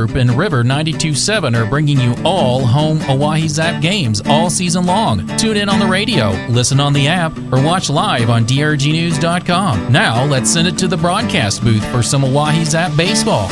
Group and River 92.7 are bringing you all home Oahe Zap games all season long. Tune in on the radio, listen on the app, or watch live on drgnews.com. Now, let's send it to the broadcast booth for some Oahe Zap baseball.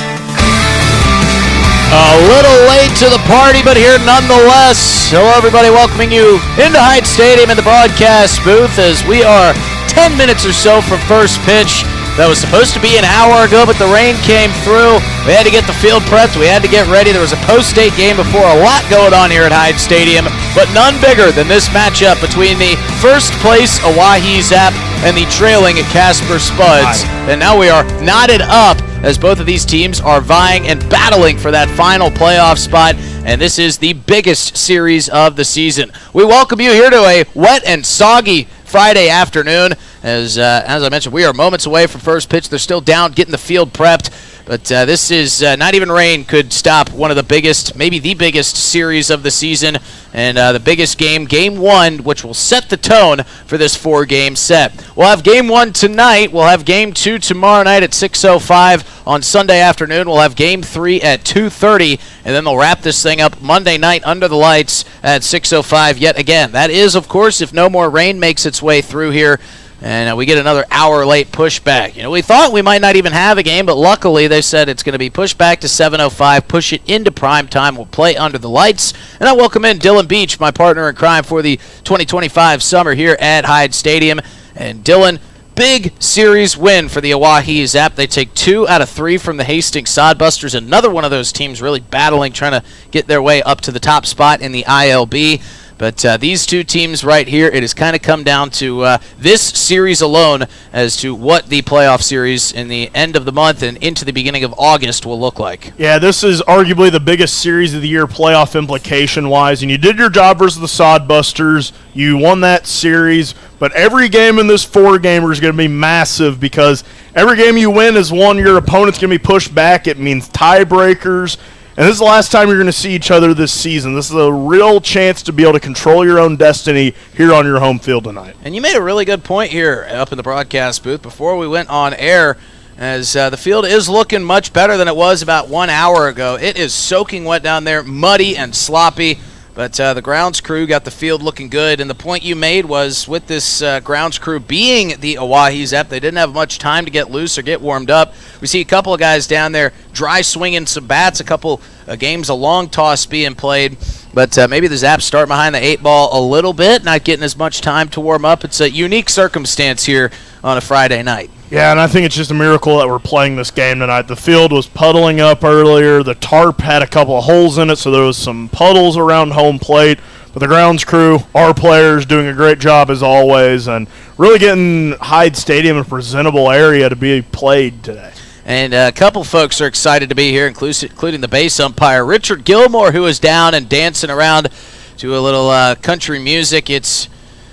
A little late to the party, but here nonetheless. Hello, everybody. Welcoming you into Hyde Stadium in the broadcast booth as we are 10 minutes or so from first pitch. That was supposed to be an hour ago, but the rain came through. We had to get the field prepped. We had to get ready. There was a post-state game before, a lot going on here at Hyde Stadium, but none bigger than this matchup between the first place Oahe Zap and the trailing Casper Spuds. And now we are knotted up as both of these teams are vying and battling for that final playoff spot. And this is the biggest series of the season. We welcome you here to a wet and soggy Friday afternoon. As I mentioned, we are moments away from first pitch. They're still down, getting the field prepped. But this is not even rain could stop one of the biggest, maybe the biggest series of the season. And the biggest game, Game 1, which will set the tone for this four-game set. We'll have Game 1 tonight. We'll have Game 2 tomorrow night at 6:05. On Sunday afternoon, we'll have Game 3 at 2:30. And then they'll wrap this thing up Monday night under the lights at 6:05 yet again. That is, of course, if no more rain makes its way through here. And we get another hour late pushback. You know, we thought we might not even have a game, but luckily they said it's going to be pushed back to 7:05, push it into prime time. We'll play under the lights. And I welcome in Dylan Beach, my partner in crime for the 2025 summer here at Hyde Stadium. And Dylan, big series win for the Oahe Zap. They take 2 out of 3 from the Hastings Sodbusters. Another one of those teams really battling, trying to get their way up to the top spot in the ILB. But these two teams right here, it has kind of come down to this series alone as to what the playoff series in the end of the month and into the beginning of August will look like. Yeah, this is arguably the biggest series of the year playoff implication-wise, and you did your job versus the Sodbusters. You won that series, but every game in this four-gamer is going to be massive because every game you win is one your opponent's going to be pushed back. It means tiebreakers. And this is the last time you're going to see each other this season. This is a real chance to be able to control your own destiny here on your home field tonight. And you made a really good point here up in the broadcast booth before we went on air, as the field is looking much better than it was about 1 hour ago. It is soaking wet down there, muddy and sloppy. But the grounds crew got the field looking good, and the point you made was with this grounds crew being the Oahe Zap, they didn't have much time to get loose or get warmed up. We see a couple of guys down there dry swinging some bats, a couple games, a long toss being played. But maybe the Zaps start behind the 8-ball a little bit, not getting as much time to warm up. It's a unique circumstance here on a Friday night. Yeah, and I think it's just a miracle that we're playing this game tonight. The field was puddling up earlier. The tarp had a couple of holes in it, so there was some puddles around home plate. But the grounds crew, our players, doing a great job as always, and really getting Hyde Stadium a presentable area to be played today. And a couple folks are excited to be here, including the base umpire, Richard Gilmore, who is down and dancing around to a little country music. It's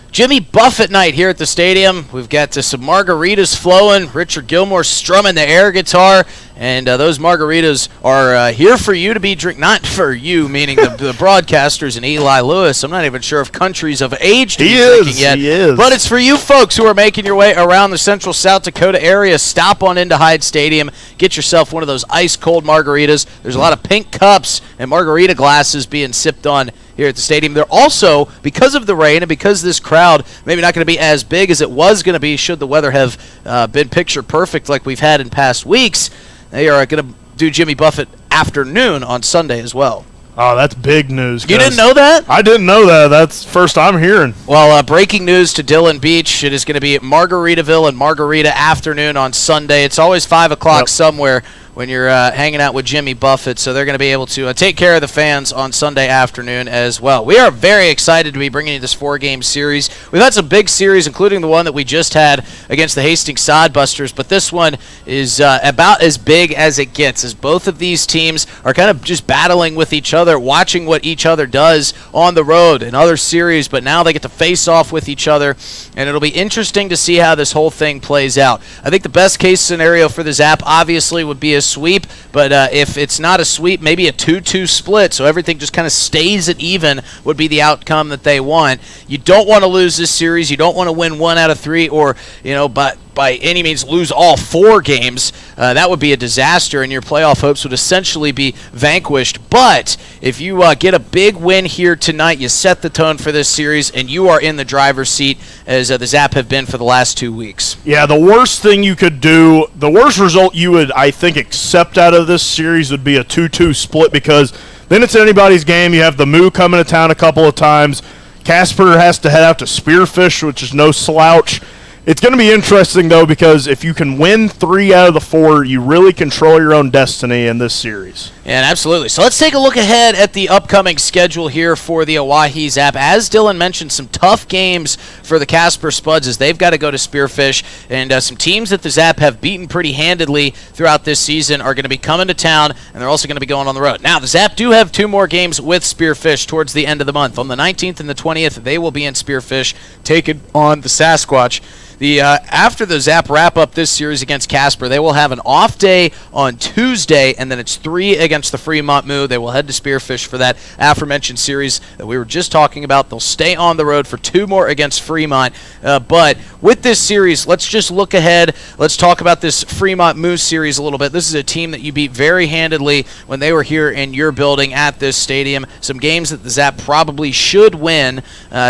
Jimmy Buffett night here at the stadium. We've got some margaritas flowing. Richard Gilmore strumming the air guitar. And those margaritas are here for you to be drink. Not for you, meaning the broadcasters and Eli Lewis. I'm not even sure if country's of age to be drinking yet. He is. But it's for you folks who are making your way around the central South Dakota area. Stop on into Hyde Stadium. Get yourself one of those ice-cold margaritas. There's a lot of pink cups and margarita glasses being sipped on here at the stadium. They're also, because of the rain and because this crowd maybe not going to be as big as it was going to be should the weather have been picture perfect like we've had in past weeks, they are going to do Jimmy Buffett afternoon on Sunday as well. Oh, that's big news. You didn't know that? I didn't know that. That's the first I'm hearing. Well, breaking news to Dylan Beach. It is going to be at Margaritaville and Margarita afternoon on Sunday. It's always 5 o'clock somewhere when you're hanging out with Jimmy Buffett, so they're going to be able to take care of the fans on Sunday afternoon as well. We are very excited to be bringing you this four-game series. We've had some big series, including the one that we just had against the Hastings Sodbusters, but this one is about as big as it gets, as both of these teams are kind of just battling with each other, watching what each other does on the road in other series, but now they get to face off with each other, and it'll be interesting to see how this whole thing plays out. I think the best-case scenario for the Zap obviously would be a sweep, but if it's not a sweep, maybe a 2-2 split, so everything just kind of stays at even would be the outcome that they want. You don't want to lose this series. You don't want to win 1 out of 3 or, but by any means lose all 4 games. That would be a disaster, and your playoff hopes would essentially be vanquished. But if you get a big win here tonight, you set the tone for this series, and you are in the driver's seat as the Zap have been for the last 2 weeks. Yeah, the worst thing you could do, the worst result you would, I think, accept out of this series would be a 2-2 split, because then it's anybody's game. You have the Moo coming to town a couple of times. Casper has to head out to Spearfish, which is no slouch. It's going to be interesting, though, because if you can win 3 out of the 4, you really control your own destiny in this series. And absolutely. So let's take a look ahead at the upcoming schedule here for the Oahe Zap. As Dylan mentioned, some tough games for the Casper Spuds as they've got to go to Spearfish. And some teams that the Zap have beaten pretty handedly throughout this season are going to be coming to town, and they're also going to be going on the road. Now, the Zap do have 2 more games with Spearfish towards the end of the month. On the 19th and the 20th, they will be in Spearfish, taking on the Sasquatch. After the Zap wrap up this series against Casper, they will have an off day on Tuesday, and then it's 3 against the Fremont Moo. They will head to Spearfish for that aforementioned series that we were just talking about. They'll stay on the road for 2 more against Fremont. But with this series, let's just look ahead. Let's talk about this Fremont Moo series a little bit. This is a team that you beat very handedly when they were here in your building at this stadium. Some games that the Zap probably should win.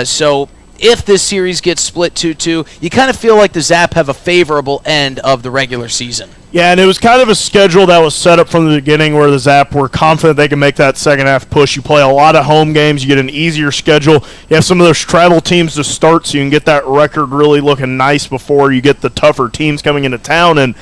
So if this series gets split 2-2, you kind of feel like the Zap have a favorable end of the regular season. Yeah, and it was kind of a schedule that was set up from the beginning where the Zap were confident they can make that second half push. You play a lot of home games. You get an easier schedule. You have some of those travel teams to start, so you can get that record really looking nice before you get the tougher teams coming into town. And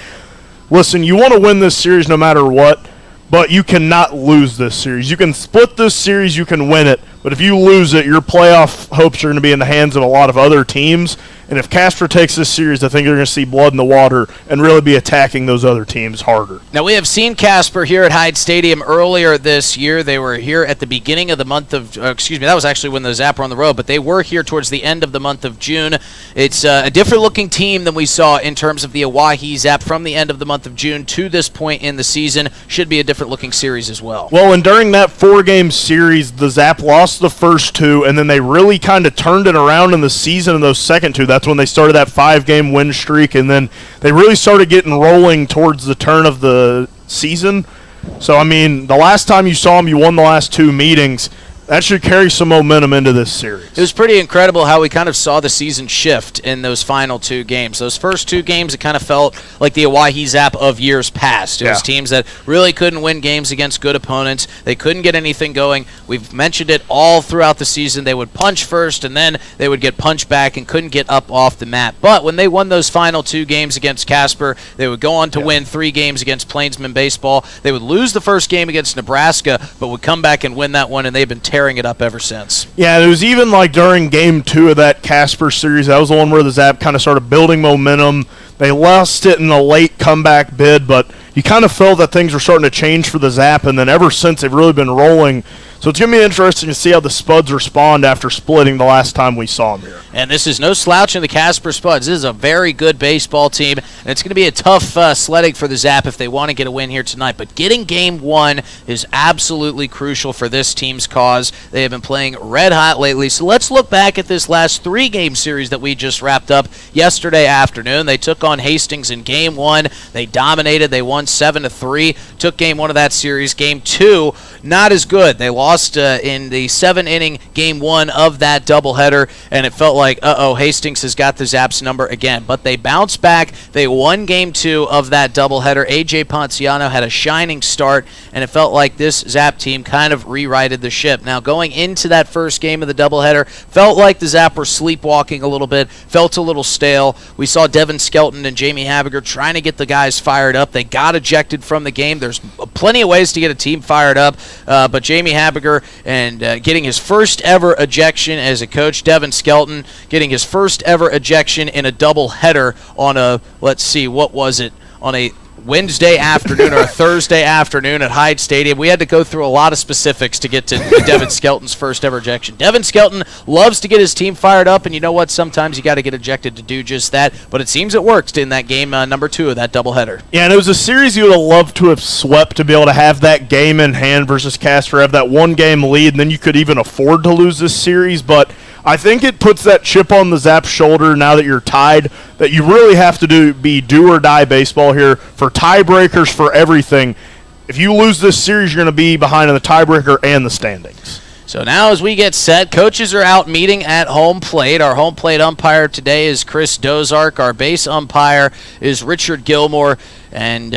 listen, you want to win this series no matter what, but you cannot lose this series. You can split this series, you can win it, but if you lose it, your playoff hopes are going to be in the hands of a lot of other teams. And if Casper takes this series, I think you're going to see blood in the water and really be attacking those other teams harder. Now, we have seen Casper here at Hyde Stadium earlier this year. They were here at the beginning of the month of, that was actually when the Zap were on the road, but they were here towards the end of the month of June. It's a different-looking team than we saw in terms of the Oahe Zap from the end of the month of June to this point in the season. Should be a different-looking series as well. Well, and during that 4-game series, the Zap lost the first 2, and then they really kind of turned it around in the season in those second 2. That's when they started that 5-game win streak, and then they really started getting rolling towards the turn of the season. So, I mean, the last time you saw them, you won the last 2 meetings. That should carry some momentum into this series. It was pretty incredible how we kind of saw the season shift in those final 2 games. Those first 2 games, it kind of felt like the Oahe Zap of years past. It was teams that really couldn't win games against good opponents. They couldn't get anything going. We've mentioned it all throughout the season. They would punch first, and then they would get punched back and couldn't get up off the mat. But when they won those final 2 games against Casper, they would go on to win 3 games against Plainsman Baseball. They would lose the first game against Nebraska, but would come back and win that one, and they've been tearing it up ever since. Yeah, it was even like during game 2 of that Casper series, that was the one where the Zap kind of started building momentum. They lost it in a late comeback bid, but you kind of felt that things were starting to change for the Zap, and then ever since they've really been rolling. So it's going to be interesting to see how the Spuds respond after splitting the last time we saw them here. And this is no slouch in the Casper Spuds. This is a very good baseball team, and it's going to be a tough sledding for the Zap if they want to get a win here tonight. But getting game 1 is absolutely crucial for this team's cause. They have been playing red hot lately. So let's look back at this last 3-game series that we just wrapped up yesterday afternoon. They took on Hastings in game 1. They dominated. They won 7-3. Took game 1 of that series. Game 2, not as good. They lost in the 7-inning game 1 of that doubleheader, and it felt like, Hastings has got the Zap's number again. But they bounced back. They won game 2 of that doubleheader. A.J. Ponciano had a shining start, and it felt like this Zap team kind of rewrited the ship. Now, going into that first game of the doubleheader, felt like the Zap were sleepwalking a little bit, felt a little stale. We saw Devin Skelton and Jamie Habiger trying to get the guys fired up. They got ejected from the game. There's plenty of ways to get a team fired up, but Jamie Habiger and getting his first ever ejection as a coach, Devin Skelton getting his first ever ejection in a double header on a, let's see, what was it? On a Wednesday afternoon or a Thursday afternoon at Hyde Stadium. We had to go through a lot of specifics to get to Devin Skelton's first ever ejection. Devin Skelton loves to get his team fired up, and you know what? Sometimes you got to get ejected to do just that, but it seems it worked in that game number 2 of that doubleheader. Yeah, and it was a series you would have loved to have swept, to be able to have that game in hand versus Casper, have that one-game lead, and then you could even afford to lose this series, but I think it puts that chip on the Zap shoulder now that you're tied, that you really have to be do-or-die baseball here for tiebreakers, for everything. If you lose this series, you're going to be behind in the tiebreaker and the standings. So now as we get set, coaches are out meeting at home plate. Our home plate umpire today is Chris Dozark. Our base umpire is Richard Gilmore, and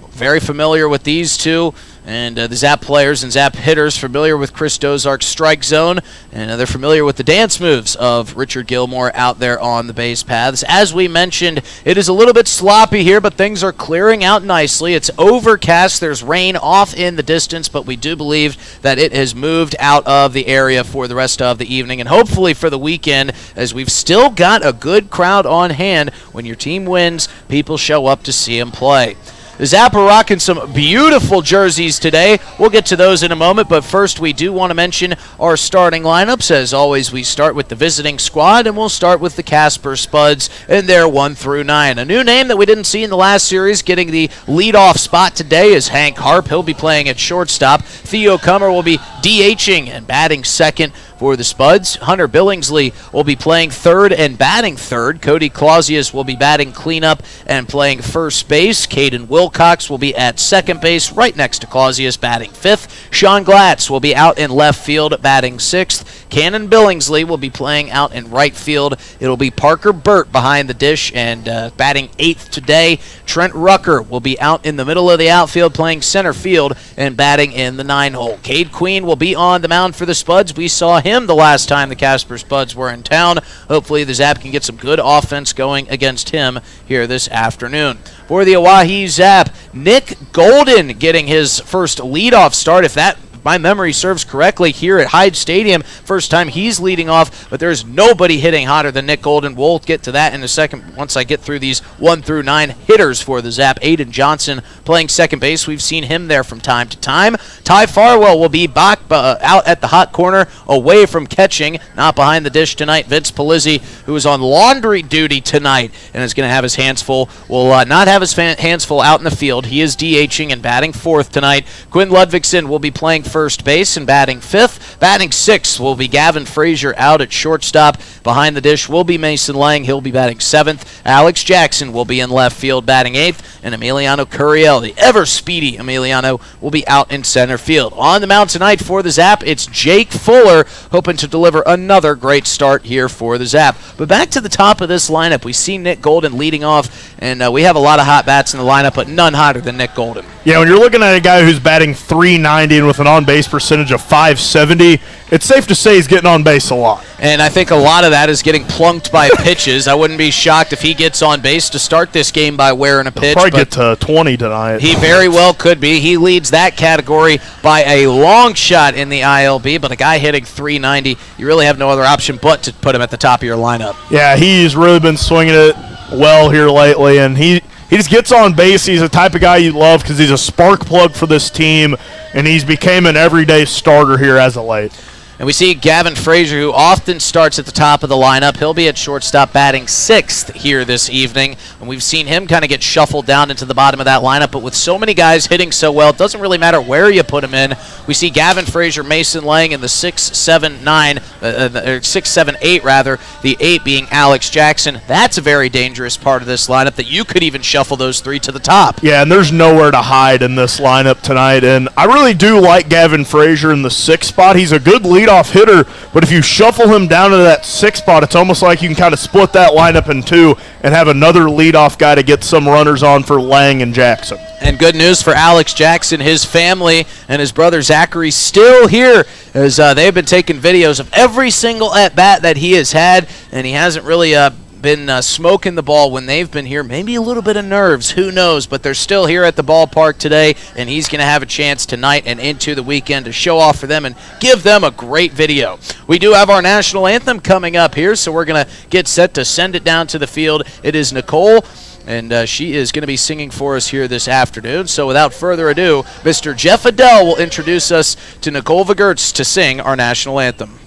very familiar with these two. And the Zap players and Zap hitters familiar with Chris Dozark's strike zone, and they're familiar with the dance moves of Richard Gilmore out there on the base paths. As we mentioned, it is a little bit sloppy here, but things are clearing out nicely. It's overcast. There's rain off in the distance, but we do believe that it has moved out of the area for the rest of the evening and hopefully for the weekend, as we've still got a good crowd on hand. When your team wins, people show up to see them play. The Zap are rocking some beautiful jerseys today. We'll get to those in a moment, but first we do want to mention our starting lineups. As always, we start with the visiting squad, and we'll start with the Casper Spuds and their 1 through 9. A new name that we didn't see in the last series getting the leadoff spot today is Hank Harp. He'll be playing at shortstop. Theo Kummer will be DHing and batting second for the Spuds. Hunter Billingsley will be playing third and batting third. Cody Clausius will be batting cleanup and playing first base. Caden Wilcox will be at second base right next to Clausius batting fifth. Sean Glatz will be out in left field batting sixth. Cannon Billingsley will be playing out in right field. It'll be Parker Burt behind the dish and batting eighth today. Trent Rucker will be out in the middle of the outfield playing center field and batting in the 9-hole. Cade Queen will be on the mound for the Spuds. We saw him the last time the Casper Spuds were in town. Hopefully the Zap can get some good offense going against him here this afternoon. For the Oahe Zap, Nick Golden getting his first leadoff start, if that my memory serves correctly, here at Hyde Stadium. First time he's leading off, but there's nobody hitting hotter than Nick Golden. We'll get to that in a second once I get through these 1 through 9 hitters for the Zap. Aiden Johnson playing second base. We've seen him there from time to time. Ty Farwell will be back out at the hot corner, away from catching, not behind the dish tonight. Vince Palizzi, who is on laundry duty tonight and is going to have his hands full, will not have his hands full out in the field. He is DHing and batting fourth tonight. Quinn Ludvigsen will be playing first base and batting fifth. Batting sixth will be Gavin Frazier out at shortstop. Behind the dish will be Mason Lang. He'll be batting seventh. Alex Jackson will be in left field batting eighth. And Emiliano Curiel, the ever-speedy Emiliano, will be out in center field. On the mound tonight for the Zap, it's Jake Fuller, hoping to deliver another great start here for the Zap. But back to the top of this lineup, we see Nick Golden leading off, and we have a lot of hot bats in the lineup, but none hotter than Nick Golden. Yeah, when you're looking at a guy who's batting .390 and with an on-base percentage of .570, it's safe to say he's getting on base a lot. And I think a lot of that is getting plunked by pitches. I wouldn't be shocked if he gets on base to start this game by wearing a pitch. He'll probably get to 20 tonight. He very well could be. He leads that category by a long shot in the ILB, but a guy hitting .390, you really have no other option but to put him at the top of your lineup. Yeah, he's really been swinging it well here lately, and he just gets on base. He's the type of guy you love because he's a spark plug for this team, and he's became an everyday starter here as of late. And we see Gavin Frazier, who often starts at the top of the lineup. He'll be at shortstop batting sixth here this evening. And we've seen him kind of get shuffled down into the bottom of that lineup. But with so many guys hitting so well, it doesn't really matter where you put him in. We see Gavin Frazier, Mason Lang in the 6-7-8 rather. The 8 being Alex Jackson. That's a very dangerous part of this lineup that you could even shuffle those three to the top. Yeah, and there's nowhere to hide in this lineup tonight. And I really do like Gavin Frazier in the 6th spot. He's a good leadoff hitter, but if you shuffle him down to that 6th spot, it's almost like you can kind of split that lineup in two and have another leadoff guy to get some runners on for Lang and Jackson. And good news for Alex Jackson. His family and his brother Zachary still here, as they've been taking videos of every single at-bat that he has had, and he hasn't really been smoking the ball when they've been here. Maybe a little bit of nerves, who knows, but they're still here at the ballpark today, and he's going to have a chance tonight and into the weekend to show off for them and give them a great video. We do have our national anthem coming up here, so we're going to get set to send it down to the field. It is Nicole and she is going to be singing for us here this afternoon. So without further ado, Mr. Jeff Adele will introduce us to Nicole Vigurts to sing our national anthem.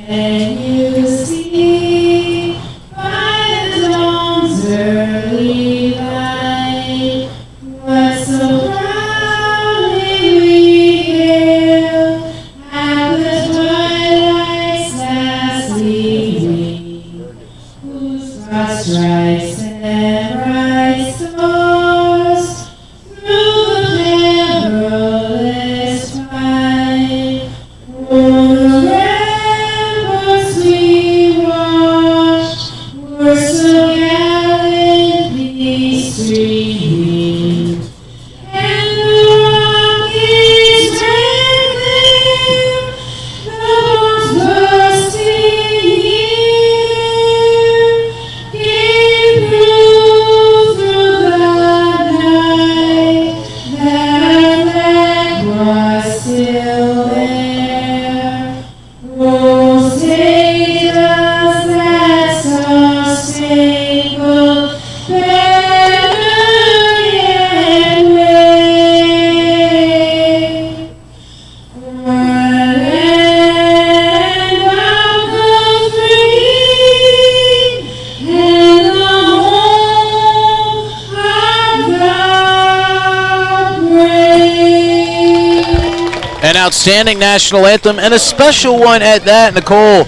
Can you see by the dawn's early light what so proudly we hailed at the twilight's last gleaming, whose broad stripes and bright stars through the perilous fight o'er the ramparts we watched were so gallantly streaming, and the Rockies ran clear, the bombs bursting here, gave proof through the night that our flag was still there. Oh, say does that star-spangled banner yet wave o'er a land of the free and the home of the brave? An outstanding national anthem, and a special one at that. Nicole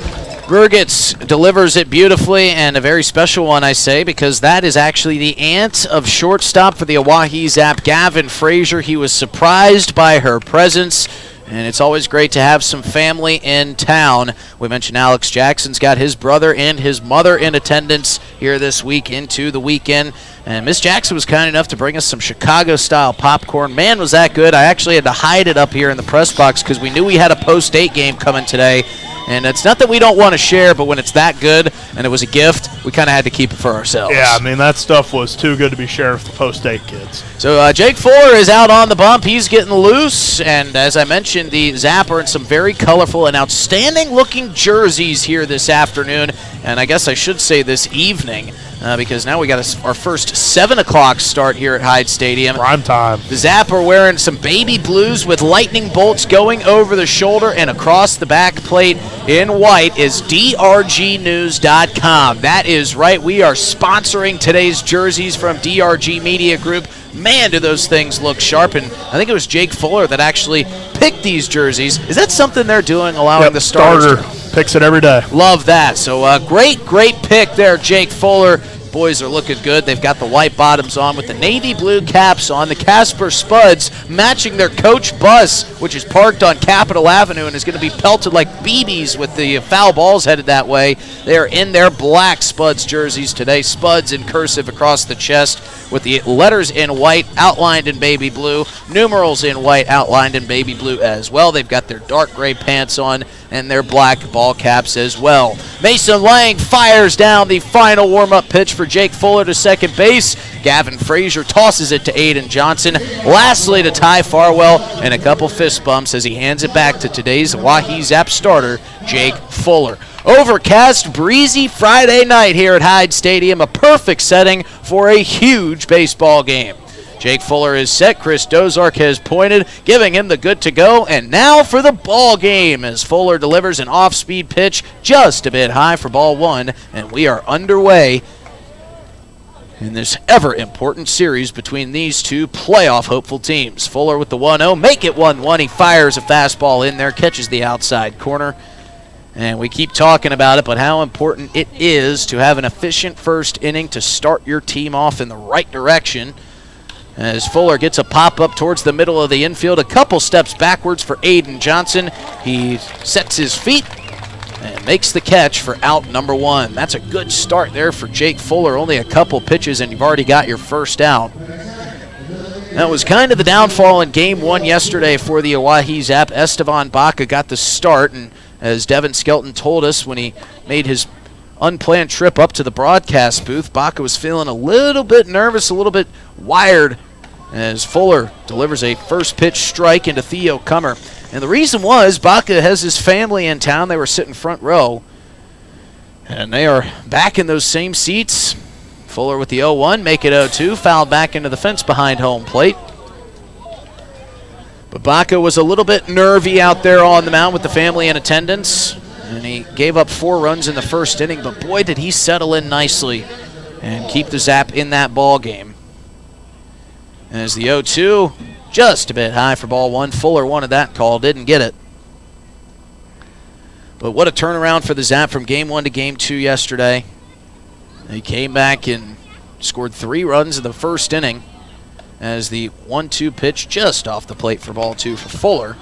Vigurts delivers it beautifully, and a very special one, I say, because that is actually the aunt of shortstop for the Oahe Zap, Gavin Frazier. He was surprised by her presence, and it's always great to have some family in town. We mentioned Alex Jackson's got his brother and his mother in attendance here this week into the weekend. And Miss Jackson was kind enough to bring us some Chicago-style popcorn. Man, was that good. I actually had to hide it up here in the press box because we knew we had a post-8 game coming today. And it's not that we don't want to share, but when it's that good and it was a gift, we kind of had to keep it for ourselves. Yeah, I mean, that stuff was too good to be shared with the post-8 kids. So Jake Fuller is out on the bump. He's getting loose. And as I mentioned, the Zap are in some very colorful and outstanding-looking jerseys here this afternoon. And I guess I should say this evening, because now we got our first 7 o'clock start here at Hyde Stadium. Prime time. The Zap are wearing some baby blues with lightning bolts going over the shoulder, and across the back plate in white is drgnews.com. That is right. We are sponsoring today's jerseys from DRG Media Group. Man, do those things look sharp. And I think it was Jake Fuller that actually picked these jerseys. Is that something they're doing, allowing the starter picks it every day? Love that. So great pick there, Jake Fuller. Boys are looking good. They've got the white bottoms on with the navy blue caps on. The Casper Spuds matching their coach bus, which is parked on Capitol Avenue and is going to be pelted like BBs with the foul balls headed that way. They are in their black Spuds jerseys today. Spuds in cursive across the chest with the letters in white outlined in baby blue. Numerals in white outlined in baby blue as well. They've got their dark gray pants on and their black ball caps as well. Mason Lang fires down the final warm-up pitch for Jake Fuller to second base. Gavin Frazier tosses it to Aiden Johnson. Lastly to Ty Farwell, and a couple fist bumps as he hands it back to today's Oahe Zap starter, Jake Fuller. Overcast, breezy Friday night here at Hyde Stadium, a perfect setting for a huge baseball game. Jake Fuller is set. Chris Dozark has pointed, giving him the good to go. And now for the ball game as Fuller delivers an off-speed pitch just a bit high for ball one. And we are underway in this ever-important series between these two playoff hopeful teams. Fuller with the 1-0. Make it 1-1. He fires a fastball in there, catches the outside corner. And we keep talking about it, but how important it is to have an efficient first inning to start your team off in the right direction. As Fuller gets a pop-up towards the middle of the infield, a couple steps backwards for Aiden Johnson. He sets his feet and makes the catch for out number one. That's a good start there for Jake Fuller. Only a couple pitches, and you've already got your first out. That was kind of the downfall in Game 1 yesterday for the Oahe Zap. Estevan Baca got the start, and as Devin Skelton told us when he made his unplanned trip up to the broadcast booth, Baca was feeling a little bit nervous, a little bit wired, as Fuller delivers a first pitch strike into Theo Cummer. And the reason was Baca has his family in town. They were sitting front row, and they are back in those same seats Fuller with the 0-1, make it 0-2, fouled back into the fence behind home plate. But Baca was a little bit nervy out there on the mound with the family in attendance, and he gave up 4 runs in the first inning, but boy did he settle in nicely and keep the Zap in that ball game. As the 0-2, just a bit high for ball 1. Fuller wanted that call, didn't get it. But what a turnaround for the Zap from game 1 to game 2 yesterday. He came back and scored 3 runs in the first inning as the 1-2 pitch just off the plate for ball 2 for Fuller.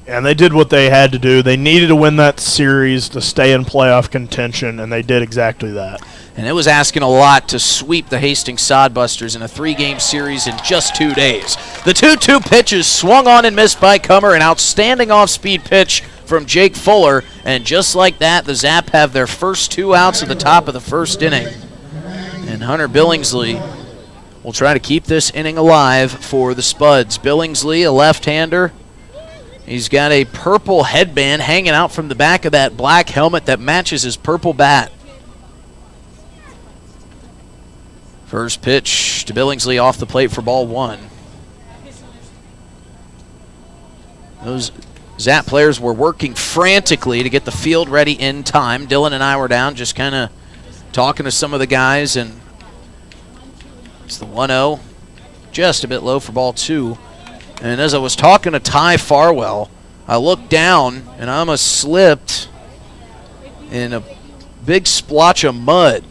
And they did what they had to do. They needed to win that series to stay in playoff contention, and they did exactly that. And it was asking a lot to sweep the Hastings Sodbusters in a 3-game series in just 2 days. The 2-2 pitch is swung on and missed by Comer, an outstanding off-speed pitch from Jake Fuller, and just like that, the Zap have their first 2 outs at the top of the first inning. And Hunter Billingsley will try to keep this inning alive for the Spuds. Billingsley, a left-hander. He's got a purple headband hanging out from the back of that black helmet that matches his purple bat. First pitch to Billingsley off the plate for ball 1. Those Zap players were working frantically to get the field ready in time. Dylan and I were down just kind of talking to some of the guys, and it's the 1-0, just a bit low for ball 2. And as I was talking to Ty Farwell, I looked down and I almost slipped in a big splotch of mud.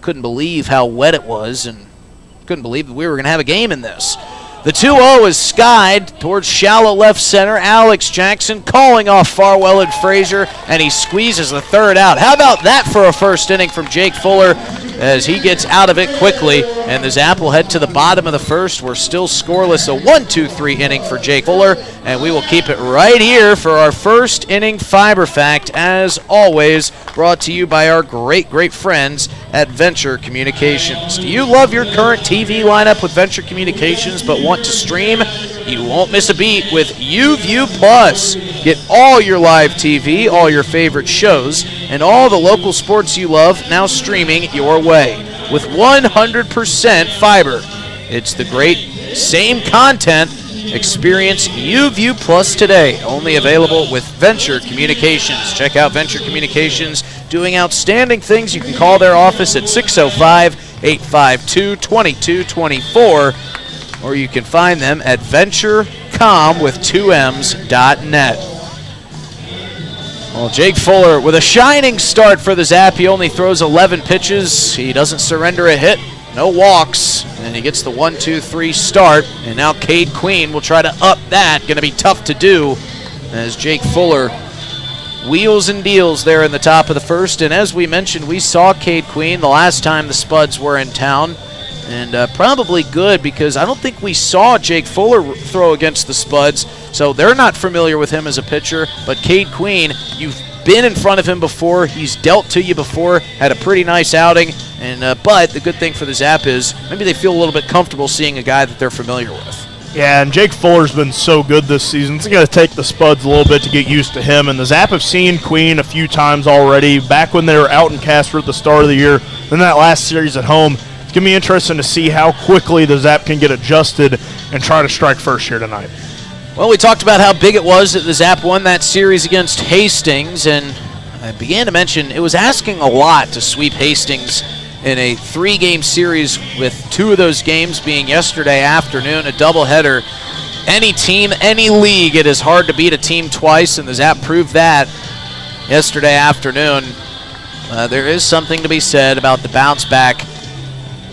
Couldn't believe how wet it was, and couldn't believe that we were going to have a game in this. The 2-0 is skied towards shallow left center. Alex Jackson calling off Farwell and Frazier, and he squeezes the third out. How about that for a first inning from Jake Fuller as he gets out of it quickly, and the Zap will head to the bottom of the first. We're still scoreless, a 1-2-3 inning for Jake Fuller, and we will keep it right here for our first inning Fiber Fact, as always, brought to you by our great, great friends at Venture Communications. Do you love your current TV lineup with Venture Communications but want to stream? You won't miss a beat with UView Plus. Get all your live TV, all your favorite shows, and all the local sports you love now streaming your way with 100% fiber. It's the great same content. Experience UView Plus today. Only available with Venture Communications. Check out Venture Communications doing outstanding things. You can call their office at 605-852-2224, or you can find them at venturecom.net. Well, Jake Fuller with a shining start for the Zap. He only throws 11 pitches. He doesn't surrender a hit. No walks, and he gets the 1-2-3 start, and now Cade Queen will try to up that. Going to be tough to do as Jake Fuller wheels and deals there in the top of the first. And as we mentioned, we saw Cade Queen the last time the Spuds were in town, and probably good because I don't think we saw Jake Fuller throw against the Spuds, so they're not familiar with him as a pitcher. But Cade Queen, you've been in front of him before. He's dealt to you before, had a pretty nice outing. And but the good thing for the Zap is maybe they feel a little bit comfortable seeing a guy that they're familiar with. Yeah, and Jake Fuller's been so good this season. It's going to take the Spuds a little bit to get used to him. And the Zap have seen Queen a few times already, back when they were out in Casper at the start of the year, then that last series at home. It's going to be interesting to see how quickly the Zap can get adjusted and try to strike first here tonight. Well, we talked about how big it was that the Zap won that series against Hastings, and I began to mention it was asking a lot to sweep Hastings in a 3-game series, with 2 of those games being yesterday afternoon, a doubleheader. Any team, any league, it is hard to beat a team twice, and the Zap proved that yesterday afternoon. There is something to be said about the bounce back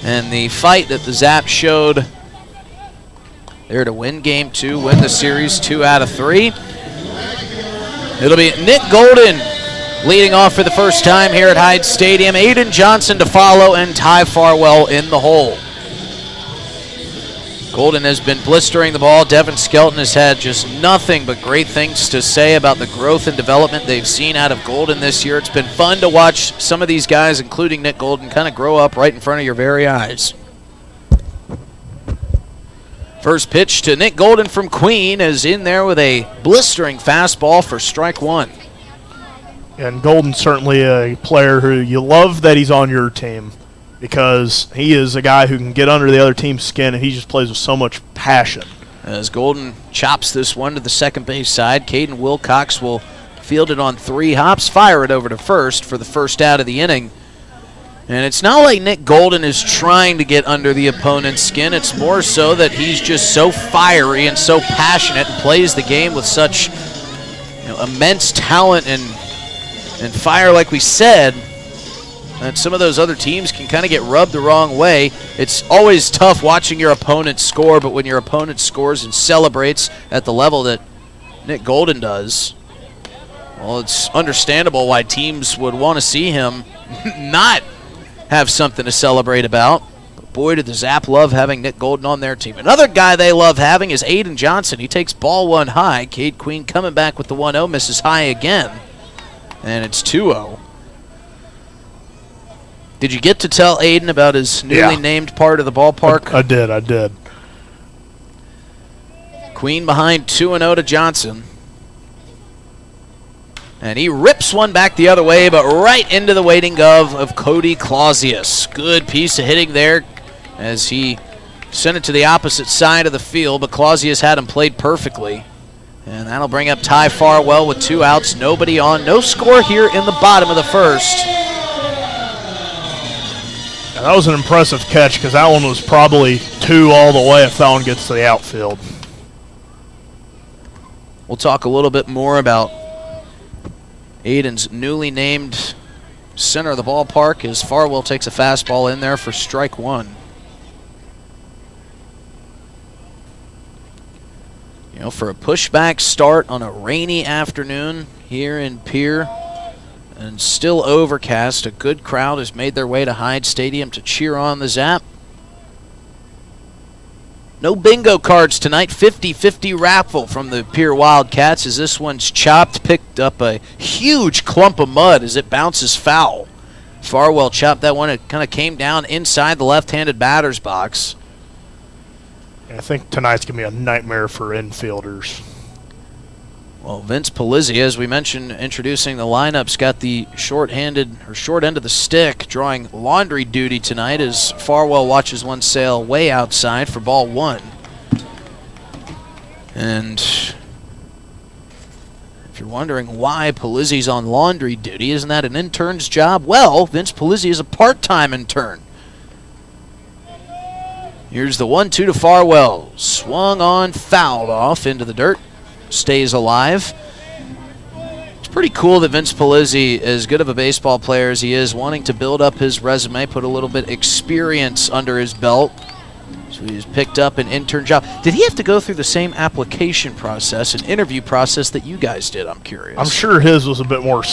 and the fight that the Zap showed there to win game 2, win the series 2 out of 3. It'll be Nick Golden leading off for the first time here at Hyde Stadium. Aiden Johnson to follow, and Ty Farwell in the hole. Golden has been blistering the ball. Devin Skelton has had just nothing but great things to say about the growth and development they've seen out of Golden this year. It's been fun to watch some of these guys, including Nick Golden, kind of grow up right in front of your very eyes. First pitch to Nick Golden from Queen is in there with a blistering fastball for strike 1. And Golden's certainly a player who you love that he's on your team because he is a guy who can get under the other team's skin, and he just plays with so much passion. As Golden chops this one to the second base side, Caden Wilcox will field it on 3 hops, fire it over to first for the first out of the inning. And it's not like Nick Golden is trying to get under the opponent's skin. It's more so that he's just so fiery and so passionate and plays the game with such immense talent and fire, like we said, that some of those other teams can kind of get rubbed the wrong way. It's always tough watching your opponent score, but when your opponent scores and celebrates at the level that Nick Golden does, well, it's understandable why teams would want to see him not have something to celebrate about. But boy, did the Zap love having Nick Golden on their team. Another guy they love having is Aiden Johnson. He takes ball 1 high. Cade Queen coming back with the 1-0, misses high again. And it's 2-0. Did you get to tell Aiden about his newly named part of the ballpark? I did. Queen behind 2-0 to Johnson. And he rips one back the other way, but right into the waiting glove of Cody Clausius. Good piece of hitting there as he sent it to the opposite side of the field, but Clausius had him played perfectly. And that'll bring up Ty Farwell with 2 outs, nobody on. No score here in the bottom of the first. And that was an impressive catch because that one was probably 2 all the way if that one gets to the outfield. We'll talk a little bit more about Aiden's newly named center of the ballpark as Farwell takes a fastball in there for strike 1. For a pushback start on a rainy afternoon here in Pierre and still overcast, a good crowd has made their way to Hyde Stadium to cheer on the Zap. No bingo cards tonight. 50-50 raffle from the Pierre Wildcats as this one's chopped, picked up a huge clump of mud as it bounces foul. Farwell chopped that one. It kind of came down inside the left-handed batter's box. I think tonight's going to be a nightmare for infielders. Well, Vince Palizzi, as we mentioned, introducing the lineups, got the short end of the stick, drawing laundry duty tonight as Farwell watches one sail way outside for ball 1. And if you're wondering why Palizzi's on laundry duty, isn't that an intern's job? Well, Vince Palizzi is a part-time intern. Here's the 1-2 to Farwell. Swung on, fouled off into the dirt. Stays alive. It's pretty cool that Vince Palizzi, as good of a baseball player as he is, wanting to build up his resume, put a little bit experience under his belt. So he's picked up an intern job. Did he have to go through the same application process and interview process that you guys did? I'm curious. I'm sure his was a bit more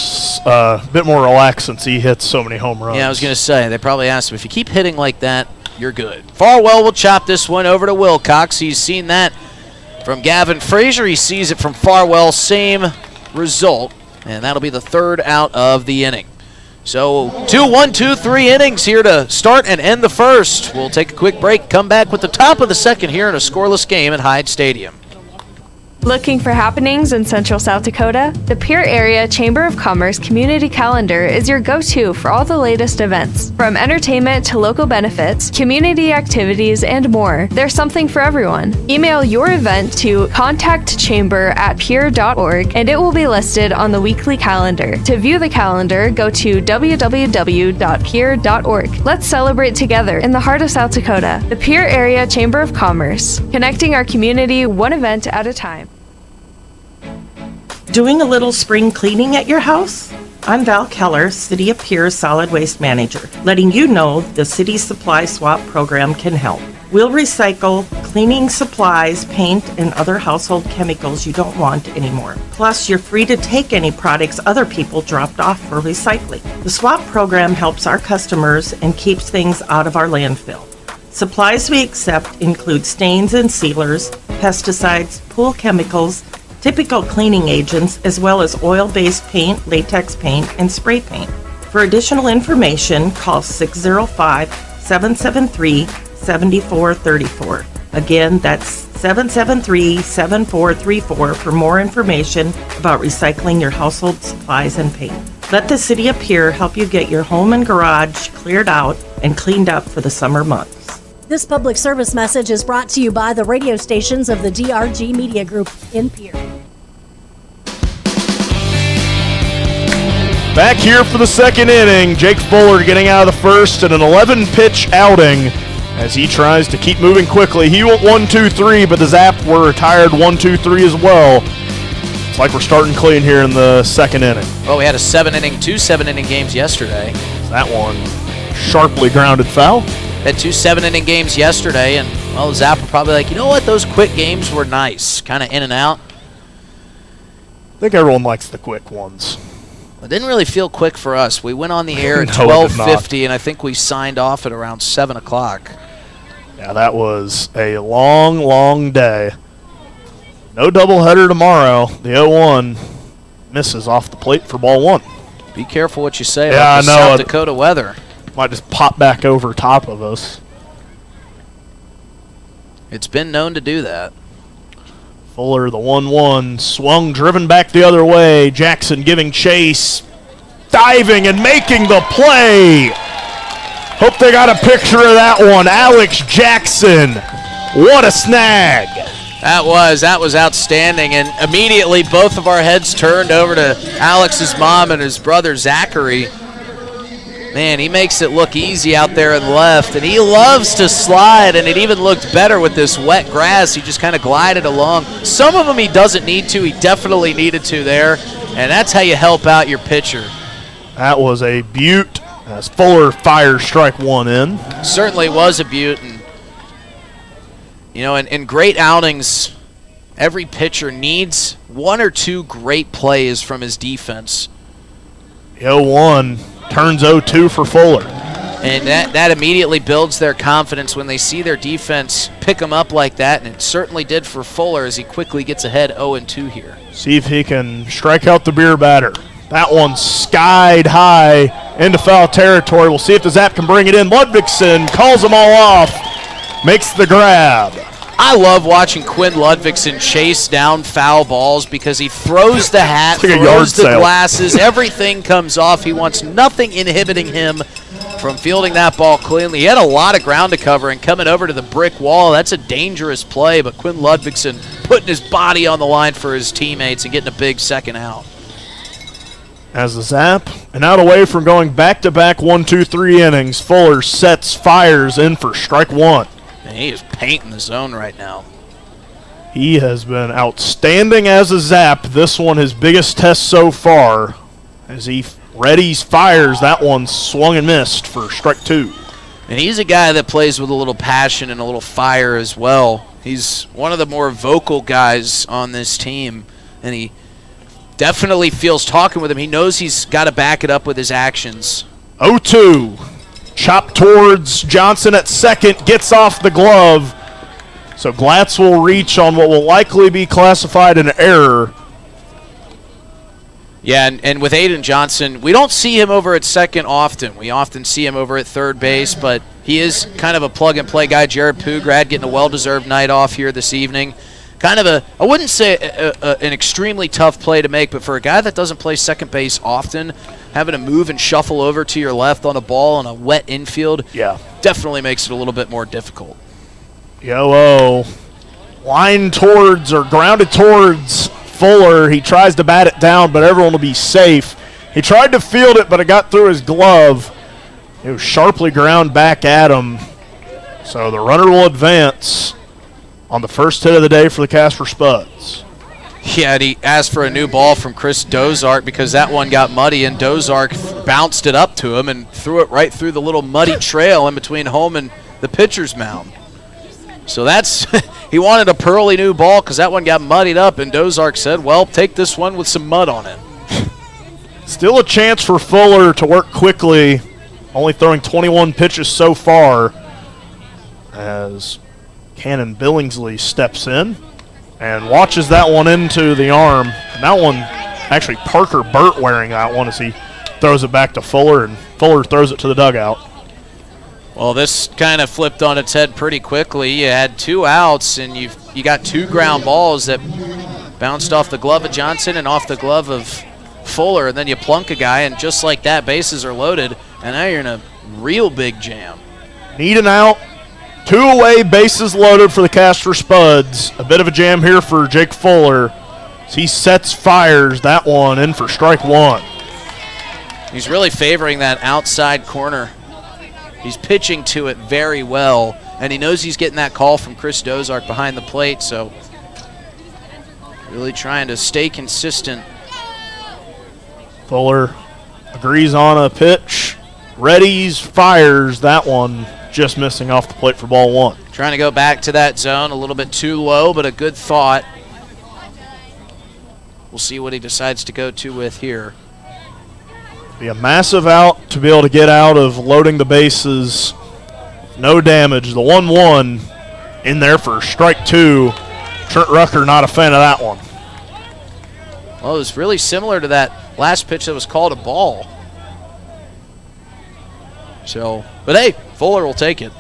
relaxed since he hits so many home runs. Yeah, I was going to say, they probably asked him, if you keep hitting like that, you're good. Farwell will chop this one over to Wilcox. He's seen that from Gavin Frazier. He sees it from Farwell. Same result. And that'll be the 3rd out of the inning. So 2, 1, 2, 3 innings here to start and end the first. We'll take a quick break, come back with the top of the second here in a scoreless game at Hyde Stadium. Looking for happenings in Central South Dakota? The Pierre Area Chamber of Commerce Community Calendar is your go-to for all the latest events. From entertainment to local benefits, community activities, and more, there's something for everyone. Email your event to contactchamber@pierre.org and it will be listed on the weekly calendar. To view the calendar, go to www.pierre.org. Let's celebrate together in the heart of South Dakota. The Pierre Area Chamber of Commerce, connecting our community one event at a time. Doing a little spring cleaning at your house? I'm Val Keller, City of Pierre's Solid Waste Manager, letting you know the City Supply Swap program can help. We'll recycle cleaning supplies, paint, and other household chemicals you don't want anymore. Plus, you're free to take any products other people dropped off for recycling. The swap program helps our customers and keeps things out of our landfill. Supplies we accept include stains and sealers, pesticides, pool chemicals, typical cleaning agents, as well as oil-based paint, latex paint, and spray paint. For additional information, call 605-773-7434. Again, that's 773-7434 for more information about recycling your household supplies and paint. Let the City of Pierre help you get your home and garage cleared out and cleaned up for the summer months. This public service message is brought to you by the radio stations of the DRG Media Group in Pierre. Back here for the second inning, Jake Fuller getting out of the first in an 11-pitch outing as he tries to keep moving quickly. He went 1-2-3, but the Zap were tired 1-2-3 as well. It's like we're starting clean here in the second inning. Well, we had two 7-inning games yesterday. That one sharply grounded foul. Had 2 7-inning games yesterday, and, well, the Zap were probably like, you know what, those quick games were nice, kind of in and out. I think everyone likes the quick ones. It didn't really feel quick for us. We went on the air at No, it did not. 12:50, and I think we signed off at around 7 o'clock. Yeah, that was a long, long day. No doubleheader tomorrow. The 0-1 misses off the plate for ball one. Be careful what you say Yeah, about the I know. South Dakota weather. Might just pop back over top of us. It's been known to do that. Fuller, the 1-1, swung, driven back the other way. Jackson giving chase, diving and making the play. Hope they got a picture of that one. Alex Jackson, what a snag. That was outstanding, and immediately both of our heads turned over to Alex's mom and his brother Zachary. Man, he makes it look easy out there in left, and he loves to slide, and it even looked better with this wet grass. He just kind of glided along. Some of them he doesn't need to. He definitely needed to there, and that's how you help out your pitcher. That was a beaut as Fuller fires strike one in. Certainly was a beaut, and you know, in great outings, every pitcher needs 1 or 2 great plays from his defense. The 0-1 turns 0-2 for Fuller. And that immediately builds their confidence when they see their defense pick them up like that, and it certainly did for Fuller as he quickly gets ahead 0-2 here. See if he can strike out the beer batter. That one skied high into foul territory. We'll see if the Zap can bring it in. Ludvigsen calls them all off, makes the grab. I love watching Quinn Ludvigsen chase down foul balls because he throws the hat, like a yard throws the sale. glasses, everything comes off. He wants nothing inhibiting him from fielding that ball cleanly. He had a lot of ground to cover, and coming over to the brick wall, that's a dangerous play, but Quinn Ludvigsen putting his body on the line for his teammates and getting a big second out. As the Zap, and out away from going back-to-back 1-2-3 innings, Fuller fires in for strike one. And he is painting the zone right now. He has been outstanding as a Zap. This one his biggest test so far. As he readies, fires, that one swung and missed for strike two. And he's a guy that plays with a little passion and a little fire as well. He's one of the more vocal guys on this team, and he definitely feels talking with him. He knows he's got to back it up with his actions. 0-2. Chop towards Johnson at second, gets off the glove. So Glatz will reach on what will likely be classified an error. Yeah, and with Aiden Johnson, we don't see him over at second often. We often see him over at third base, but he is kind of a plug-and-play guy. Jared Pugrad getting a well-deserved night off here this evening. Kind of I wouldn't say an extremely tough play to make, but for a guy that doesn't play second base often, having to move and shuffle over to your left on a ball on a wet infield definitely makes it a little bit more difficult. Yellow. Line towards or grounded towards Fuller. He tries to bat it down, but everyone will be safe. He tried to field it, but it got through his glove. It was sharply ground back at him. So the runner will advance on the first hit of the day for the Casper Spuds. Yeah, and he asked for a new ball from Chris Dozark because that one got muddy, and Dozark bounced it up to him and threw it right through the little muddy trail in between home and the pitcher's mound. So that's he wanted a pearly new ball because that one got muddied up, and Dozark said, well, take this one with some mud on it. Still a chance for Fuller to work quickly, only throwing 21 pitches so far as Cannon Billingsley steps in and watches that one into the arm. And that one, actually Parker Burt wearing that one as he throws it back to Fuller, and Fuller throws it to the dugout. Well, this kind of flipped on its head pretty quickly. You had 2 outs, and you got 2 ground balls that bounced off the glove of Johnson and off the glove of Fuller, and then you plunk a guy, and just like that, bases are loaded, and now you're in a real big jam. Need an out. 2 away, bases loaded for the Casper Spuds. A bit of a jam here for Jake Fuller. As he fires that one in for strike 1. He's really favoring that outside corner. He's pitching to it very well, and he knows he's getting that call from Chris Dozark behind the plate, so really trying to stay consistent. Fuller agrees on a pitch. Readies, fires that one, just missing off the plate for ball 1. Trying to go back to that zone, a little bit too low, but a good thought. We'll see what he decides to go to with here. Be a massive out to be able to get out of loading the bases. No damage. The 1-1 in there for strike 2. Trent Rucker not a fan of that one. Well, it was really similar to that last pitch that was called a ball. So, but hey, Fuller will take it.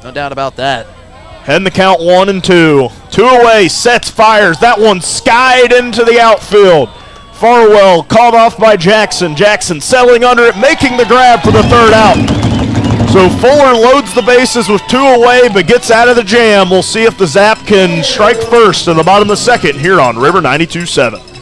No doubt about that. Heading the count 1-2. 2 away, sets, fires. That one skied into the outfield. Farwell called off by Jackson. Jackson settling under it, making the grab for the 3rd out. So Fuller loads the bases with 2 away, but gets out of the jam. We'll see if the Zap can strike first in the bottom of the 2nd here on River 92.7.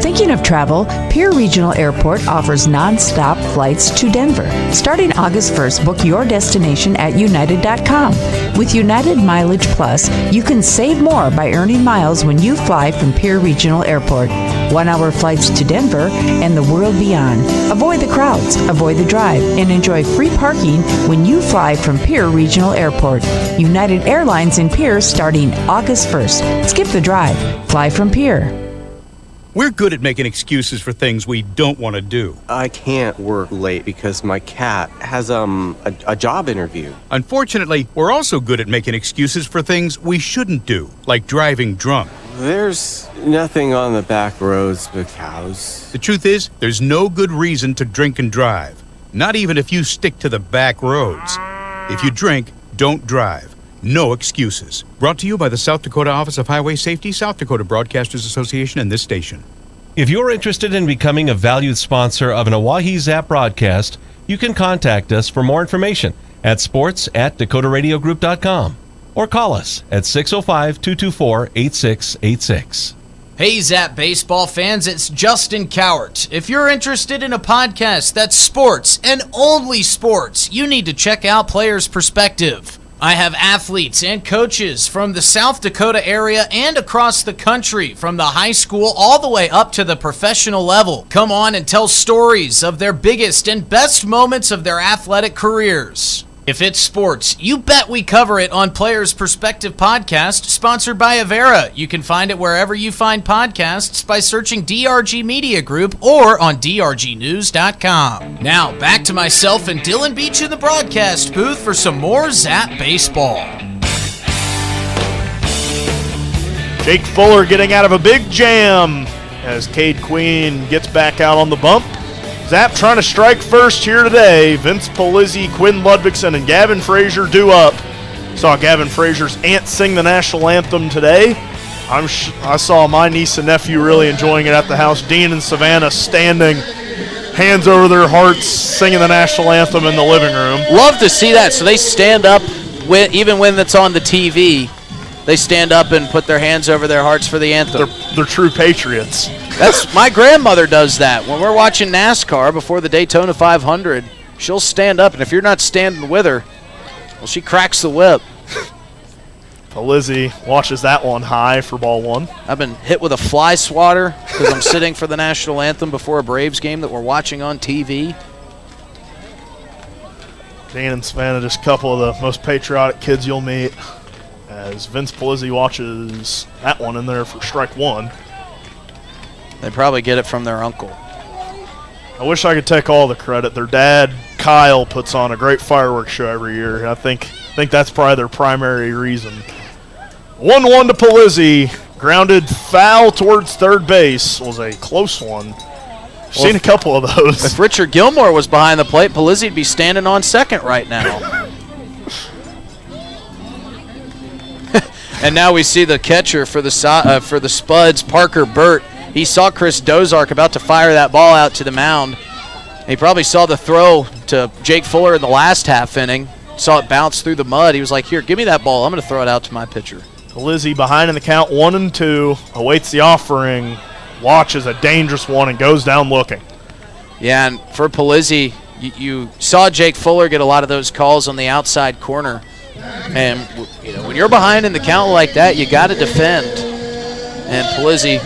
Thinking of travel? Pierre Regional Airport offers non-stop flights to Denver. Starting August 1st, book your destination at United.com. With United Mileage Plus, you can save more by earning miles when you fly from Pierre Regional Airport. 1-hour flights to Denver and the world beyond. Avoid the crowds, avoid the drive, and enjoy free parking when you fly from Pierre Regional Airport. United Airlines in Pierre starting August 1st. Skip the drive. Fly from Pierre. We're good at making excuses for things we don't want to do. I can't work late because my cat has a job interview. Unfortunately, we're also good at making excuses for things we shouldn't do, like driving drunk. There's nothing on the back roads but cows. The truth is, there's no good reason to drink and drive, not even if you stick to the back roads. If you drink, don't drive. No excuses. Brought to you by the South Dakota Office of Highway Safety, South Dakota Broadcasters Association, and this station. If you're interested in becoming a valued sponsor of an Oahe Zap broadcast, you can contact us for more information at sports@dakotaradiogroup.com or call us at 605-224-8686. Hey Zap baseball fans, it's Justin Cowart. If you're interested in a podcast that's sports and only sports, you need to check out Players Perspective. I have athletes and coaches from the South Dakota area and across the country, from the high school all the way up to the professional level. Come on and tell stories of their biggest and best moments of their athletic careers. If it's sports, you bet we cover it on Players Perspective Podcast, sponsored by Avera. You can find it wherever you find podcasts by searching DRG Media Group or on drgnews.com. Now, back to myself and Dylan Beach in the broadcast booth for some more Zap Baseball. Jake Fuller getting out of a big jam as Cade Queen gets back out on the bump. Zap trying to strike first here today. Vince Polizzi, Quinn Ludvigson, and Gavin Frazier due up. Saw Gavin Frazier's aunt sing the national anthem today. I saw my niece and nephew really enjoying it at the house. Dean and Savannah standing, hands over their hearts, singing the national anthem in the living room. Love to see that. So they stand up, even when it's on the TV. They stand up and put their hands over their hearts for the anthem. They're true patriots. That's my grandmother does that. When we're watching NASCAR before the Daytona 500, she'll stand up, and if you're not standing with her, well, she cracks the whip. Polizzi watches that one high for ball 1. I've been hit with a fly swatter because I'm sitting for the national anthem before a Braves game that we're watching on TV. Dan and Savannah, just a couple of the most patriotic kids you'll meet, as Vince Polizzi watches that one in there for strike 1. They probably get it from their uncle. I wish I could take all the credit. Their dad, Kyle, puts on a great fireworks show every year. I think that's probably their primary reason. 1-1 to Polizzi. Grounded foul towards third base. Was a close one. Seen a couple of those. If Richard Gilmore was behind the plate, Polizzi'd be standing on second right now. And now we see the catcher for the Spuds, Parker Burt. he saw Chris Dozark about to fire that ball out to the mound. He probably saw the throw to Jake Fuller in the last half inning, saw it bounce through the mud. He was like, here, give me that ball. I'm going to throw it out to my pitcher. Lizzie behind in the count 1-2, awaits the offering, watches a dangerous one, and goes down looking. Yeah, and for Palizzi, you saw Jake Fuller get a lot of those calls on the outside corner. And when you're behind in the count like that, you got to defend. And Palizzi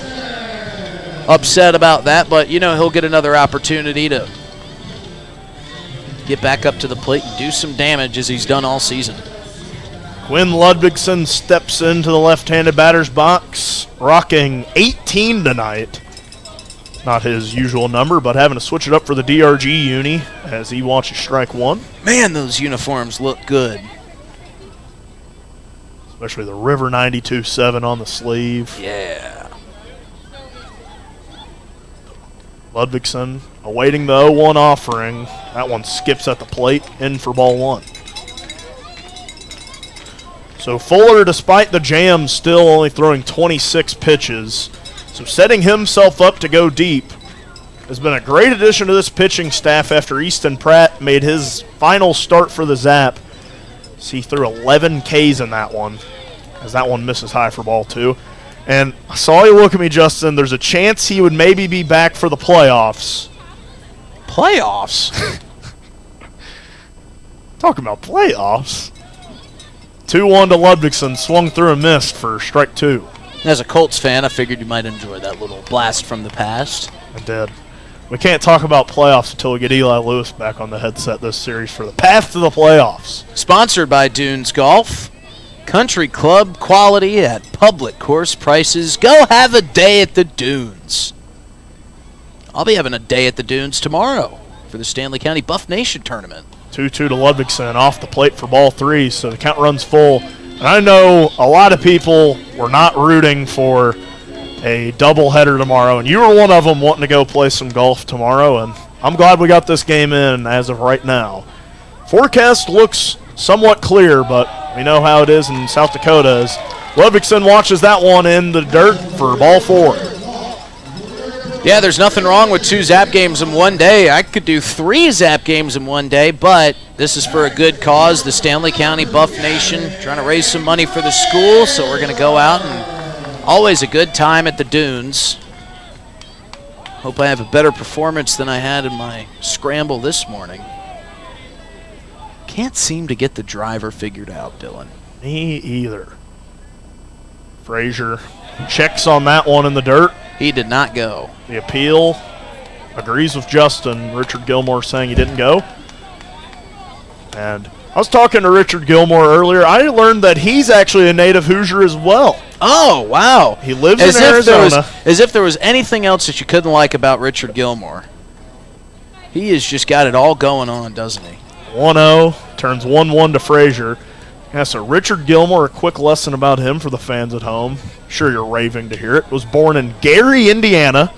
upset about that, but he'll get another opportunity to get back up to the plate and do some damage as he's done all season. Quinn Ludvigson steps into the left-handed batter's box, rocking 18 tonight. Not his usual number, but having to switch it up for the DRG uni as he watches strike one. Man, those uniforms look good. Especially the River 92-7 on the sleeve. Yeah. Ludvigson awaiting the 0-1 offering. That one skips at the plate, in for ball one. So Fuller, despite the jam, still only throwing 26 pitches. So setting himself up to go deep. Has been a great addition to this pitching staff after Easton Pratt made his final start for the Zap. So he threw 11 Ks in that one, as that one misses high for ball two. And I saw you look at me, Justin. There's a chance he would maybe be back for the playoffs. Playoffs? Talking about playoffs. 2-1 to Ludvigson, swung through and missed for strike two. As a Colts fan, I figured you might enjoy that little blast from the past. I did. We can't talk about playoffs until we get Eli Lewis back on the headset this series for the path to the playoffs. Sponsored by Dunes Golf. Country club quality at public course prices. Go have a day at the Dunes. I'll be having a day at the Dunes tomorrow for the Stanley County Buff Nation tournament. 2-2 to Ludvigson, off the plate for ball three, so the count runs full. And I know a lot of people were not rooting for a doubleheader tomorrow, and you were one of them wanting to go play some golf tomorrow, and I'm glad we got this game in as of right now. Forecast looks somewhat clear, but we know how it is in South Dakota as Ludvigson watches that one in the dirt for ball four. Yeah, there's nothing wrong with 2 Zap games in one day. I could do 3 Zap games in one day, but this is for a good cause, the Stanley County Buff Nation, trying to raise some money for the school, so we're going to go out and always a good time at the Dunes. Hope I have a better performance than I had in my scramble this morning. Can't seem to get the driver figured out, Dylan. Me either. Frazier checks on that one in the dirt. He did not go. The appeal agrees with Justin. Richard Gilmore saying he didn't go. And I was talking to Richard Gilmore earlier. I learned that he's actually a native Hoosier as well. Oh, wow. He lives in Arizona. As if there was anything else that you couldn't like about Richard Gilmore. He has just got it all going on, doesn't he? 1-0, turns 1-1 to Frazier. Yeah, so Richard Gilmore, a quick lesson about him for the fans at home. Sure you're raving to hear it. Was born in Gary, Indiana.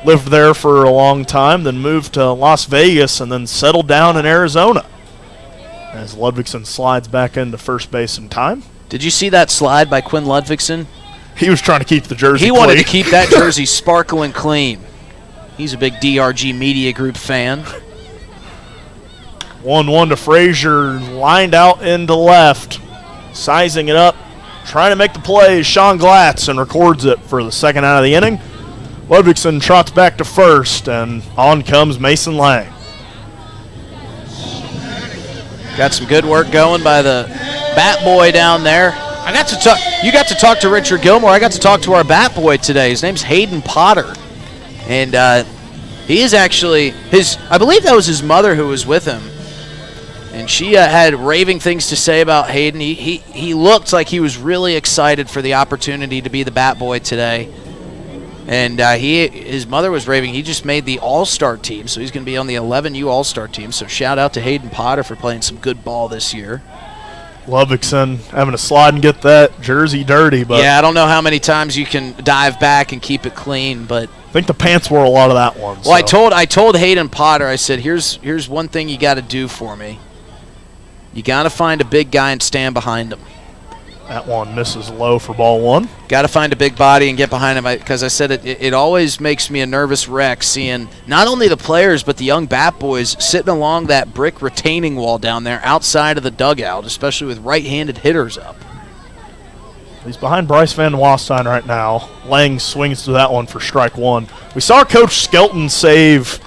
Lived there for a long time, then moved to Las Vegas, and then settled down in Arizona. As Ludvigson slides back into first base in time. Did you see that slide by Quinn Ludvigson? He was trying to keep the jersey clean. He wanted to keep that jersey sparkling clean. He's a big DRG Media Group fan. 1-1 to Frazier, lined out into left, sizing it up, trying to make the play. Sean Glatz and records it for the second out of the inning. Ludvigson trots back to first, and on comes Mason Lang. Got some good work going by the bat boy down there. You got to talk to Richard Gilmore. I got to talk to our bat boy today. His name's Hayden Potter, and he is actually I believe that was his mother who was with him. And she had raving things to say about Hayden. He looked like he was really excited for the opportunity to be the bat boy today. And his mother was raving. He just made the All-Star team, so he's going to be on the 11U All-Star team. So shout out to Hayden Potter for playing some good ball this year. Ludvigson having to slide and get that jersey dirty. But yeah, I don't know how many times you can dive back and keep it clean, but I think the pants wore a lot of that one. Well, so. I told Hayden Potter, I said, here's one thing you got to do for me. You got to find a big guy and stand behind him. That one misses low for ball one. Got to find a big body and get behind him, because I said it always makes me a nervous wreck seeing not only the players but the young bat boys sitting along that brick retaining wall down there outside of the dugout, especially with right-handed hitters up. He's behind Bryce Van Wastein right now. Lang swings to that one for strike one. We saw Coach Skelton save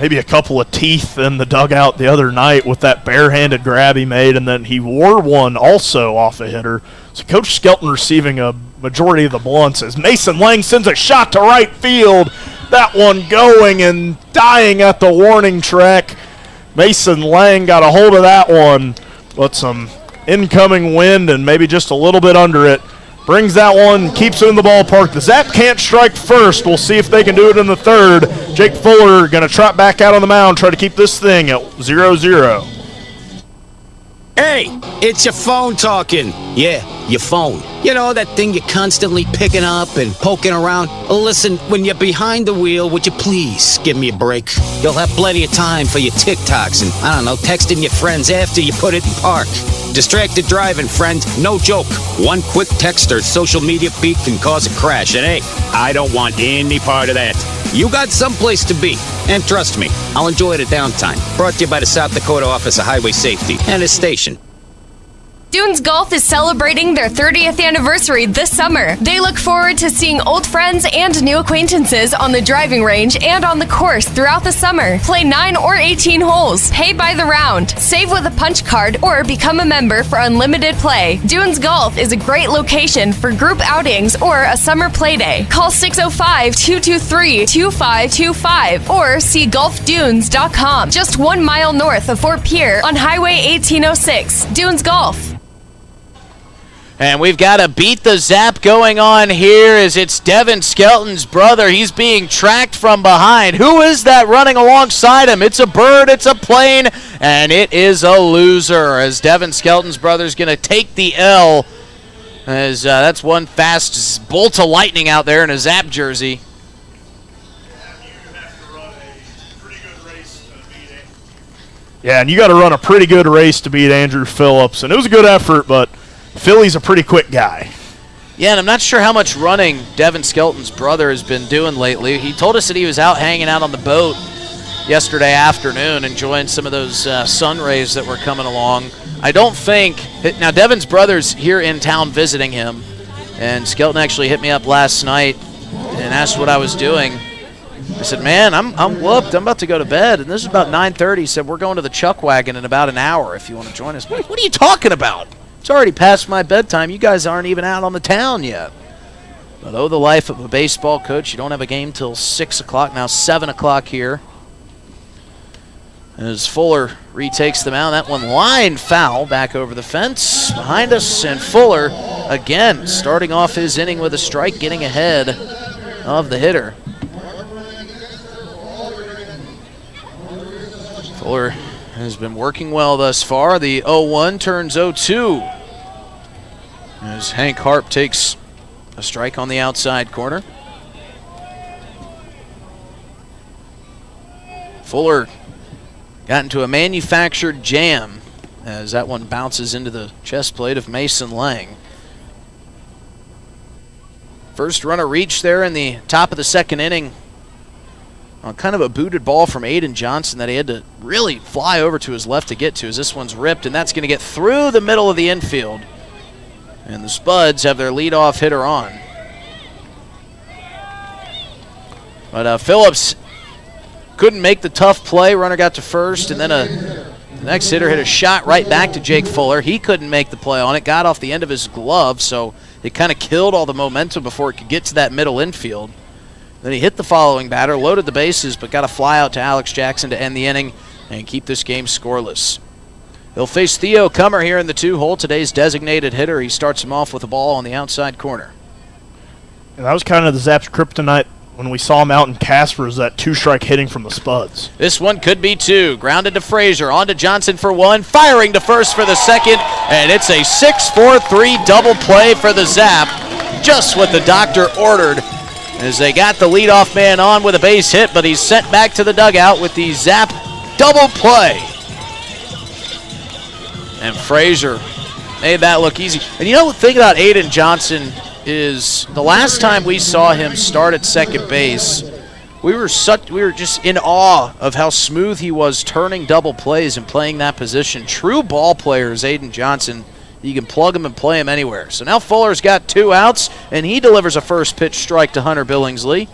maybe a couple of teeth in the dugout the other night with that barehanded grab he made, and then he wore one also off a hitter. So Coach Skelton receiving a majority of the blunts as Mason Lang sends a shot to right field. That one going and dying at the warning track. Mason Lang got a hold of that one, but some incoming wind and maybe just a little bit under it. Brings that one, keeps it in the ballpark. The Zap can't strike first. We'll see if they can do it in the third. Jake Fuller going to trot back out on the mound, try to keep this thing at 0-0. Hey, it's your phone talking. Yeah, your phone. You know, that thing you're constantly picking up and poking around? Listen, when you're behind the wheel, would you please give me a break? You'll have plenty of time for your TikToks and, I don't know, texting your friends after you put it in park. Distracted driving, friend. No joke. One quick text or social media feed can cause a crash. And hey, I don't want any part of that. You got someplace to be. And trust me, I'll enjoy the downtime. Brought to you by the South Dakota Office of Highway Safety and its station. Dunes Golf is celebrating their 30th anniversary this summer. They look forward to seeing old friends and new acquaintances on the driving range and on the course throughout the summer. Play 9 or 18 holes. Pay by the round. Save with a punch card or become a member for unlimited play. Dunes Golf is a great location for group outings or a summer play day. Call 605-223-2525 or see golfdunes.com. Just 1 mile north of Fort Pierre on Highway 1806. Dunes Golf. And we've got a beat the Zap going on here as it's Devin Skelton's brother. He's being tracked from behind. Who is that running alongside him? It's a bird, it's a plane, and it is a loser as Devin Skelton's brother's going to take the L. As that's one fast bolt of lightning out there in a Zap jersey. Yeah, and you got to run a pretty good race to beat Andrew Phillips. And it was a good effort, but Philly's a pretty quick guy. Yeah, and I'm not sure how much running Devin Skelton's brother has been doing lately. He told us that he was out hanging out on the boat yesterday afternoon, enjoying some of those sun rays that were coming along. I don't think – now, Devin's brother's here in town visiting him, and Skelton actually hit me up last night and asked what I was doing. I said, man, I'm whooped. I'm about to go to bed. And this is about 9:30. He said, we're going to the Chuck Wagon in about an hour if you want to join us. What are you talking about? It's already past my bedtime. You guys aren't even out on the town yet. But the life of a baseball coach, you don't have a game till 6 o'clock, now 7 o'clock here. As Fuller retakes the mound, that one line foul back over the fence behind us. And Fuller, again, starting off his inning with a strike, getting ahead of the hitter. Fuller has been working well thus far. The 0-1 turns 0-2 as Hank Harp takes a strike on the outside corner. Fuller got into a manufactured jam as that one bounces into the chest plate of Mason Lang. First runner reached there in the top of the second inning on kind of a booted ball from Aiden Johnson that he had to really fly over to his left to get to, as this one's ripped, and that's going to get through the middle of the infield. And the Spuds have their leadoff hitter on. But Phillips couldn't make the tough play. Runner got to first, and then the next hitter hit a shot right back to Jake Fuller. He couldn't make the play on it, got off the end of his glove, so it kind of killed all the momentum before it could get to that middle infield. Then he hit the following batter, loaded the bases, but got a fly out to Alex Jackson to end the inning and keep this game scoreless. He'll face Theo Kummer here in the 2-hole, today's designated hitter. He starts him off with a ball on the outside corner. And that was kind of the Zap's kryptonite when we saw him out in Casper, is that 2-strike hitting from the Spuds. This one could be 2. Grounded to Frazier, on to Johnson for 1, firing to first for the second, and it's a 6-4-3 double play for the Zap. Just what the doctor ordered, as they got the leadoff man on with a base hit, but he's sent back to the dugout with the Zap double play. And Frazier made that look easy. And you know the thing about Aiden Johnson is the last time we saw him start at second base, we were just in awe of how smooth he was turning double plays and playing that position. True ball player is Aiden Johnson. You can plug him and play him anywhere. So now Fuller's got 2 outs, and he delivers a first pitch strike to Hunter Billingsley.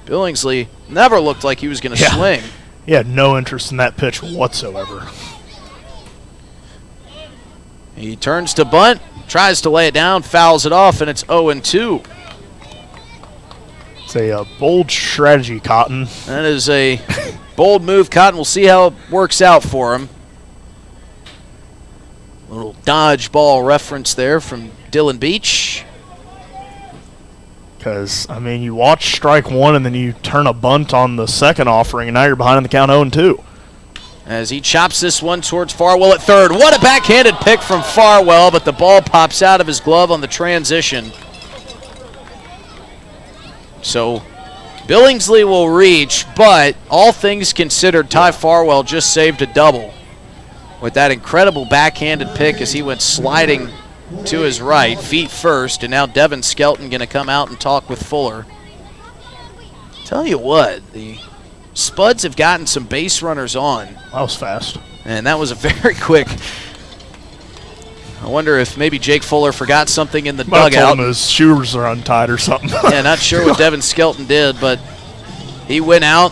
Billingsley never looked like he was going to swing. He had no interest in that pitch whatsoever. He turns to bunt, tries to lay it down, fouls it off, and it's 0-2. It's a bold strategy, Cotton. That is a bold move, Cotton. We'll see how it works out for him. Little dodgeball reference there from Dylan Beach. Because, I mean, you watch strike one and then you turn a bunt on the second offering, and now you're behind in the count 0-2. As he chops this one towards Farwell at third. What a backhanded pick from Farwell, but the ball pops out of his glove on the transition. So Billingsley will reach, but all things considered, Ty Farwell just saved a double with that incredible backhanded pick as he went sliding to his right, feet first, and now Devin Skelton going to come out and talk with Fuller. Tell you what, the Spuds have gotten some base runners on. That was fast. And that was a very quick. I wonder if maybe Jake Fuller forgot something in the dugout. His shoes are untied or something. Yeah, not sure what Devin Skelton did, but he went out.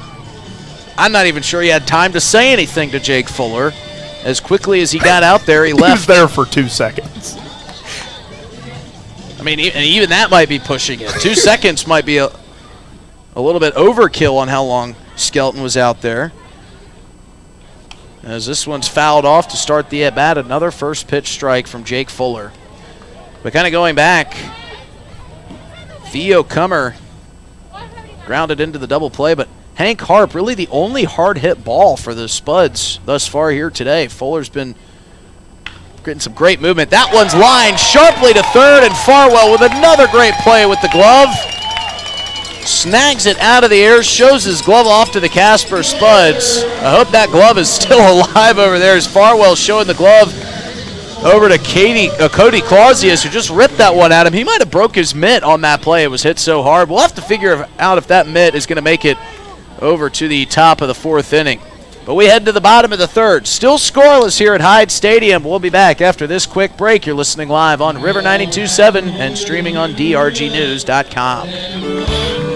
I'm not even sure he had time to say anything to Jake Fuller. As quickly as he got out there, he left. He was there for 2 seconds. I mean, and even that might be pushing it. 2 seconds might be a little bit overkill on how long Skelton was out there. As this one's fouled off to start the at-bat, another first pitch strike from Jake Fuller. But kind of going back, Theo Cummer grounded into the double play, but Hank Harp, really the only hard-hit ball for the Spuds thus far here today. Fuller's been getting some great movement. That one's lined sharply to third, and Farwell with another great play with the glove. Snags it out of the air, shows his glove off to the Casper Spuds. I hope that glove is still alive over there as Farwell showing the glove over to Cody Clausius, who just ripped that one at him. He might have broke his mitt on that play. It was hit so hard. We'll have to figure out if that mitt is going to make it over to the top of the 4th inning. But we head to the bottom of the 3rd. Still scoreless here at Hyde Stadium. We'll be back after this quick break. You're listening live on River 92.7 and streaming on drgnews.com.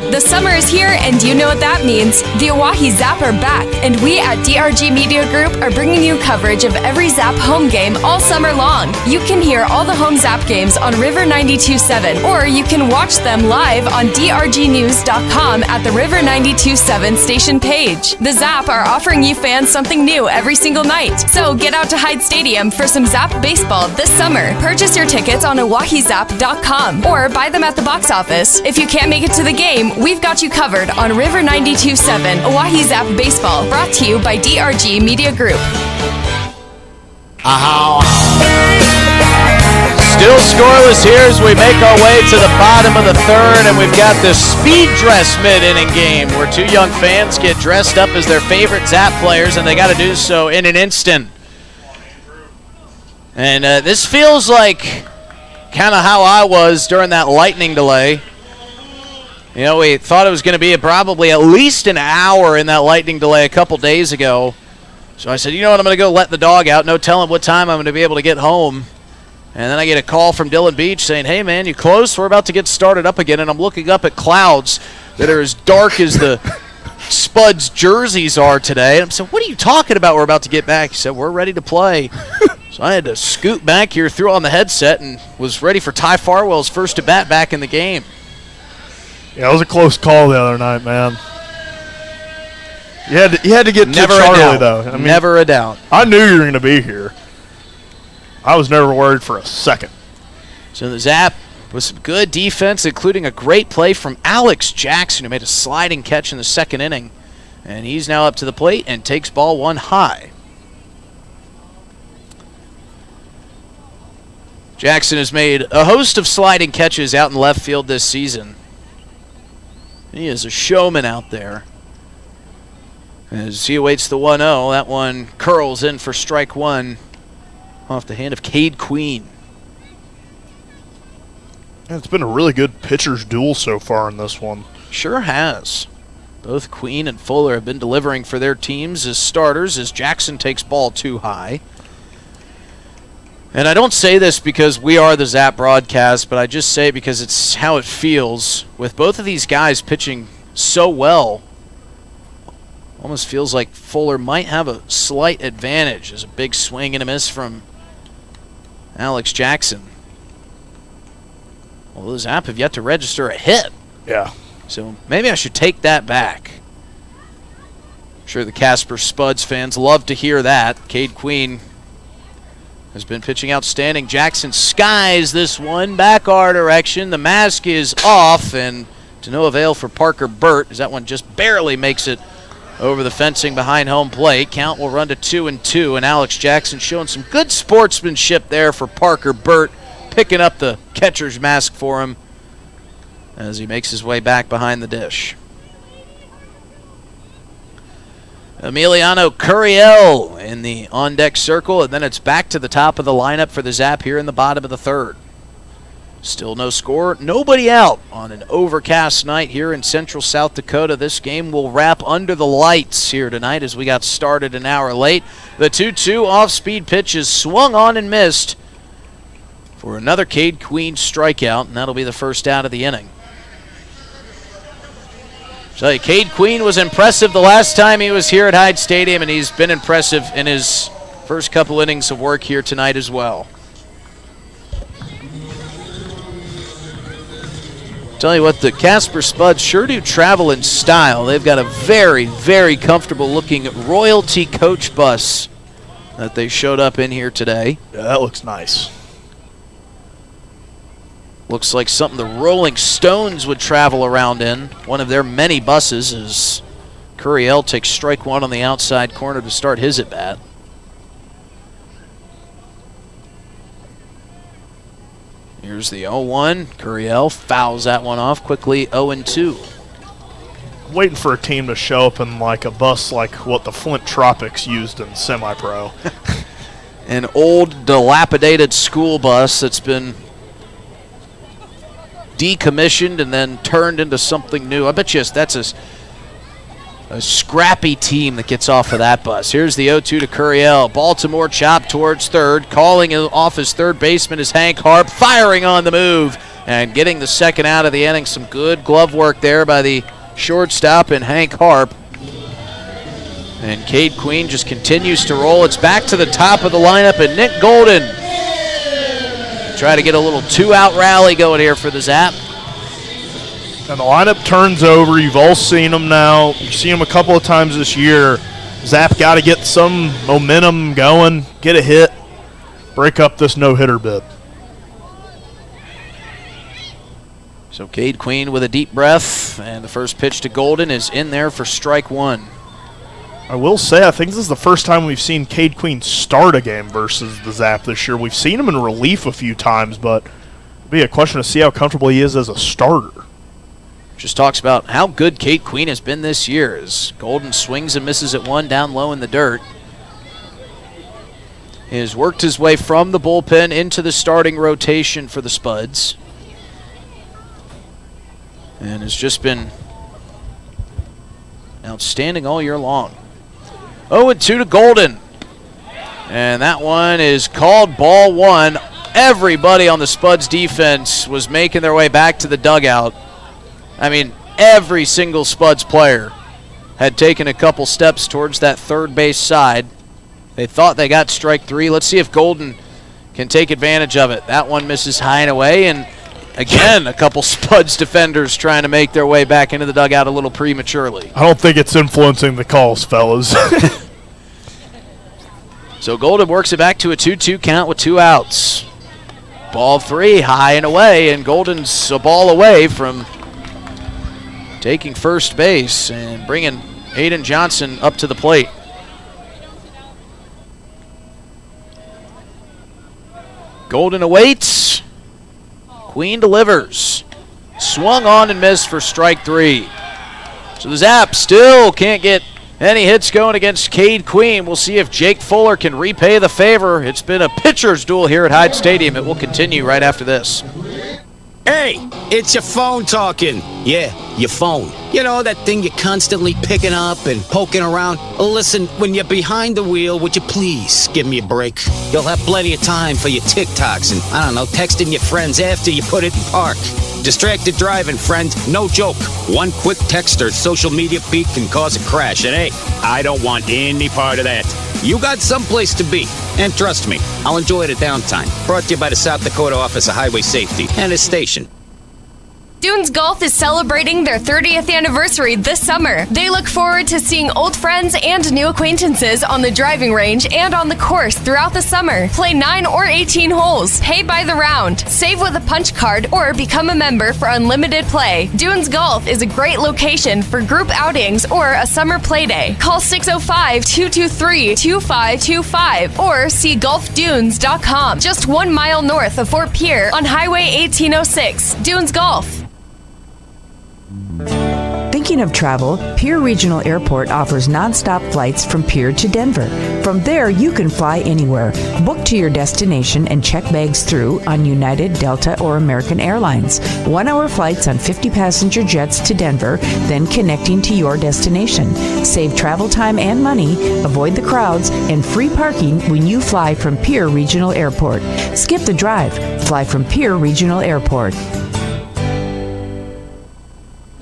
The summer is here, and you know what that means. The Oahe Zap are back, and we at DRG Media Group are bringing you coverage of every Zap home game all summer long. You can hear all the home Zap games on River 92.7, or you can watch them live on drgnews.com at the River 92.7 station page. The Zap are offering you fans something new every single night. So get out to Hyde Stadium for some Zap baseball this summer. Purchase your tickets on oahezap.com or buy them at the box office. If you can't make it to the game, we've got you covered on River 92.7 Oahe Zap Baseball, brought to you by DRG Media Group. Still scoreless here as we make our way to the bottom of the 3rd, and we've got the speed dress mid-inning game where 2 young fans get dressed up as their favorite Zap players, and they got to do so in an instant. And this feels like kind of how I was during that lightning delay. You know, we thought it was going to be probably at least an hour in that lightning delay a couple days ago. So I said, you know what, I'm going to go let the dog out. No telling what time I'm going to be able to get home. And then I get a call from Dylan Beach saying, hey, man, you closed? We're about to get started up again. And I'm looking up at clouds that are as dark as the Spuds jerseys are today. And I'm saying, what are you talking about? We're about to get back. He said, we're ready to play. So I had to scoot back here, threw on the headset, and was ready for Ty Farwell's first at-bat back in the game. Yeah, it was a close call the other night, man. You had to get Never to Charlie, a doubt. though. I mean, Never a doubt. I knew you were going to be here. I was never worried for a second. So the Zap with some good defense, including a great play from Alex Jackson, who made a sliding catch in the 2nd inning. And he's now up to the plate and takes ball 1 high. Jackson has made a host of sliding catches out in left field this season. He is a showman out there. As he awaits the 1-0, that one curls in for strike 1 off the hand of Cade Queen. Yeah, it's been a really good pitcher's duel so far in this one. Sure has. Both Queen and Fuller have been delivering for their teams as starters as Jackson takes ball too high. And I don't say this because we are the Zap broadcast, but I just say it because it's how it feels. With both of these guys pitching so well, almost feels like Fuller might have a slight advantage. There's a big swing and a miss from Alex Jackson. Well, the Zap have yet to register a hit. Yeah. So maybe I should take that back. I'm sure the Casper Spuds fans love to hear that. Cade Queen has been pitching outstanding. Jackson skies this one back our direction. The mask is off and to no avail for Parker Burt as that one just barely makes it over the fencing behind home plate. Count will run to 2-2, and Alex Jackson showing some good sportsmanship there for Parker Burt, picking up the catcher's mask for him as he makes his way back behind the dish. Emiliano Curiel in the on-deck circle, and then it's back to the top of the lineup for the Zap here in the bottom of the third. Still no score, nobody out on an overcast night here in central South Dakota. This game will wrap under the lights here tonight as we got started an hour late. The 2-2 off-speed pitch is swung on and missed for another Cade Queen strikeout, and that'll be the first out of the inning. So Cade Queen was impressive the last time he was here at Hyde Stadium, and he's been impressive in his first couple innings of work here tonight as well. Tell you what, the Casper Spuds sure do travel in style. They've got a very, very comfortable looking royalty coach bus that they showed up in here today. Yeah, that looks nice. Looks like something the Rolling Stones would travel around in. One of their many buses as Curiel takes strike one on the outside corner to start his at-bat. Here's the 0-1. Curiel fouls that one off quickly, 0-2. Waiting for a team to show up in like a bus like what the Flint Tropics used in semi-pro. An old, dilapidated school bus that's been decommissioned and then turned into something new. I bet you that's a scrappy team that gets off of that bus. Here's the 0-2 to Curiel. Baltimore chopped towards third. Calling off his third baseman is Hank Harp, firing on the move and getting the second out of the inning. Some good glove work there by the shortstop and Hank Harp. And Cade Queen just continues to roll. It's back to the top of the lineup, and Nick Golden try to get a little two-out rally going here for the Zap. And the lineup turns over. You've all seen them now. You've seen them a couple of times this year. Zap got to get some momentum going, get a hit, break up this no-hitter bid. So Cade Queen with a deep breath, and the first pitch to Golden is in there for strike one. I will say, I think this is the first time we've seen Cade Queen start a game versus the Zap this year. We've seen him in relief a few times, but it'll be a question to see how comfortable he is as a starter. Just talks about how good Cade Queen has been this year as Golden swings and misses at one down low in the dirt. He has worked his way from the bullpen into the starting rotation for the Spuds. And has just been outstanding all year long. 0-2 to Golden. And that one is called ball one. Everybody on the Spuds defense was making their way back to the dugout. I mean, every single Spuds player had taken a couple steps towards that third base side. They thought they got strike three. Let's see if Golden can take advantage of it. That one misses high and away, and again, a couple Spuds defenders trying to make their way back into the dugout a little prematurely. I don't think it's influencing the calls, fellas. So Golden works it back to a 2-2 count with two outs. Ball three, high and away, and Golden's a ball away from taking first base and bringing Aiden Johnson up to the plate. Golden awaits. Queen delivers. Swung on and missed for strike three. So the Zap still can't get any hits going against Cade Queen. We'll see if Jake Fuller can repay the favor. It's been a pitcher's duel here at Hyde Stadium. It will continue right after this. Hey, it's your phone talking. Yeah, your phone. You know, that thing you're constantly picking up and poking around. Listen, when you're behind the wheel, would you please give me a break? You'll have plenty of time for your TikToks and, I don't know, texting your friends after you put it in park. Distracted driving, friend. No joke. One quick text or social media feed can cause a crash. And hey, I don't want any part of that. You got someplace to be. And trust me, I'll enjoy the downtime. Brought to you by the South Dakota Office of Highway Safety and its station. Dunes Golf is celebrating their 30th anniversary this summer. They look forward to seeing old friends and new acquaintances on the driving range and on the course throughout the summer. Play 9 or 18 holes, pay by the round, save with a punch card, or become a member for unlimited play. Dunes Golf is a great location for group outings or a summer play day. Call 605-223-2525 or see golfdunes.com, just 1 mile north of Fort Pierre on Highway 1806. Dunes Golf. Thinking of travel? Pierre Regional Airport offers nonstop flights from Pierre to Denver. From there, you can fly anywhere. Book to your destination and check bags through on United, Delta, or American Airlines. 1-hour flights on 50-passenger jets to Denver, then connecting to your destination. Save travel time and money, avoid the crowds, and free parking when you fly from Pierre Regional Airport. Skip the drive. Fly from Pierre Regional Airport.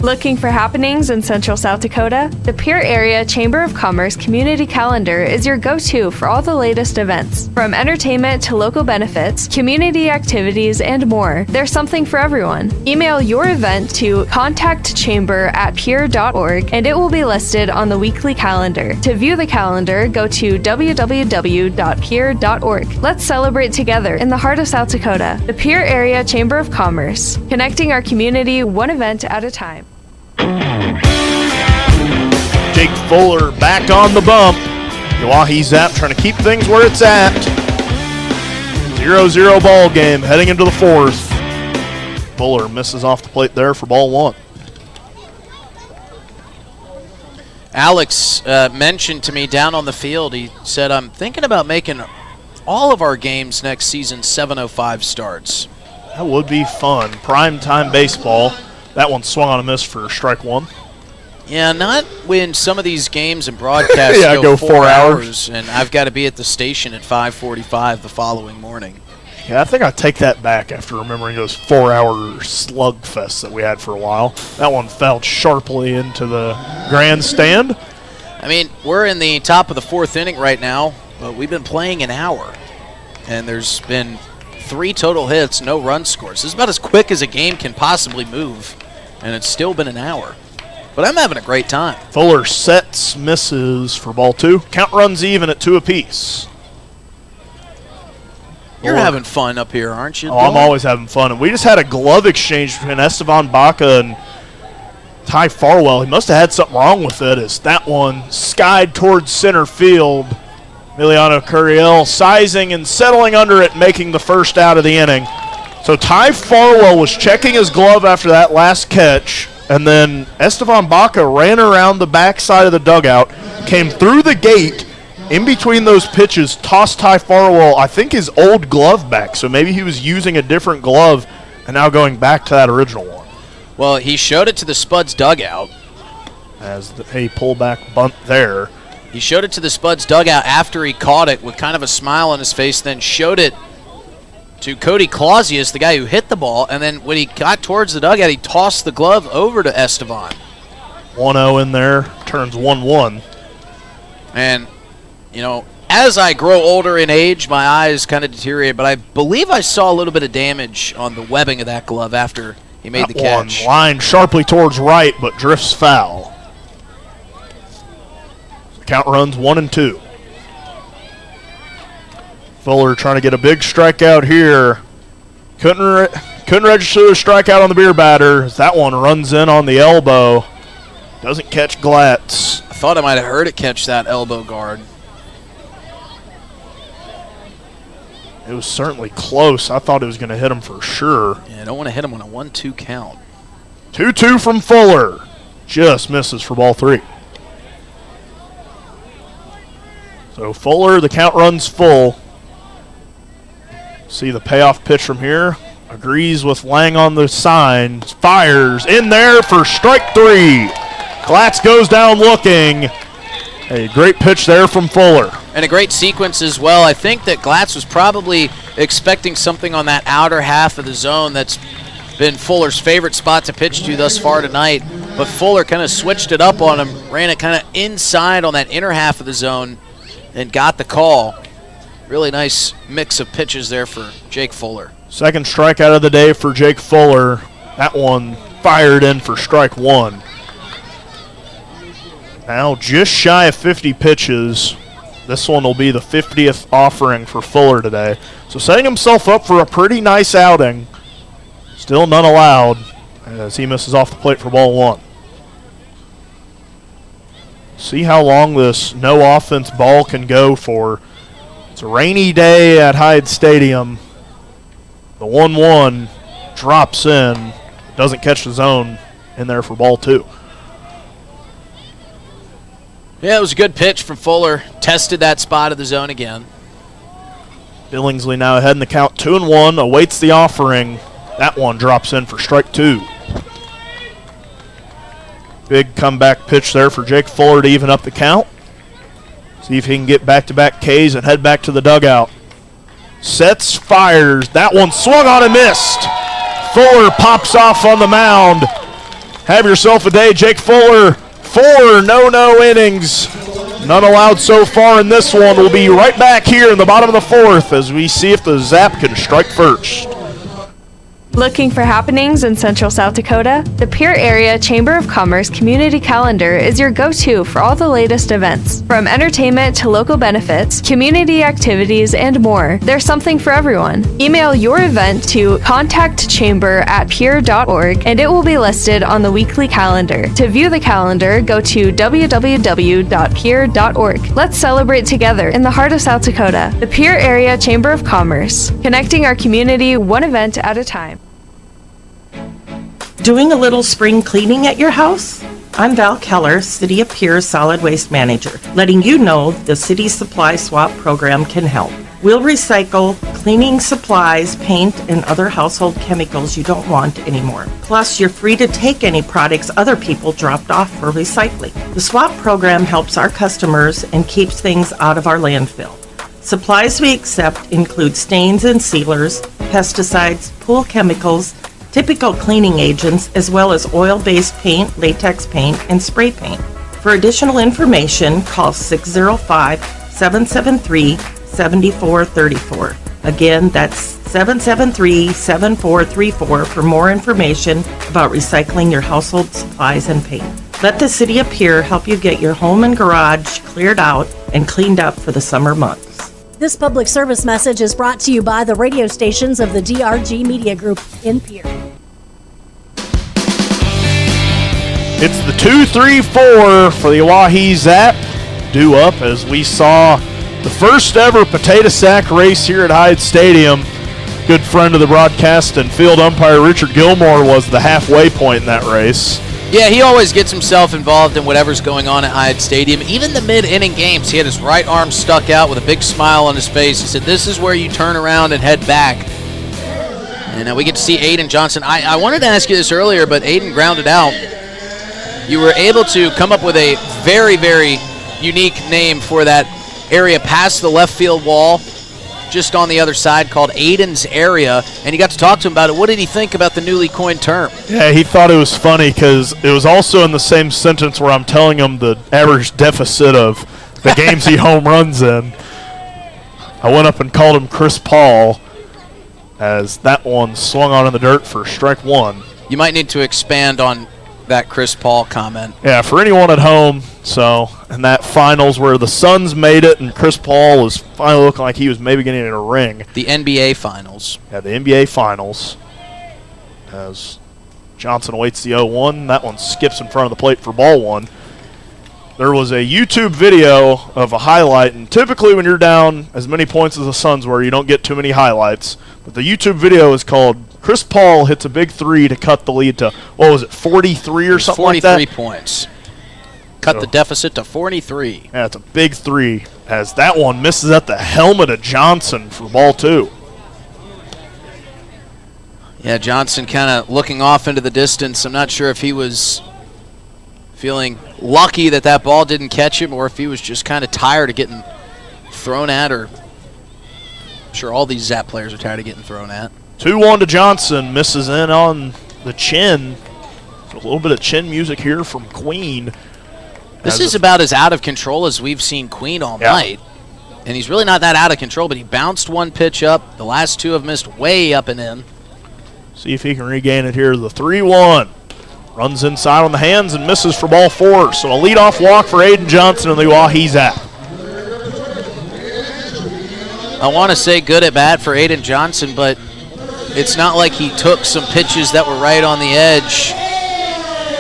Looking for happenings in Central South Dakota? The Pierre Area Chamber of Commerce Community Calendar is your go-to for all the latest events. From entertainment to local benefits, community activities, and more, there's something for everyone. Email your event to contactchamber@pierre.org and it will be listed on the weekly calendar. To view the calendar, go to www.pierre.org. Let's celebrate together in the heart of South Dakota. The Pierre Area Chamber of Commerce, connecting our community one event at a time. Jake Fuller back on the bump. Oahe Zap trying to keep things where it's at. 0-0 ball game heading into the fourth. Fuller misses off the plate there for ball one. Alex mentioned to me down on the field, he said, I'm thinking about making all of our games next season 7:05 starts. That would be fun. Prime time baseball. That one swung on a miss for strike one. Yeah, not when some of these games and broadcasts go 4 hours. And I've got to be at the station at 5:45 the following morning. Yeah, I think I take that back after remembering those 4-hour slugfests that we had for a while. That one fell sharply into the grandstand. I mean, we're in the top of the fourth inning right now, but we've been playing an hour. And there's been 3 total hits, no run scores. This is about as quick as a game can possibly move. And it's still been an hour. But I'm having a great time. Fuller sets, misses for ball two. Count runs even at 2 apiece. You're having fun up here, aren't you? Oh, I'm always having fun. And we just had a glove exchange between Esteban Baca and Ty Farwell. He must have had something wrong with it as that one skied towards center field. Emiliano Curiel sizing and settling under it, making the first out of the inning. So Ty Farwell was checking his glove after that last catch, and then Esteban Baca ran around the backside of the dugout, came through the gate, in between those pitches, tossed Ty Farwell, I think, his old glove back. So maybe he was using a different glove and now going back to that original one. Well, he showed it to the Spuds dugout. As a pullback bunt there. He showed it to the Spuds dugout after he caught it with kind of a smile on his face, then showed it to Cody Clausius, the guy who hit the ball, and then when he got towards the dugout, he tossed the glove over to Esteban. 1-0 in there, turns 1-1. And, you know, as I grow older in age, my eyes kind of deteriorate, but I believe I saw a little bit of damage on the webbing of that glove after he made the catch. One lined sharply towards right, but drifts foul. Count runs 1-2. Fuller trying to get a big strikeout here. Couldn't register a strikeout on the beer batter as that one runs in on the elbow. Doesn't catch Glatz. I thought I might have heard it catch that elbow guard. It was certainly close. I thought it was going to hit him for sure. Yeah, I don't want to hit him on a 1-2 count. 2-2 from Fuller. Just misses for ball three. So Fuller, the count runs full. See the payoff pitch from here. agrees with Lang on the sign, fires in there for strike 3. Glatz goes down looking. A great pitch there from Fuller. And a great sequence as well. I think that Glatz was probably expecting something on that outer half of the zone that's been Fuller's favorite spot to pitch to thus far tonight. But Fuller kind of switched it up on him, ran it kind of inside on that inner half of the zone, and got the call. Really nice mix of pitches there for Jake Fuller. Second strikeout of the day for Jake Fuller. That one fired in for strike 1. Now just shy of 50 pitches. This one will be the 50th offering for Fuller today. So setting himself up for a pretty nice outing. Still none allowed as he misses off the plate for ball 1. See how long this no offense ball can go for. It's a rainy day at Hyde Stadium. The 1-1 drops in. Doesn't catch the zone in there for ball 2. Yeah, it was a good pitch from Fuller. Tested that spot of the zone again. Billingsley now ahead in the count, 2-1, awaits the offering. That one drops in for strike 2. Big comeback pitch there for Jake Fuller to even up the count. See if he can get back-to-back Ks and head back to the dugout. Sets, fires. That one swung on and missed. Fuller pops off on the mound. Have yourself a day, Jake Fuller. 4 no innings. None allowed so far in this one. We'll be right back here in the bottom of the 4th as we see if the Zap can strike first. Looking for happenings in Central South Dakota? The Pierre Area Chamber of Commerce Community Calendar is your go-to for all the latest events. From entertainment to local benefits, community activities, and more, there's something for everyone. Email your event to contactchamber@pierre.org and it will be listed on the weekly calendar. To view the calendar, go to www.pierre.org. Let's celebrate together in the heart of South Dakota. The Pierre Area Chamber of Commerce, connecting our community one event at a time. Doing a little spring cleaning at your house? I'm Val Keller, City of Pierre Solid Waste Manager, letting you know the City Supply Swap program can help. We'll recycle cleaning supplies, paint, and other household chemicals you don't want anymore. Plus, you're free to take any products other people dropped off for recycling. The swap program helps our customers and keeps things out of our landfill. Supplies we accept include stains and sealers, pesticides, pool chemicals, typical cleaning agents, as well as oil-based paint, latex paint, and spray paint. For additional information, call 605-773-7434. Again, that's 773-7434 for more information about recycling your household supplies and paint. Let the City of Pierre help you get your home and garage cleared out and cleaned up for the summer months. This public service message is brought to you by the radio stations of the DRG Media Group in Pierre. It's the 2-3-4 for the Oahe Zap. Due up as we saw the first ever potato sack race here at Hyde Stadium. Good friend of the broadcast and field umpire Richard Gilmore was the halfway point in that race. Yeah, he always gets himself involved in whatever's going on at Hyde Stadium. Even the mid-inning games, he had his right arm stuck out with a big smile on his face. He said, this is where you turn around and head back. And we get to see Aiden Johnson. I wanted to ask you this earlier, but Aiden grounded out. You were able to come up with a very, very unique name for that area past the left field wall, just on the other side, called Aiden's Area, and you got to talk to him about it. What did he think about the newly coined term? Yeah, he thought it was funny because it was also in the same sentence where I'm telling him the average deficit of the games he home runs in. I went up and called him Chris Paul as that one swung on in the dirt for strike 1. You might need to expand on that Chris Paul comment. Yeah, for anyone at home, so in that finals where the Suns made it and Chris Paul was finally looking like he was maybe getting in a ring. The NBA Finals. Yeah, the NBA Finals. As Johnson awaits the 0-1, that one skips in front of the plate for ball 1. There was a YouTube video of a highlight, and typically when you're down as many points as the Suns were, you don't get too many highlights. But the YouTube video is called Chris Paul hits a big 3 to cut the lead to, 43 or something like that? 43 points. Cut the deficit to 43. Yeah, it's a big 3 as that one misses at the helmet of Johnson for ball 2. Yeah, Johnson kind of looking off into the distance. I'm not sure if he was feeling lucky that that ball didn't catch him or if he was just kind of tired of getting thrown at, or I'm sure all these Zap players are tired of getting thrown at. 2-1 to Johnson, misses in on the chin. So a little bit of chin music here from Queen. This is about as out of control as we've seen Queen all night. And he's really not that out of control, but he bounced one pitch up. The last two have missed way up and in. See if he can regain it here. The 3-1. Runs inside on the hands and misses for ball 4. So a leadoff walk for Aiden Johnson in the Oahe Zap. I want to say good at bat for Aiden Johnson, but it's not like he took some pitches that were right on the edge.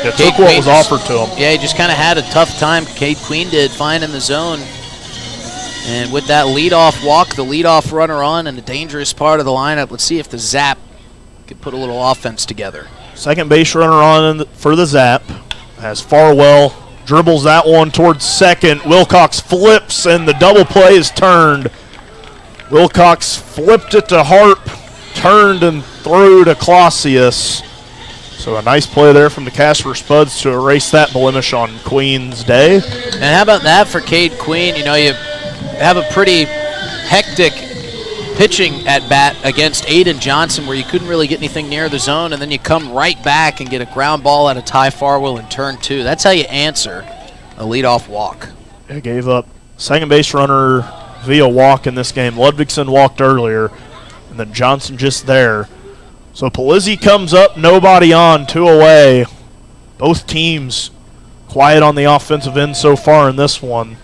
It took what was offered to him. Yeah, he just kind of had a tough time. Cade Queen did fine in the zone. And with that leadoff walk, the leadoff runner on, and the dangerous part of the lineup, let's see if the Zap could put a little offense together. Second base runner on for the Zap. As Farwell dribbles that one towards second. Wilcox flips, and the double play is turned. Wilcox flipped it to Harp, turned and threw to Clausius. So a nice play there from the Casper Spuds to erase that blemish on Queen's day. And how about that for Cade Queen? You know, you have a pretty hectic pitching at bat against Aiden Johnson where you couldn't really get anything near the zone, and then you come right back and get a ground ball out of Ty Farwell in turn 2. That's how you answer a leadoff walk. It gave up second base runner via walk in this game. Ludvigsen walked earlier, and then Johnson just there. So Polizzi comes up, nobody on, 2 away. Both teams quiet on the offensive end so far in this one.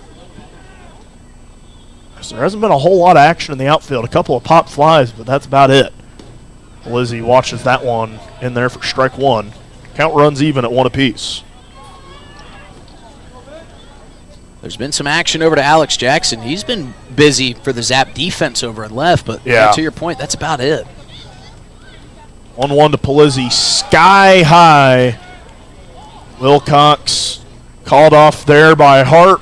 So there hasn't been a whole lot of action in the outfield. A couple of pop flies, but that's about it. Polizzi watches that one in there for strike 1. Count runs even at 1 apiece. There's been some action over to Alex Jackson. He's been busy for the Zap defense over and left, but to your point, that's about it. 1-1 to Polizzi, sky high. Wilcox called off there by Harp.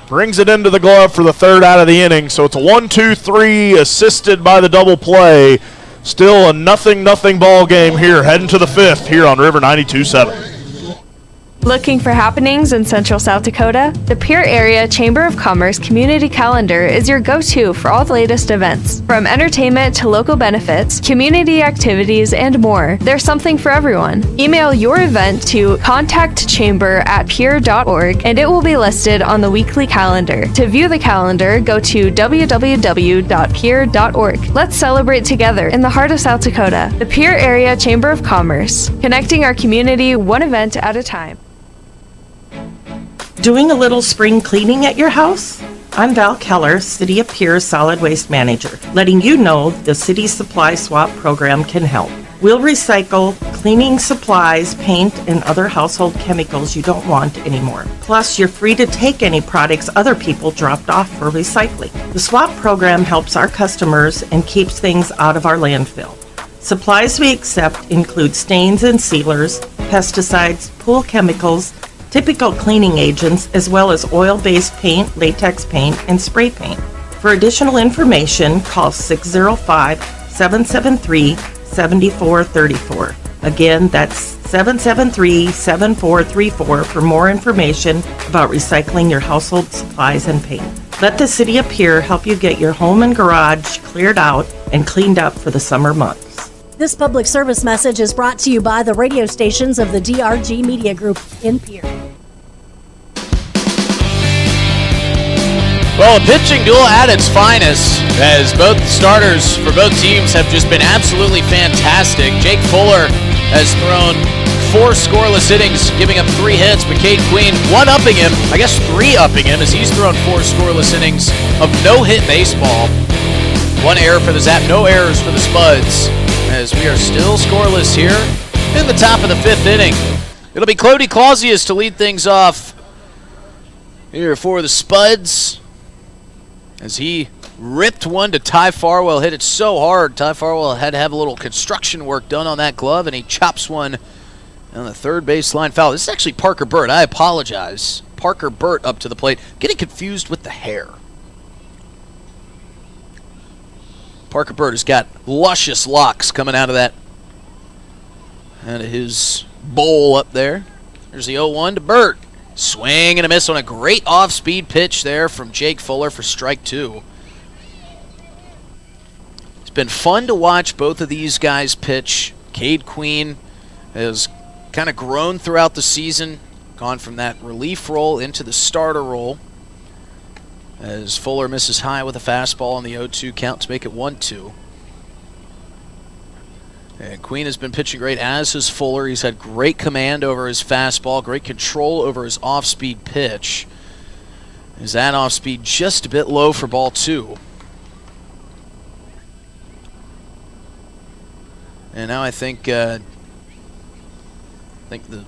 Brings it into the glove for the 3rd out of the inning. So it's a 1-2-3 assisted by the double play. Still a 0-0 ball game here, heading to the 5th here on River 92.7. Looking for happenings in Central South Dakota? The Pierre Area Chamber of Commerce Community Calendar is your go-to for all the latest events. From entertainment to local benefits, community activities, and more, there's something for everyone. Email your event to contactchamber@pierre.org and it will be listed on the weekly calendar. To view the calendar, go to www.pierre.org. Let's celebrate together in the heart of South Dakota. The Pierre Area Chamber of Commerce, connecting our community one event at a time. Doing a little spring cleaning at your house? I'm Val Keller, City of Pierre Solid Waste Manager, letting you know the City Supply Swap program can help. We'll recycle cleaning supplies, paint, and other household chemicals you don't want anymore. Plus, you're free to take any products other people dropped off for recycling. The swap program helps our customers and keeps things out of our landfill. Supplies we accept include stains and sealers, pesticides, pool chemicals, typical cleaning agents, as well as oil-based paint, latex paint, and spray paint. For additional information, call 605-773-7434. Again, that's 773-7434 for more information about recycling your household supplies and paint. Let the City of Pierre help you get your home and garage cleared out and cleaned up for the summer months. This public service message is brought to you by the radio stations of the DRG Media Group in Pierre. Well, a pitching duel at its finest, as both starters for both teams have just been absolutely fantastic. Jake Fuller has thrown 4 scoreless innings, giving up 3 hits, but Cade Queen 1-upping him, I guess 3-upping him, as he's thrown 4 scoreless innings of no-hit baseball. 1 error for the Zap, no errors for the Spuds, as we are still scoreless here in the top of the 5th inning. It'll be Cody Clausius to lead things off here for the Spuds, as he ripped one to Ty Farwell, hit it so hard. Ty Farwell had to have a little construction work done on that glove, and he chops one on the third baseline foul. This is actually Parker Burt. I apologize. Parker Burt up to the plate. Getting confused with the hair. Parker Burt has got luscious locks coming out of that out of his bowl up there. There's the 0-1 to Burt. Swing and a miss on a great off-speed pitch there from Jake Fuller for strike 2. It's been fun to watch both of these guys pitch. Cade Queen has kind of grown throughout the season, gone from that relief role into the starter role, as Fuller misses high with a fastball on the 0-2 count to make it 1-2. And Queen has been pitching great, as has Fuller. He's had great command over his fastball, great control over his off-speed pitch. Is that off-speed just a bit low for ball 2? And now I think the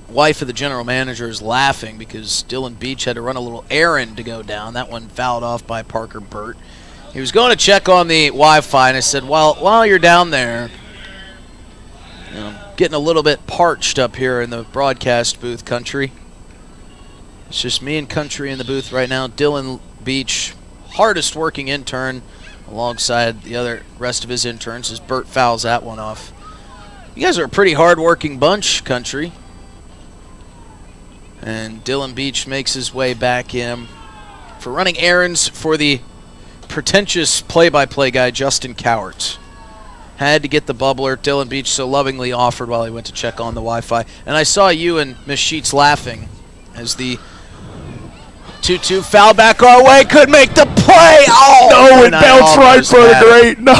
wife of the general manager is laughing because Dylan Beach had to run a little errand to go down. That one fouled off by Parker Burt. He was going to check on the Wi-Fi, and I said, well, while you're down there, getting a little bit parched up here in the broadcast booth, Country. It's just me and Country in the booth right now. Dylan Beach, hardest working intern, alongside the other rest of his interns, as Burt fouls that one off. You guys are a pretty hard-working bunch, Country. And Dylan Beach makes his way back in for running errands for the pretentious play-by-play guy, Justin Cowart. Had to get the bubbler. Dylan Beach so lovingly offered while he went to check on the Wi-Fi. And I saw you and Miss Sheets laughing as the 2-2 foul back our way. Could make the play. Oh, no, it bounced right for the grate. No.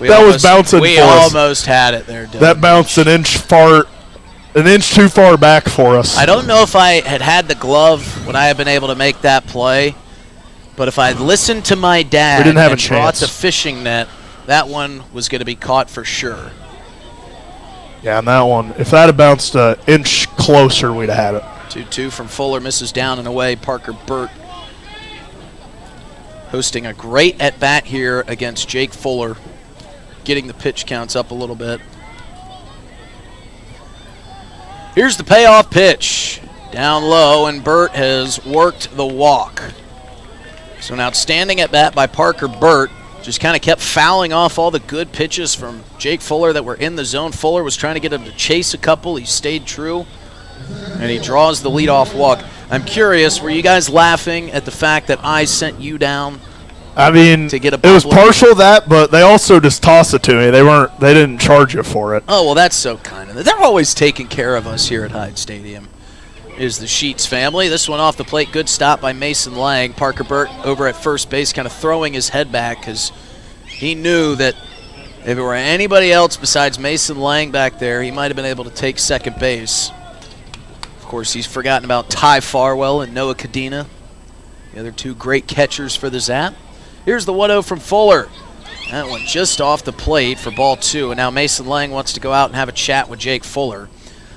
That was bouncing for us. We almost had it there, Dylan. That bounced an inch too far back for us. I don't know if I had the glove, would I have been able to make that play. But if I had listened to my dad and brought the fishing net, that one was going to be caught for sure. Yeah, and that one, if that had bounced an inch closer, we'd have had it. 2-2 from Fuller, misses down and away. Parker Burt hosting a great at-bat here against Jake Fuller, getting the pitch counts up a little bit. Here's the payoff pitch. Down low, and Burt has worked the walk. So an outstanding at-bat by Parker Burt. Just kind of kept fouling off all the good pitches from Jake Fuller that were in the zone. Fuller was trying to get him to chase a couple. He stayed true, and he draws the leadoff walk. I'm curious, were you guys laughing at the fact that I sent you down? I mean, to get a it was partial that, but they also just tossed it to me. They didn't charge you for it. Oh, well, that's so kind of them. They're always taking care of us here at Hyde Stadium. Is the Sheets family. This one off the plate. Good stop by Mason Lang. Parker Burt over at first base kind of throwing his head back because he knew that if it were anybody else besides Mason Lang back there, he might have been able to take second base. Of course, he's forgotten about Ty Farwell and Noah Cadena, the other two great catchers for the Zap. Here's the 1-0 from Fuller. That one just off the plate for ball 2, and now Mason Lang wants to go out and have a chat with Jake Fuller.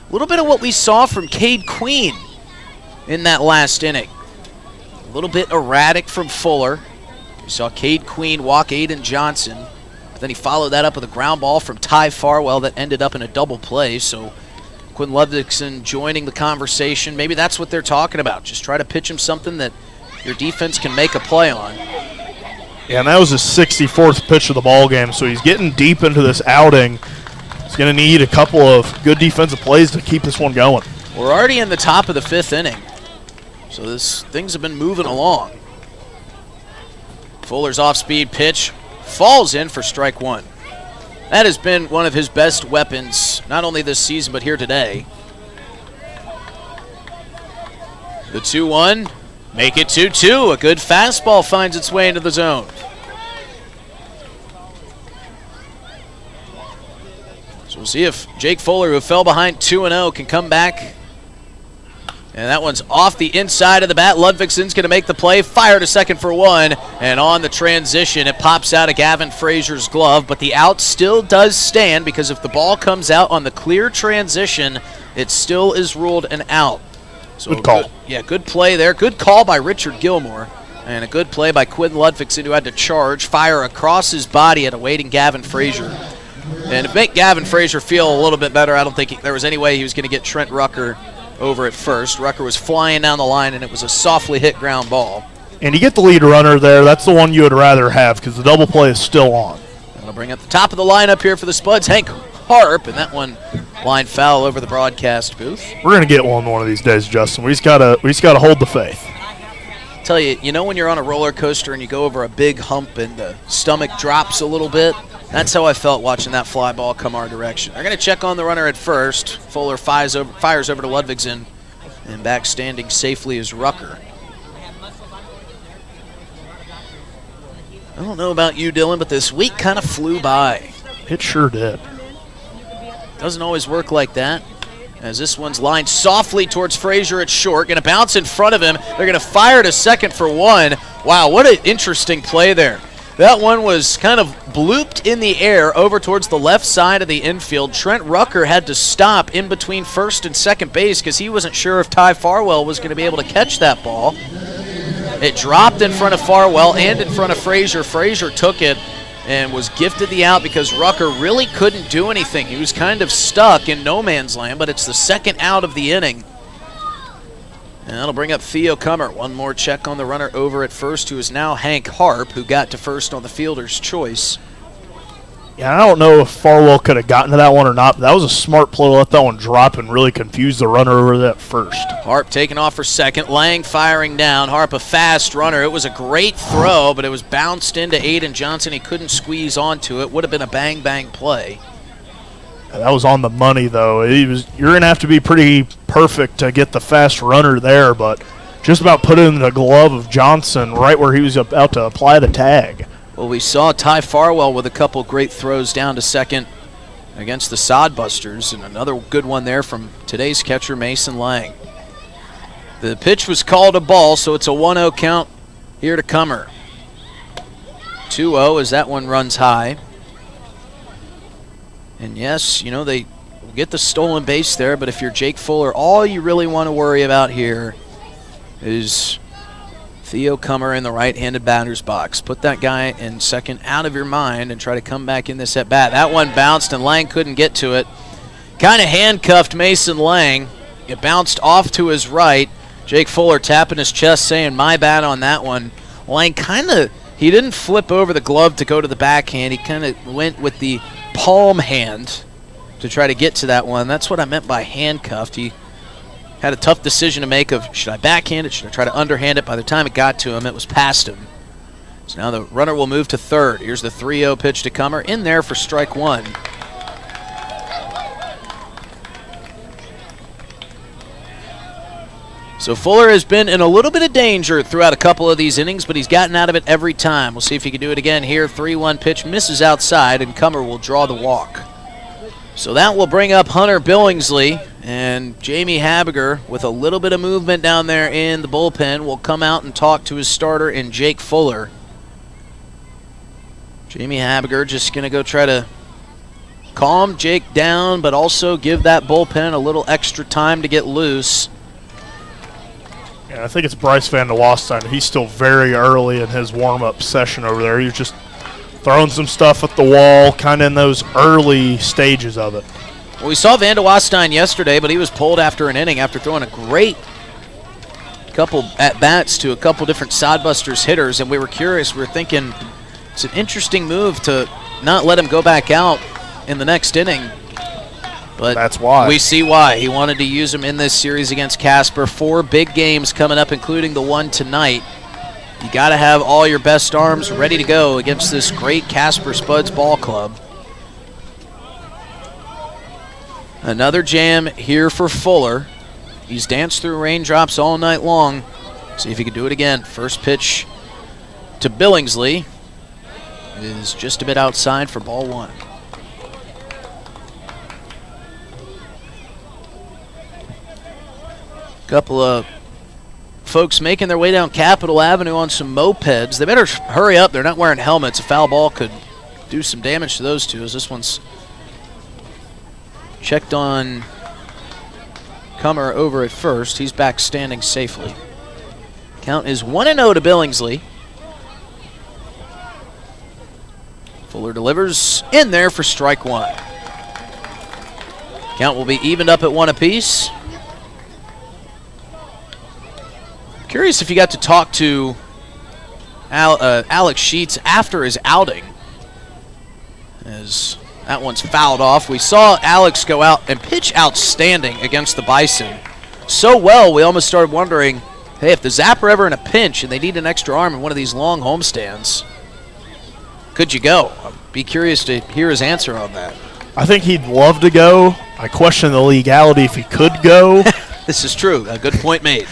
A little bit of what we saw from Cade Queen in that last inning. A little bit erratic from Fuller. We saw Cade Queen walk Aiden Johnson, but then he followed that up with a ground ball from Ty Farwell that ended up in a double play. So Quinn Ludvigson joining the conversation. Maybe that's what they're talking about. Just try to pitch him something that your defense can make a play on. Yeah, and that was his 64th pitch of the ball game, so he's getting deep into this outing. He's going to need a couple of good defensive plays to keep this one going. We're already in the top of the 5th inning, so things have been moving along. Fuller's off-speed pitch falls in for strike 1. That has been one of his best weapons, not only this season but here today. The 2-1, make it 2-2. A good fastball finds its way into the zone. So we'll see if Jake Fuller, who fell behind 2-0, can come back. And that one's off the inside of the bat. Ludvigson's going to make the play, fire to second for 1, and on the transition, it pops out of Gavin Frazier's glove, but the out still does stand because if the ball comes out on the clear transition, it still is ruled an out. So good call. Good play there. Good call by Richard Gilmore, and a good play by Quinn Ludvigson, who had to charge, fire across his body at awaiting Gavin Frazier. And to make Gavin Frazier feel a little bit better, I don't think there was any way he was going to get Trent Rucker over at first. Rucker was flying down the line, and it was a softly hit ground ball. And you get the lead runner there. That's the one you would rather have because the double play is still on. That'll bring up the top of the lineup here for the Spuds. Hank Harp, and that one line foul over the broadcast booth. We're going to get one of these days, Justin. We just got to hold the faith. Tell you, when you're on a roller coaster and you go over a big hump and the stomach drops a little bit? That's how I felt watching that fly ball come our direction. They're going to check on the runner at first. Fuller fires over to Ludvigsen, and back standing safely is Rucker. I don't know about you, Dylan, but this week kind of flew by. It sure did. Doesn't always work like that. As this one's lined softly towards Frazier at short. Going to bounce in front of him. They're going to fire to second for one. Wow, what an interesting play there. That one was kind of blooped in the air over towards the left side of the infield. Trent Rucker had to stop in between first and second base because he wasn't sure if Ty Farwell was going to be able to catch that ball. It dropped in front of Farwell and in front of Frazier. Frazier took it and was gifted the out because Rucker really couldn't do anything. He was kind of stuck in no man's land, but it's the second out of the inning. And that'll bring up Theo Cummer. One more check on the runner over at first, who is now Hank Harp, who got to first on the fielder's choice. Yeah, I don't know if Farwell could have gotten to that one or not, but that was a smart play to let that one drop and really confuse the runner over that first. Harp taking off for second. Lang firing down. Harp a fast runner. It was a great throw, but it was bounced into Aiden Johnson. He couldn't squeeze onto it. Would have been a bang-bang play. That was on the money, though. You're going to have to be pretty perfect to get the fast runner there, but just about put it in the glove of Johnson right where he was about to apply the tag. Well, we saw Ty Farwell with a couple great throws down to second against the Sodbusters, and another good one there from today's catcher, Mason Lang. The pitch was called a ball, so it's a 1-0 count here to Cummer. 2-0 as that one runs high. And yes, they get the stolen base there, but if you're Jake Fuller, all you really want to worry about here is Theo Cummer in the right-handed batter's box. Put that guy in second out of your mind and try to come back in this at-bat. That one bounced, and Lang couldn't get to it. Kind of handcuffed Mason Lang. It bounced off to his right. Jake Fuller tapping his chest saying, my bad on that one. Lang he didn't flip over the glove to go to the backhand. He kind of went with the palm hand to try to get to that one. That's what I meant by handcuffed. He had a tough decision to make of, should I backhand it, should I try to underhand it? By the time it got to him, it was past him. So now the runner will move to third. Here's the 3-0 pitch to Cummer, in there for strike one. So Fuller has been in a little bit of danger throughout a couple of these innings, but he's gotten out of it every time. We'll see if he can do it again here. 3-1 pitch misses outside, and Cummer will draw the walk. So that will bring up Hunter Billingsley, and Jamie Habiger, with a little bit of movement down there in the bullpen, will come out and talk to his starter in Jake Fuller. Jamie Habiger just going to go try to calm Jake down, but also give that bullpen a little extra time to get loose. Yeah, I think it's Bryce Van de Wastein. He's still very early in his warm-up session over there. He's just throwing some stuff at the wall, kind of in those early stages of it. Well, we saw Van de Wastein yesterday, but he was pulled after an inning after throwing a great couple at-bats to a couple different Sodbusters hitters, and we were curious. We were thinking it's an interesting move to not let him go back out in the next inning. But that's why. We see why. He wanted to use him in this series against Casper. 4 big games coming up, including the one tonight. You got to have all your best arms ready to go against this great Casper Spuds ball club. Another jam here for Fuller. He's danced through raindrops all night long. See if he can do it again. First pitch to Billingsley is just a bit outside for ball one. Couple of folks making their way down Capitol Avenue on some mopeds. They better hurry up. They're not wearing helmets. A foul ball could do some damage to those two, as this one's checked on Cummer over at first. He's back standing safely. Count is 1-0 to Billingsley. Fuller delivers in there for strike one. Count will be evened up at 1 apiece. Curious if you got to talk to Alex Sheets after his outing, as That one's fouled off. We saw Alex go out and pitch outstanding against the Bison. So well, we almost started wondering, hey, if the Zap are ever in a pinch and they need an extra arm in one of these long homestands, could you go? I'd be curious to hear his answer on that. I think he'd love to go. I question the legality if he could go. This is true. A good point made.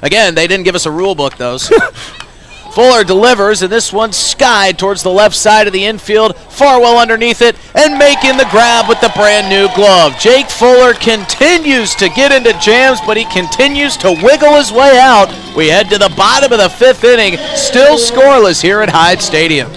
Again, they didn't give us a rule book, though. Fuller delivers, and this one skied towards the left side of the infield, Farwell underneath it, and making the grab with the brand new glove. Jake Fuller continues to get into jams, but he continues to wiggle his way out. We head to the bottom of the 5th inning, still scoreless here at Hyde Stadium.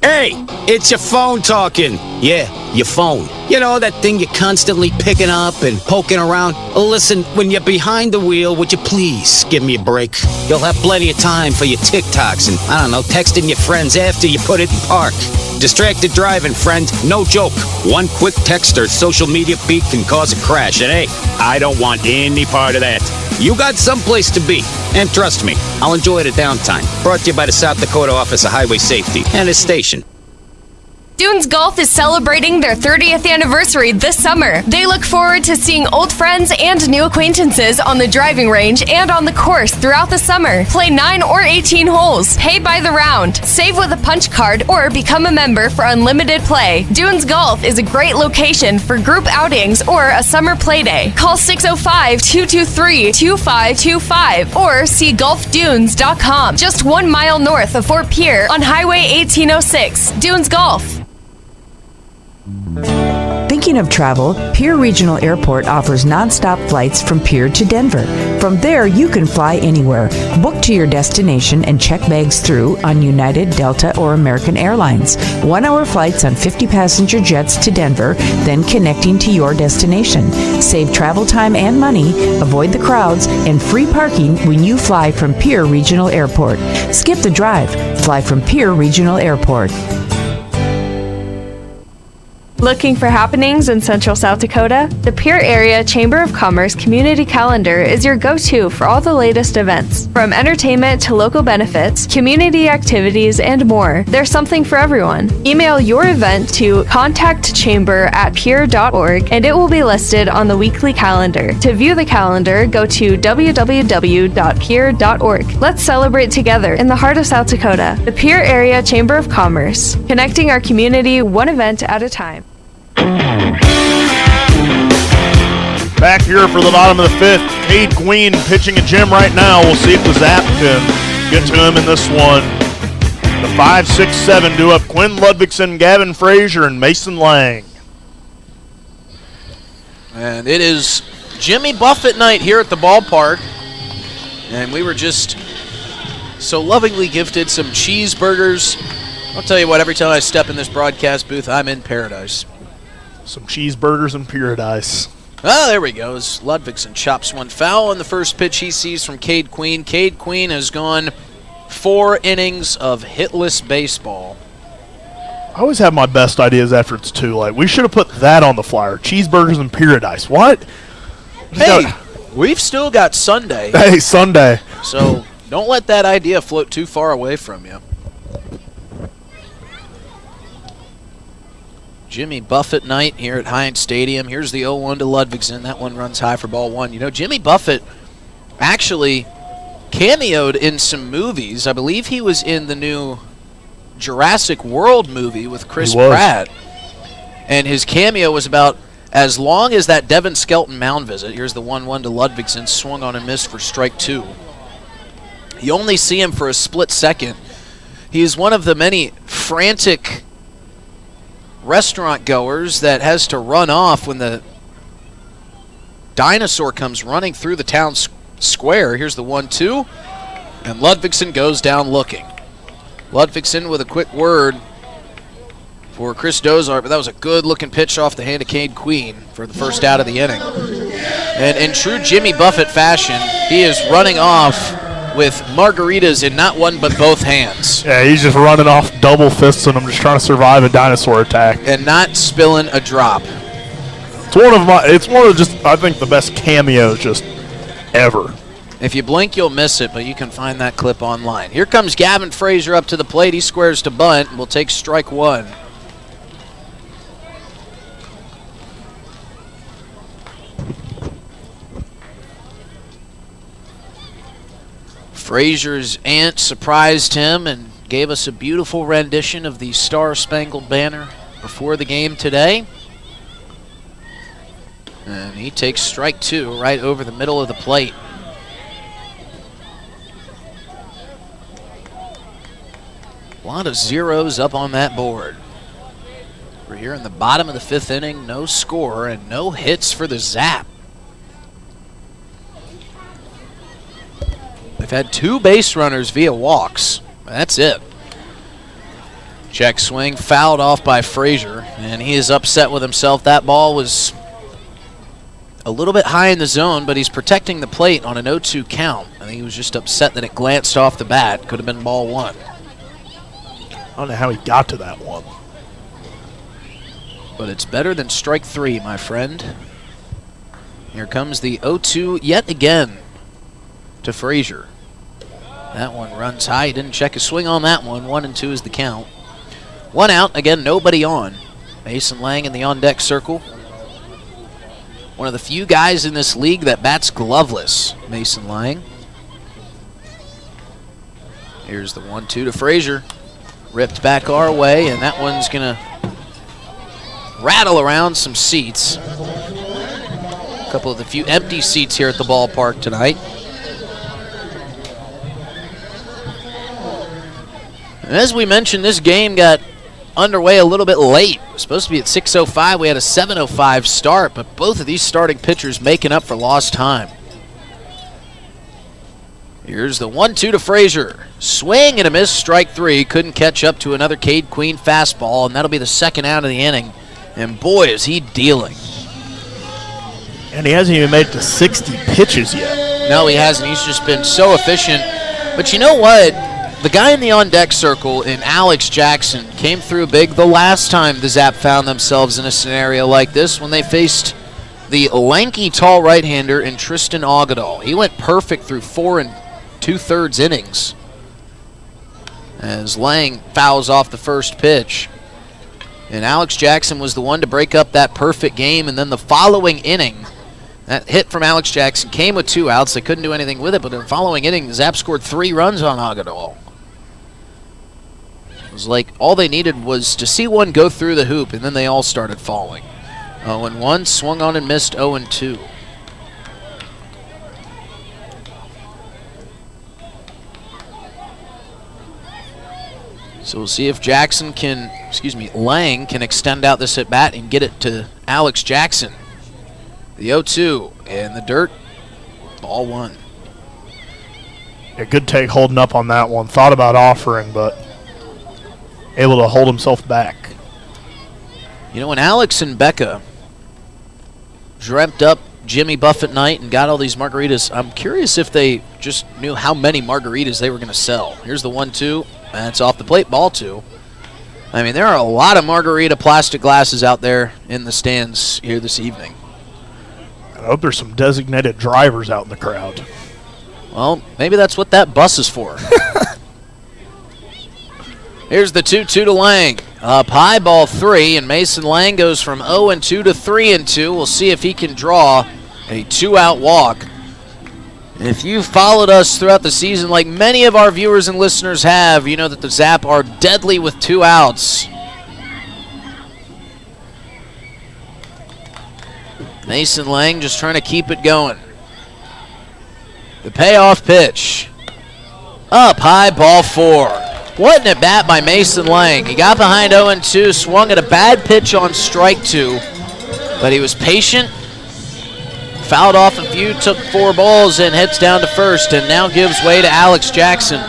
Hey, it's your phone talking. Yeah, your phone. You know, that thing you're constantly picking up and poking around. Listen, when you're behind the wheel, would you please give me a break? You'll have plenty of time for your TikToks and, I don't know, texting your friends after you put it in park. Distracted driving, friend. No joke. One quick text or social media feed can cause a crash. And hey, I don't want any part of that. You got someplace to be. And trust me, I'll enjoy the downtime. Brought to you by the South Dakota Office of Highway Safety and its station. Dunes Golf is celebrating their 30th anniversary this summer. They look forward to seeing old friends and new acquaintances on the driving range and on the course throughout the summer. Play 9 or 18 holes. Pay by the round. Save with a punch card or become a member for unlimited play. Dunes Golf is a great location for group outings or a summer play day. Call 605-223-2525 or see golfdunes.com. Just 1 mile north of Fort Pierre on Highway 1806. Dunes Golf. Thinking of travel? Pierre Regional Airport offers nonstop flights from Pierre to Denver. From there, you can fly anywhere. Book to your destination and check bags through on United, Delta, or American Airlines. 1-hour flights on 50-passenger jets to Denver, then connecting to your destination. Save travel time and money, avoid the crowds, and free parking when you fly from Pierre Regional Airport. Skip the drive. Fly from Pierre Regional Airport. Looking for happenings in Central South Dakota? The Pierre Area Chamber of Commerce Community Calendar is your go-to for all the latest events. From entertainment to local benefits, community activities, and more, there's something for everyone. Email your event to contactchamber@pierre.org and it will be listed on the weekly calendar. To view the calendar, go to www.pierre.org. Let's celebrate together in the heart of South Dakota. The Pierre Area Chamber of Commerce, connecting our community one event at a time. Back here for the bottom of the 5th, Cade Queen pitching a gem right now. We'll see if the Zap can get to him in this one. The 5-6-7 do up Quinn Ludvigson, Gavin Frazier, and Mason Lang. And it is Jimmy Buffett night here at the ballpark. And we were just so lovingly gifted some cheeseburgers. I'll tell you what, every time I step in this broadcast booth, I'm in paradise. Some cheeseburgers in paradise. Oh, there we go. As Ludvigson chops one foul on the first pitch he sees from Cade Queen. Cade Queen has gone 4 innings of hitless baseball. I always have my best ideas after it's too late. We should have put that on the flyer. Cheeseburgers in paradise. What? Hey, we've still got Sunday. Hey, Sunday. So don't let that idea float too far away from you. Jimmy Buffett night here at Heinz Stadium. Here's the 0-1 to Ludvigson. That one runs high for ball 1. You know, Jimmy Buffett actually cameoed in some movies. I believe he was in the new Jurassic World movie with Chris Pratt. And his cameo was about as long as that Devin Skelton mound visit. Here's the 1-1 to Ludvigson. Swung on and missed for strike 2. You only see him for a split second. He is one of the many frantic restaurant goers that has to run off when the dinosaur comes running through the town square. Here's the 1-2, and Ludvigson goes down looking. Ludvigson with a quick word for Chris Dozart, but that was a good-looking pitch off the hand of Cade Queen for the first out of the inning. And in true Jimmy Buffett fashion, he is running off with margaritas in not one but both hands. Yeah, he's just running off double fists and I'm just trying to survive a dinosaur attack. And not spilling a drop. It's one of just, I think, the best cameos just ever. If you blink, you'll miss it, but you can find that clip online. Here comes Gavin Frazier up to the plate. He squares to bunt and will take strike 1. Frazier's aunt surprised him and gave us a beautiful rendition of the Star-Spangled Banner before the game today. And he takes strike 2 right over the middle of the plate. A lot of zeros up on that board. We're here in the bottom of the 5th inning, no score and no hits for the Zap. They've had 2 base runners via walks. That's it. Check swing, fouled off by Frazier, and he is upset with himself. That ball was a little bit high in the zone, but he's protecting the plate on an 0-2 count. I think he was just upset that it glanced off the bat. Could have been ball 1. I don't know how he got to that one. But it's better than strike 3, my friend. Here comes the 0-2 yet again to Frazier. That one runs high. He didn't check his swing on that one. 1-2 is the count. 1 out. Again, nobody on. Mason Lang in the on-deck circle. One of the few guys in this league that bats gloveless, Mason Lang. Here's the 1-2 to Frazier. Ripped back our way, and that one's going to rattle around some seats. A couple of the few empty seats here at the ballpark tonight. And as we mentioned, this game got underway a little bit late. It was supposed to be at 6:05. We had a 7:05 start, but both of these starting pitchers making up for lost time. Here's the 1-2 to Frazier. Swing and a miss, strike 3. Couldn't catch up to another Cade Queen fastball, and that'll be the 2nd out of the inning. And boy, is he dealing. And he hasn't even made it to 60 pitches yet. No, he hasn't. He's just been so efficient. But you know what? The guy in the on-deck circle in Alex Jackson came through big the last time the Zap found themselves in a scenario like this when they faced the lanky, tall right-hander in Tristan Agadol. He went perfect through 4 2/3 innings as Lang fouls off the first pitch. And Alex Jackson was the one to break up that perfect game, and then the following inning, that hit from Alex Jackson came with 2 outs. They couldn't do anything with it, but in the following inning, the Zap scored 3 runs on Agadol. It was like all they needed was to see one go through the hoop, and then they all started falling. 0-1, swung on and missed 0-2. So we'll see if Lang can extend out this at-bat and get it to Alex Jackson. The 0-2 in the dirt, ball 1. A good take holding up on that one. Thought about offering, but able to hold himself back. You know, when Alex and Becca dreamt up Jimmy Buffett night and got all these margaritas, I'm curious if they just knew how many margaritas they were going to sell. Here's the 1-2. That's off the plate, ball 2. I mean, there are a lot of margarita plastic glasses out there in the stands here this evening. I hope there's some designated drivers out in the crowd. Well, maybe that's what that bus is for. Here's the 2-2 to Lang. Up high, ball 3, and Mason Lang goes from 0-2 to 3-2. We'll see if he can draw a 2-out walk. If you've followed us throughout the season, like many of our viewers and listeners have, you know that the Zap are deadly with 2 outs. Mason Lang just trying to keep it going. The payoff pitch. Up high, ball 4. What an at-bat by Mason Lang. He got behind 0-2, swung at a bad pitch on strike 2, but he was patient. Fouled off a few, took 4 balls, and hits down to first, and now gives way to Alex Jackson.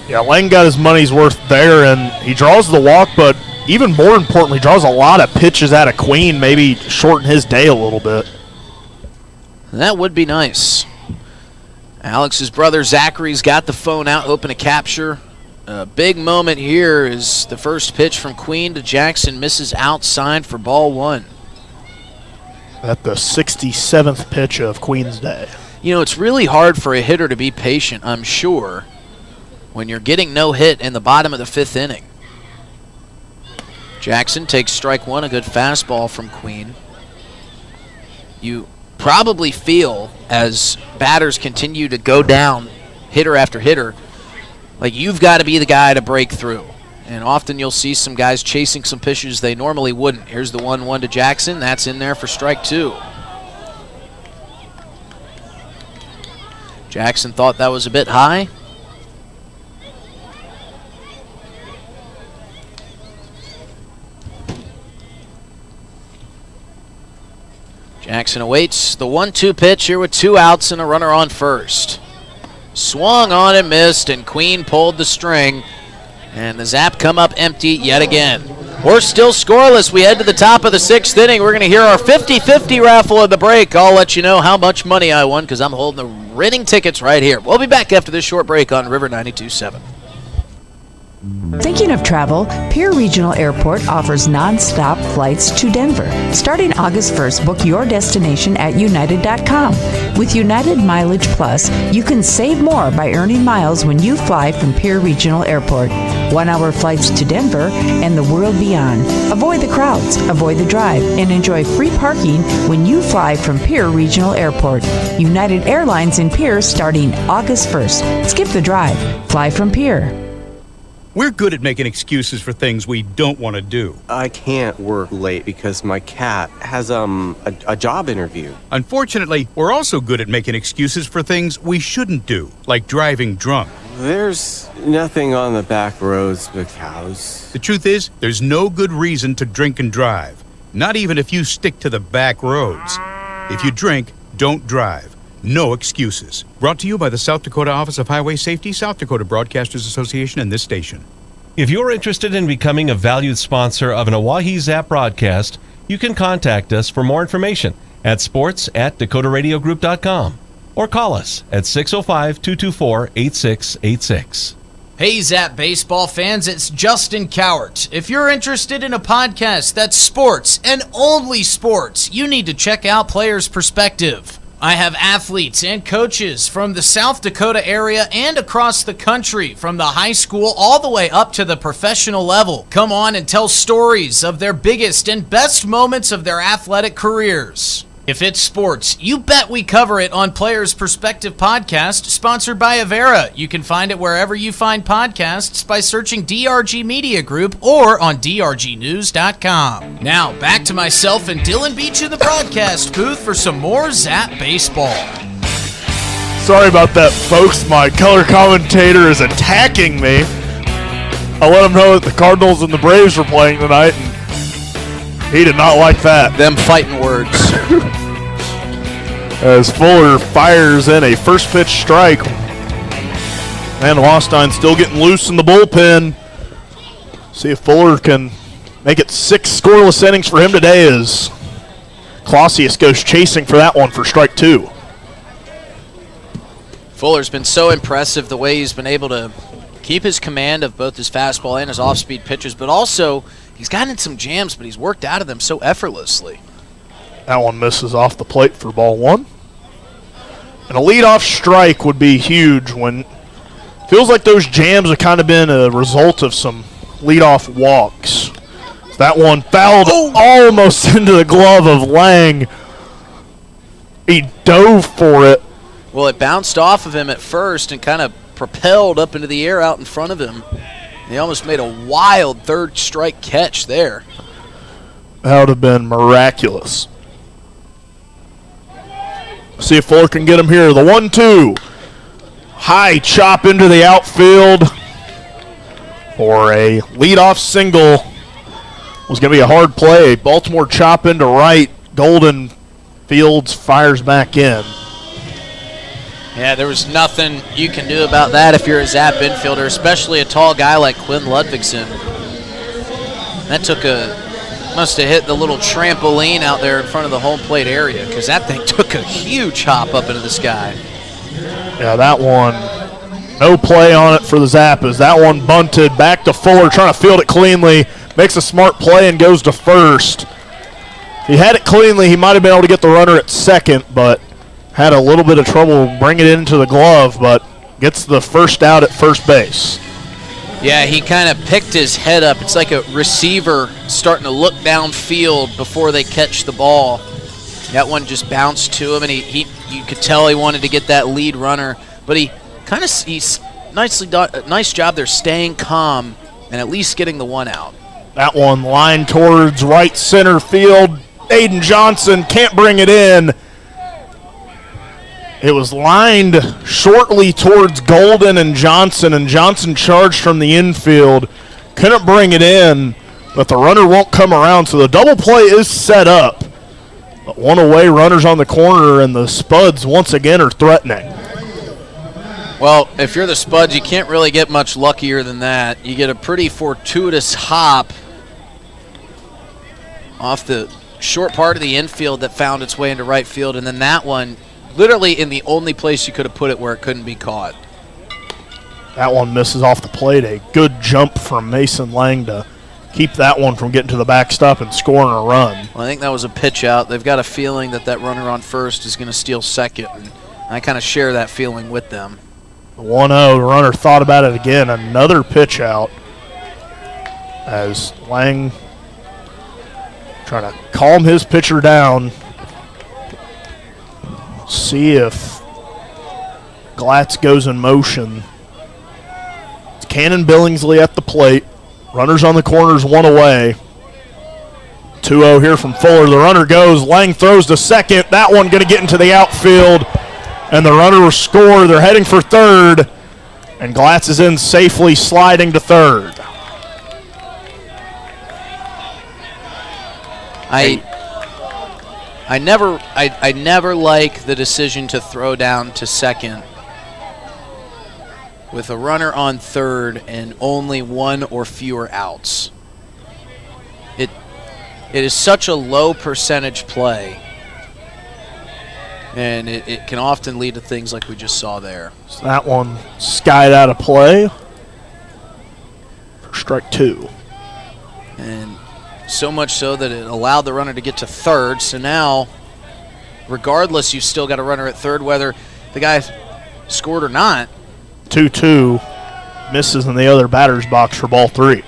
Yeah, Lang got his money's worth there, and he draws the walk, but even more importantly, draws a lot of pitches out of Queen, maybe shorten his day a little bit. That would be nice. Alex's brother Zachary's got the phone out, hoping to capture. A big moment here is the first pitch from Queen to Jackson, misses outside for ball 1. At the 67th pitch of Queen's day. You know, it's really hard for a hitter to be patient, I'm sure, when you're getting no hit in the bottom of the 5th inning. Jackson takes strike 1, a good fastball from Queen. You probably feel, as batters continue to go down hitter after hitter, like you've got to be the guy to break through. And often you'll see some guys chasing some pitches they normally wouldn't. Here's the 1-1 to Jackson. That's in there for strike 2. Jackson thought that was a bit high. Jackson awaits the 1-2 pitch here with 2 outs and a runner on first. Swung on and missed, and Queen pulled the string. And the Zap come up empty yet again. We're still scoreless. We head to the top of the 6th inning. We're going to hear our 50-50 raffle at the break. I'll let you know how much money I won because I'm holding the winning tickets right here. We'll be back after this short break on River 92.7. Thinking of travel? Pierre Regional Airport offers non-stop flights to Denver. Starting August 1st, book your destination at United.com. With United Mileage Plus, you can save more by earning miles when you fly from Pierre Regional Airport. 1-hour flights to Denver and the world beyond. Avoid the crowds, avoid the drive, and enjoy free parking when you fly from Pierre Regional Airport. United Airlines in Pierre starting August 1st. Skip the drive. Fly from Pierre. We're good at making excuses for things we don't want to do. I can't work late because my cat has a job interview. Unfortunately, we're also good at making excuses for things we shouldn't do, like driving drunk. There's nothing on the back roads but cows. The truth is, there's no good reason to drink and drive, not even if you stick to the back roads. If you drink, don't drive. No excuses. Brought to you by the South Dakota Office of Highway Safety, South Dakota Broadcasters Association, and this station. If you're interested in becoming a valued sponsor of an Oahe Zap broadcast, you can contact us for more information at sports@dakotaradiogroup.com or call us at 605-224-8686. Hey Zap baseball fans, it's Justin Cowart. If you're interested in a podcast that's sports and only sports, you need to check out Players Perspective. I have athletes and coaches from the South Dakota area and across the country, from the high school all the way up to the professional level. Come on and tell stories of their biggest and best moments of their athletic careers. If it's sports, you bet we cover it on Players Perspective Podcast, sponsored by Avera. You can find it wherever you find podcasts by searching DRG Media Group or on drgnews.com. Now, back to myself and Dylan Beach in the broadcast booth for some more Zap baseball. Sorry about that, folks. My color commentator is attacking me. I let him know that the Cardinals and the Braves were playing tonight, and he did not like that. Them fighting words. As Fuller fires in a first pitch strike. And Wastine still getting loose in the bullpen. See if Fuller can make it 6 scoreless innings for him today as Clausius goes chasing for that one for strike 2. Fuller's been so impressive the way he's been able to keep his command of both his fastball and his off-speed pitches, but also he's gotten in some jams, but he's worked out of them so effortlessly. That one misses off the plate for ball 1. And a leadoff strike would be huge when feels like those jams have kind of been a result of some leadoff walks. That one fouled almost into the glove of Lang. He dove for it. Well, it bounced off of him at first and kind of propelled up into the air out in front of him. He almost made a wild third strike catch there. That would have been miraculous. See if Fuller can get him here. The 1-2. High chop into the outfield for a leadoff single. Was going to be a hard play. Baltimore chop into right. Golden Fields fires back in. Yeah, there was nothing you can do about that if you're a Zap infielder, especially a tall guy like Quinn Ludvigsen. That must have hit the little trampoline out there in front of the home plate area, because that thing took a huge hop up into the sky. Yeah, that one, no play on it for the Zappas. That one bunted back to Fuller, trying to field it cleanly. Makes a smart play and goes to first. If he had it cleanly, he might have been able to get the runner at second, but had a little bit of trouble bringing it into the glove, but gets the first out at first base. Yeah, he kind of picked his head up. It's like a receiver starting to look downfield before they catch the ball. That one just bounced to him, and you could tell he wanted to get that lead runner, but he's nice job there staying calm and at least getting the one out. That one lined towards right center field. Aiden Johnson can't bring it in. It was lined shortly towards Golden and Johnson charged from the infield. Couldn't bring it in, but the runner won't come around, so the double play is set up. But one away, runners on the corner, and the Spuds once again are threatening. Well, if you're the Spuds, you can't really get much luckier than that. You get a pretty fortuitous hop off the short part of the infield that found its way into right field, and then that one literally in the only place you could have put it where it couldn't be caught. That one misses off the plate. A good jump from Mason Lang to keep that one from getting to the backstop and scoring a run. Well, I think that was a pitch out. They've got a feeling that runner on first is going to steal second, and I kind of share that feeling with them. The 1-0, the runner thought about it again. Another pitch out as Lang trying to calm his pitcher down. See if Glatz goes in motion. It's Cannon Billingsley at the plate. Runners on the corners, one away. 2-0 here from Fuller. The runner goes. Lang throws to second. That one going to get into the outfield. And the runner will score. They're heading for third. And Glatz is in safely, sliding to third. I never like the decision to throw down to second with a runner on third and only one or fewer outs. It is such a low percentage play, and it can often lead to things like we just saw there. So that one skied out of play for strike two. And so much so that it allowed the runner to get to third. So now, regardless, you've still got a runner at third, whether the guy scored or not. 2-2, misses in the other batter's box for ball three.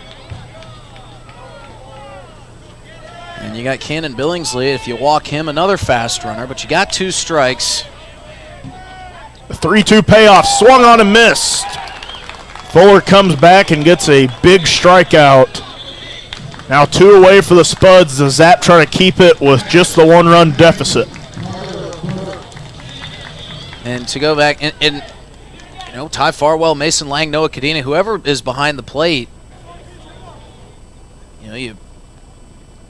And you got Cannon Billingsley. If you walk him, another fast runner, but you got two strikes. The 3-2 payoff, swung on and missed. Fuller comes back and gets a big strikeout. Now 2 away for the Spuds. The Zap trying to keep it with just the 1-run deficit. And to go back, and Ty Farwell, Mason Lang, Noah Cadena, whoever is behind the plate,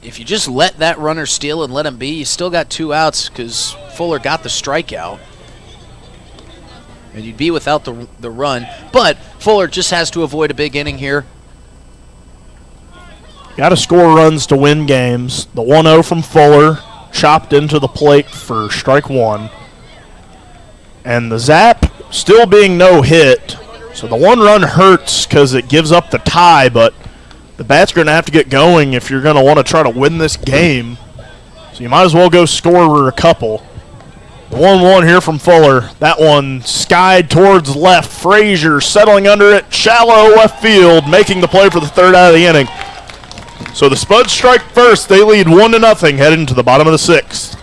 if you just let that runner steal and let him be, you still got 2 outs because Fuller got the strikeout. And you'd be without the run. But Fuller just has to avoid a big inning here. Got to score runs to win games. The 1-0 from Fuller, chopped into the plate for strike one. And the Zap still being no hit. So the 1 run hurts because it gives up the tie, but the Bats are going to have to get going if you're going to want to try to win this game. So you might as well go score a couple. The 1-1 here from Fuller. That one skied towards left. Frazier settling under it. Shallow left field, making the play for the third out of the inning. So the Spuds strike first. They lead 1-0 heading to the bottom of the 6th.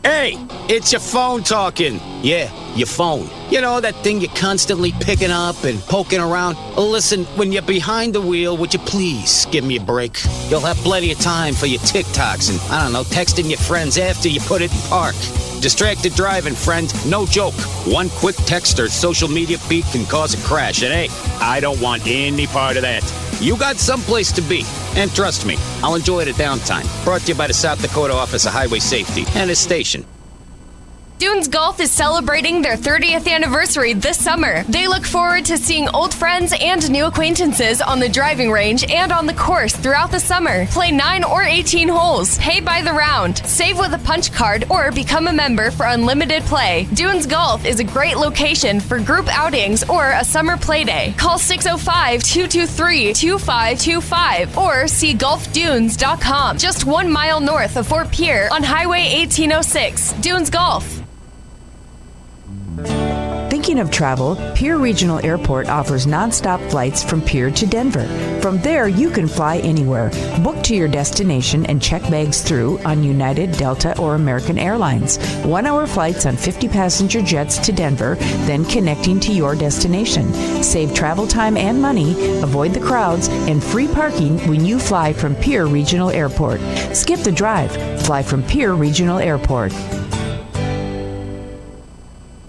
Hey, it's your phone talking. Yeah, your phone. You know, that thing you're constantly picking up and poking around. Listen, when you're behind the wheel, would you please give me a break? You'll have plenty of time for your TikToks and, I don't know, texting your friends after you put it in park. Distracted driving, friend. No joke. One quick text or social media feed can cause a crash. And hey, I don't want any part of that. You got someplace to be. And trust me, I'll enjoy it at downtime. Brought to you by the South Dakota Office of Highway Safety and its station. Dunes Golf is celebrating their 30th anniversary this summer. They look forward to seeing old friends and new acquaintances on the driving range and on the course throughout the summer. Play 9 or 18 holes. Pay by the round. Save with a punch card or become a member for unlimited play. Dunes Golf is a great location for group outings or a summer play day. Call 605-223-2525 or see golfdunes.com. Just 1 mile north of Fort Pierre on Highway 1806. Dunes Golf. Thinking Thinking of travel? Pierre Regional Airport offers nonstop flights from Pierre to Denver. From there, you can fly anywhere. Book to your destination and check bags through on United, Delta, or American Airlines. 1-hour flights on 50-passenger jets to Denver, then connecting to your destination. Save travel time and money, avoid the crowds, and free parking when you fly from Pierre Regional Airport. Skip the drive. Fly from Pierre Regional Airport.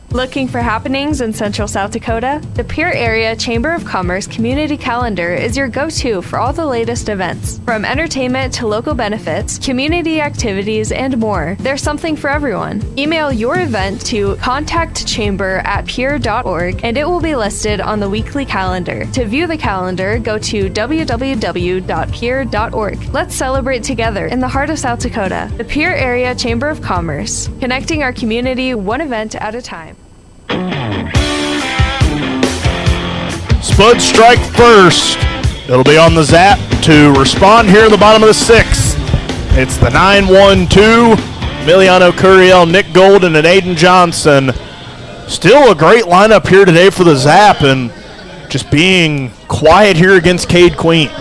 Looking for happenings in Central South Dakota? The Pierre Area Chamber of Commerce Community Calendar is your go-to for all the latest events. From entertainment to local benefits, community activities, and more, there's something for everyone. Email your event to contactchamber@pierre.org and it will be listed on the weekly calendar. To view the calendar, go to www.pierre.org. Let's celebrate together in the heart of South Dakota. The Pierre Area Chamber of Commerce, connecting our community one event at a time. Spuds strike first. It'll be on the Zap to respond here in the bottom of the sixth. It's the 9-1-2. Emiliano Curiel, Nick Golden, and Aiden Johnson. Still a great lineup here today for the Zap, and just being quiet here against Cade Queen.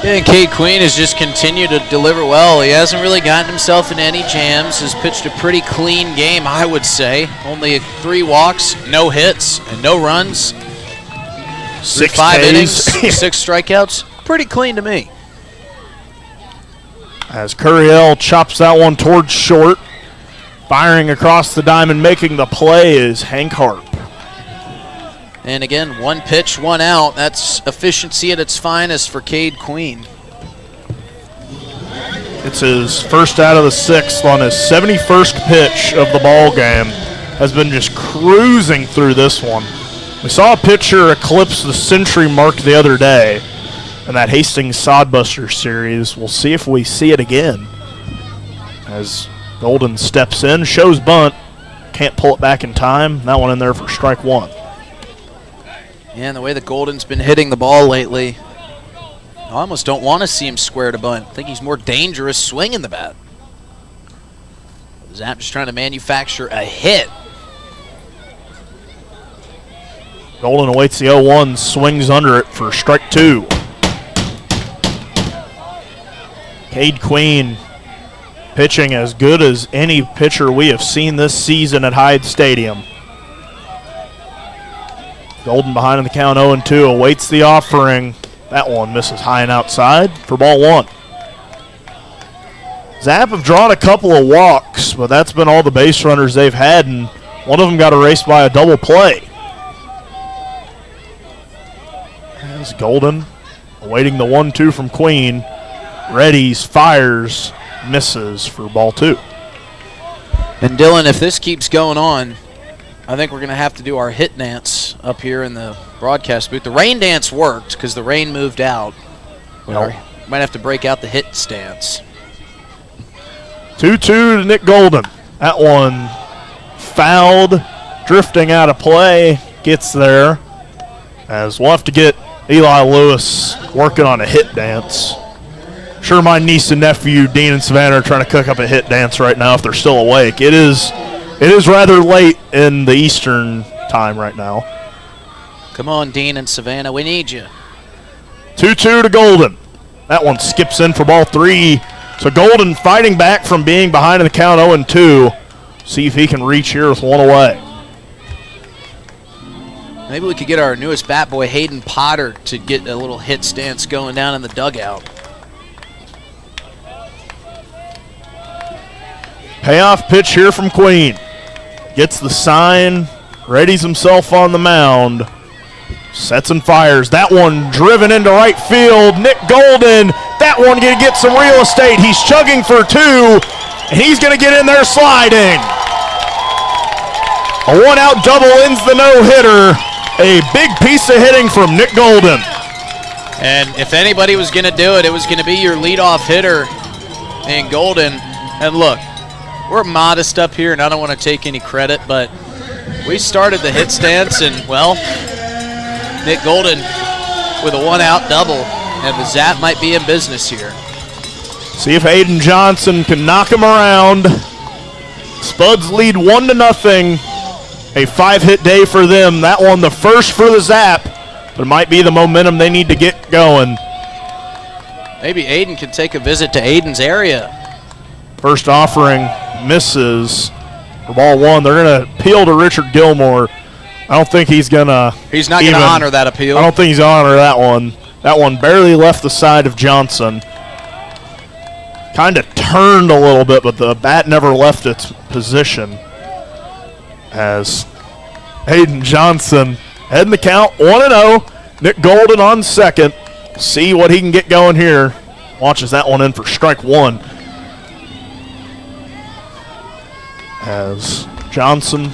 Yeah, and Cade Queen has just continued to deliver well. He hasn't really gotten himself in any jams. Has pitched a pretty clean game, I would say. Only 3 walks, no hits, and no runs. 5 innings, 6 strikeouts. Pretty clean to me. As Curiel chops that one towards short. Firing across the diamond, making the play is Hank Harp. And again, 1 pitch, 1 out. That's efficiency at its finest for Cade Queen. It's his first out of the 6th on his 71st pitch of the ball game. Has been just cruising through this one. We saw a pitcher eclipse the century mark the other day in that Hastings Sodbuster series. We'll see if we see it again. As Golden steps in, shows bunt, can't pull it back in time. That one in there for strike 1. Yeah, and the way that Golden's been hitting the ball lately, I almost don't want to see him square to bunt. I think he's more dangerous swinging the bat. Zap just trying to manufacture a hit. Golden awaits the 0-1, swings under it for strike 2. Cade Queen pitching as good as any pitcher we have seen this season at Hyde Stadium. Golden behind in the count 0-2, awaits the offering. That one misses high and outside for ball 1. Zap have drawn a couple of walks, but that's been all the base runners they've had, and one of them got erased by a double play. As Golden awaiting the 1-2 from Queen. Readies, fires, misses for ball 2. And Dylan, if this keeps going on, I think we're going to have to do our hit dance up here in the broadcast booth. The rain dance worked because the rain moved out. Well, might have to break out the hit stance. 2-2 to Nick Golden. That one fouled, drifting out of play, gets there. As we'll have to get Eli Lewis working on a hit dance. Sure, my niece and nephew, Dean and Savannah, are trying to cook up a hit dance right now if they're still awake. It is rather late in the Eastern time right now. Come on, Dean and Savannah, we need you. 2-2 to Golden. That one skips in for ball 3. So Golden fighting back from being behind in the count 0-2. See if he can reach here with 1 away. Maybe we could get our newest bat boy, Hayden Potter, to get a little hit stance going down in the dugout. Payoff pitch here from Queen. Gets the sign, readies himself on the mound. Sets and fires. That one driven into right field. Nick Golden, that one going to get some real estate. He's chugging for 2, and he's going to get in there sliding. A 1-out double ends the no-hitter. A big piece of hitting from Nick Golden. And if anybody was going to do it, it was going to be your leadoff hitter in Golden. And look, we're modest up here, and I don't want to take any credit, but we started the hit stance, and, well, Nick Golden with a 1-out double, and the Zap might be in business here. See if Aiden Johnson can knock him around. Spuds lead 1-0. a 5-hit day for them. That one the first for the Zap, but it might be the momentum they need to get going. Maybe Aiden can take a visit to Aiden's area. First offering misses for ball one. They're going to appeal to Richard Gilmore. I don't think he's going to. He's not going to honor that appeal. I don't think he's going to honor that one. That one barely left the side of Johnson. Kind of turned a little bit, but the bat never left its position. As Aiden Johnson heading the count 1-0. Nick Golden on second. See what he can get going here. Launches that one in for strike one. As Johnson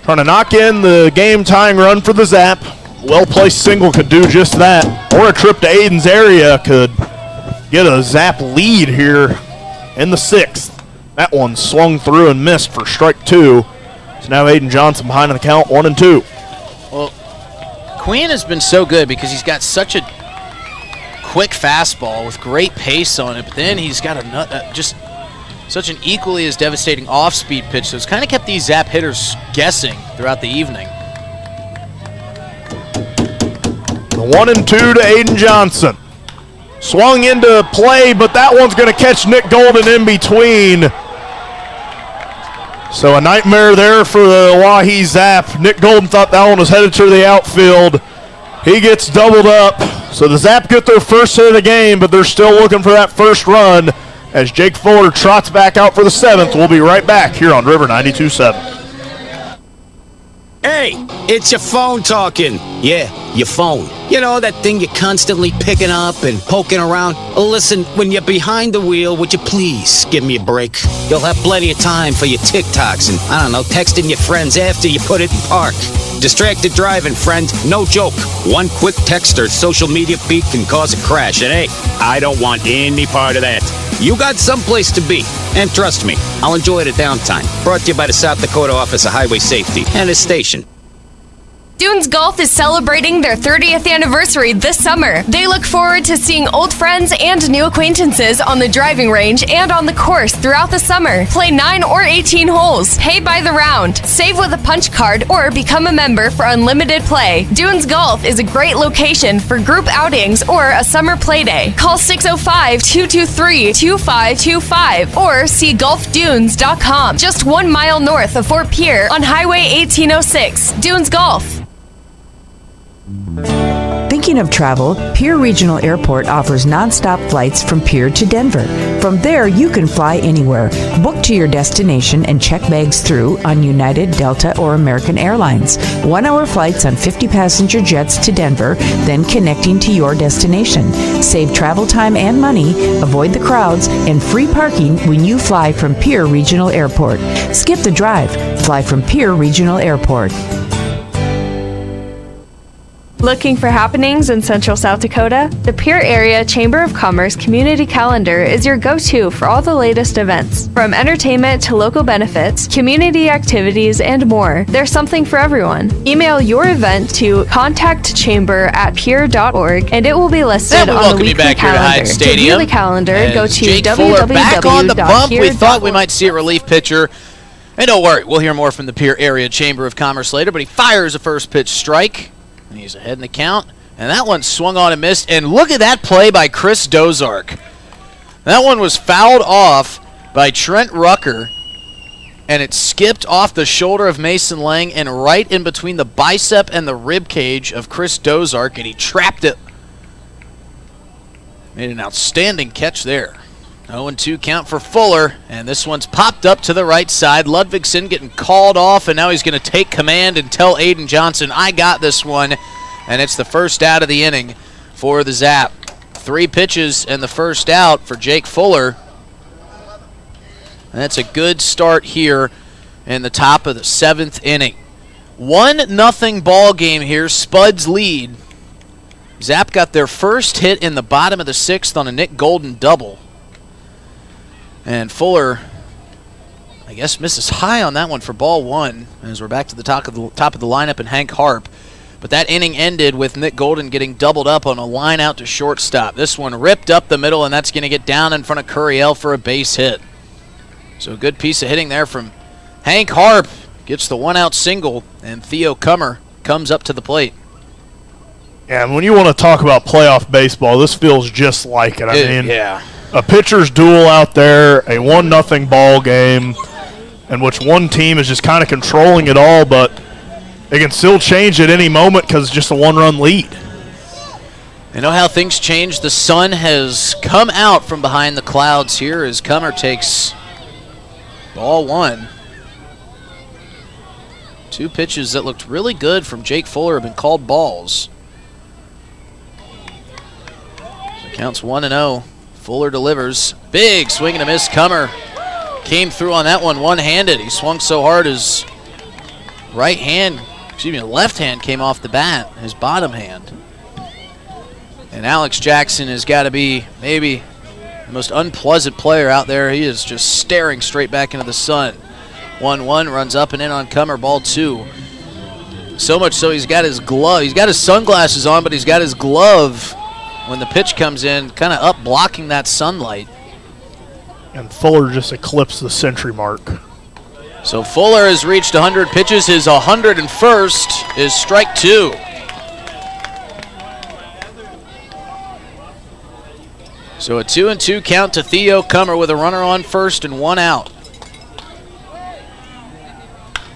trying to knock in the game-tying run for the Zap. Well-placed single could do just that. Or a trip to Aiden's area could get a Zap lead here in the sixth. That one swung through and missed for strike two. So now Aiden Johnson behind on the count 1-2. Well, Queen has been so good because he's got such a quick fastball with great pace on it, but then he's got just such an equally as devastating off-speed pitch, so it's kind of kept these Zap hitters guessing throughout the evening. The 1-2 to Aiden Johnson. Swung into play, but that one's going to catch Nick Golden in between. So a nightmare there for the Oahe Zap. Nick Golden thought that one was headed to the outfield. He gets doubled up. So the Zap get their first hit of the game, but they're still looking for that first run as Jake Fuller trots back out for the seventh. We'll be right back here on River 92.7. Hey, it's your phone talking. Yeah, your phone. You know, that thing you're constantly picking up and poking around. Listen, when you're behind the wheel, would you please give me a break? You'll have plenty of time for your TikToks and, I don't know, texting your friends after you put it in park. Distracted driving, friend. No joke. One quick text or social media feed can cause a crash. And hey, I don't want any part of that. You got someplace to be. And trust me, I'll enjoy the downtime. Brought to you by the South Dakota Office of Highway Safety and its station. Dunes Golf is celebrating their 30th anniversary this summer. They look forward to seeing old friends and new acquaintances on the driving range and on the course throughout the summer. Play 9 or 18 holes. Pay by the round. Save with a punch card or become a member for unlimited play. Dunes Golf is a great location for group outings or a summer play day. Call 605-223-2525 or see golfdunes.com. Just 1 mile north of Fort Pierre on Highway 1806. Dunes Golf. Thinking of travel? Pierre Regional Airport offers nonstop flights from Pierre to Denver. From there, you can fly anywhere. Book to your destination and check bags through on United, Delta, or American Airlines. 1-hour flights on 50-passenger jets to Denver, then connecting to your destination. Save travel time and money, avoid the crowds, and free parking when you fly from Pierre Regional Airport. Skip the drive. Fly from Pierre Regional Airport. Looking for happenings in Central South Dakota? The Pierre Area Chamber of Commerce Community Calendar is your go-to for all the latest events. From entertainment to local benefits, community activities, and more, there's something for everyone. Email your event to contactchamber@pierre.org and it will be listed on the weekly calendar. To view the calendar, go to Jake Fuller back on the bump. We thought we www.pierre.org. might see a relief pitcher. And don't worry, we'll hear more from the Pierre Area Chamber of Commerce later, but he fires a first pitch strike. And he's ahead in the count. And that one swung on and missed. And look at that play by Chris Dozark. That one was fouled off by Trent Rucker. And it skipped off the shoulder of Mason Lang and right in between the bicep and the rib cage of Chris Dozark. And he trapped it. Made an outstanding catch there. 0-2 count for Fuller, and this one's popped up to the right side. Ludvigsen getting called off, and now he's going to take command and tell Aiden Johnson, I got this one, and it's the first out of the inning for the Zap. 3 pitches and the first out for Jake Fuller. And that's a good start here in the top of the 7th inning. 1-0 ball game here, Spuds lead. Zap got their first hit in the bottom of the 6th on a Nick Golden double. And Fuller, I guess, misses high on that one for ball one as we're back to the top of the lineup and Hank Harp. But that inning ended with Nick Golden getting doubled up on a line out to shortstop. This one ripped up the middle, and that's going to get down in front of Curiel for a base hit. So a good piece of hitting there from Hank Harp. gets the one-out single, and Theo Kummer comes up to the plate. And when you want to talk about playoff baseball, this feels just like it. I mean, yeah. A pitcher's duel out there, a 1-0 ball game, in which one team is just kind of controlling it all, but it can still change at any moment because it's just a 1-run lead. You know how things change? The sun has come out from behind the clouds here as Kummer takes ball one. 2 pitches that looked really good from Jake Fuller have been called balls. So it counts 1-0. Fuller delivers. Big swing and a miss. Kummer came through on that one one-handed. He swung so hard his left hand came off the bat, his bottom hand. And Alex Jackson has got to be maybe the most unpleasant player out there. He is just staring straight back into the sun. 1-1 runs up and in on Kummer, ball 2. So much so he's got his glove. He's got his sunglasses on, but he's got his glove when the pitch comes in, kind of up blocking that sunlight. And Fuller just eclipsed the century mark. So Fuller has reached 100 pitches. His 101st is strike 2. So a 2-2 count to Theo Kummer with a runner on first and 1 out.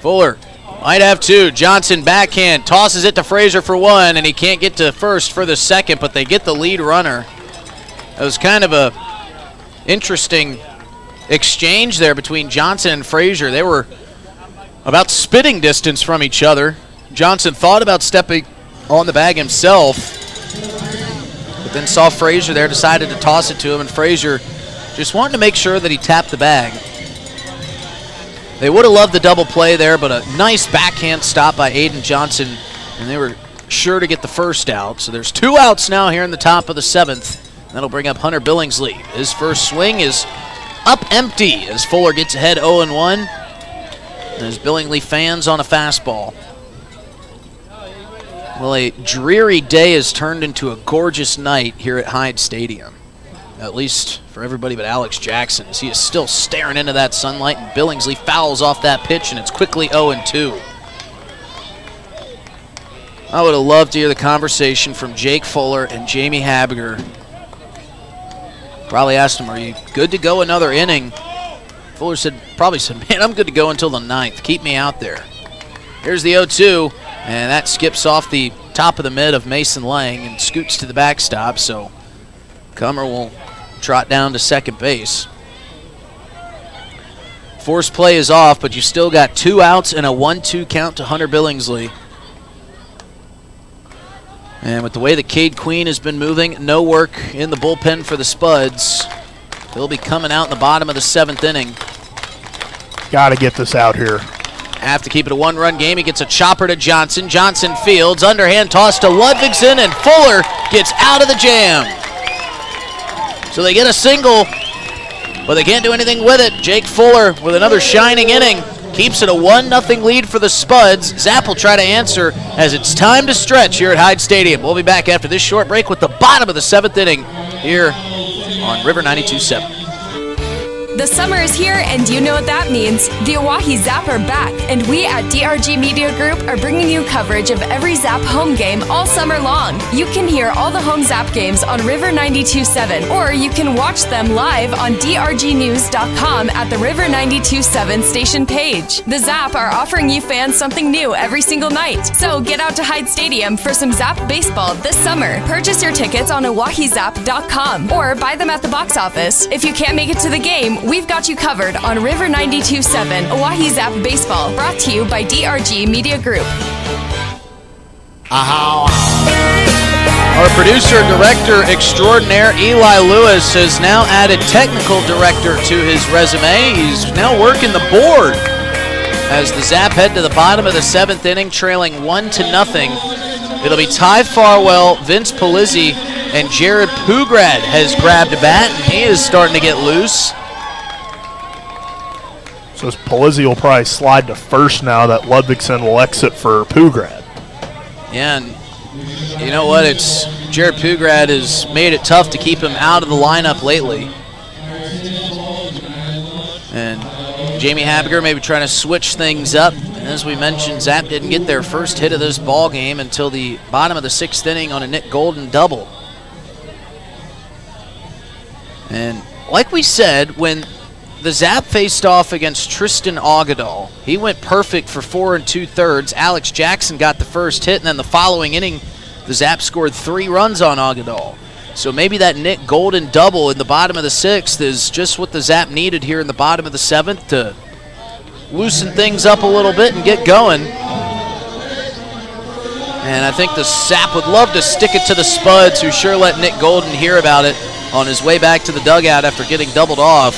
Fuller might have 2. Johnson backhand tosses it to Frazier for 1, and he can't get to first for the second, but they get the lead runner. It was kind of a interesting exchange there between Johnson and Frazier. They were about spitting distance from each other. Johnson thought about stepping on the bag himself, but then saw Frazier there, decided to toss it to him, and Frazier just wanted to make sure that he tapped the bag. They would have loved the double play there, but a nice backhand stop by Aiden Johnson, and they were sure to get the first out. So there's 2 outs now here in the top of the 7th. That'll bring up Hunter Billingsley. His first swing is up empty as Fuller gets ahead 0-1. And as Billingsley fans on a fastball. Well, a dreary day has turned into a gorgeous night here at Hyde Stadium. At least for everybody but Alex Jackson, as he is still staring into that sunlight, and Billingsley fouls off that pitch, and it's quickly 0-2. I would have loved to hear the conversation from Jake Fuller and Jamie Habiger. Probably asked him, are you good to go another inning? Fuller probably said, man, I'm good to go until the 9th. Keep me out there. Here's the 0-2. And that skips off the top of the mid of Mason Lang and scoots to the backstop, so Kummer will trot down to second base. Force play is off, but you still got 2 outs and a 1-2 count to Hunter Billingsley. And with the way that Cade Queen has been moving, no work in the bullpen for the Spuds. He'll be coming out in the bottom of the 7th inning. Got to get this out here. Have to keep it a 1-run game. He gets a chopper to Johnson. Johnson fields. Underhand toss to Ludvigsen, and Fuller gets out of the jam. So they get a single, but they can't do anything with it. Jake Fuller with another shining inning. Keeps it a 1-0 lead for the Spuds. Zap will try to answer as it's time to stretch here at Hyde Stadium. We'll be back after this short break with the bottom of the 7th inning here on River 92.7. The summer is here, and you know what that means. The Oahe Zap are back, and we at DRG Media Group are bringing you coverage of every Zap home game all summer long. You can hear all the home Zap games on River 92.7, or you can watch them live on drgnews.com at the River 92.7 station page. The Zap are offering you fans something new every single night. So get out to Hyde Stadium for some Zap baseball this summer. Purchase your tickets on oahezap.com or buy them at the box office. If you can't make it to the game, we've got you covered on River 92.7 Oahe Zap Baseball, brought to you by DRG Media Group. Our producer, director extraordinaire, Eli Lewis, has now added technical director to his resume. He's now working the board as the Zap head to the bottom of the 7th inning, trailing 1-0. It'll be Ty Farwell, Vince Palizzi, and Jared Pugrad has grabbed a bat, and he is starting to get loose. So Palizzi will probably slide to first now that Ludvigsen will exit for Pugrad. Yeah, and you know what? It's Jared Pugrad has made it tough to keep him out of the lineup lately. And Jamie Habiger maybe trying to switch things up As we mentioned, Zap didn't get their first hit of this ball game until the bottom of the 6th inning on a Nick Golden double. And like we said, when the Zap faced off against Tristan Augadal, he went perfect for 4 2/3. Alex Jackson got the first hit, and then the following inning, the Zap scored 3 runs on Augadal. So maybe that Nick Golden double in the bottom of the 6th is just what the Zap needed here in the bottom of the 7th to loosen things up a little bit and get going. And I think the Zap would love to stick it to the Spuds, who sure let Nick Golden hear about it on his way back to the dugout after getting doubled off.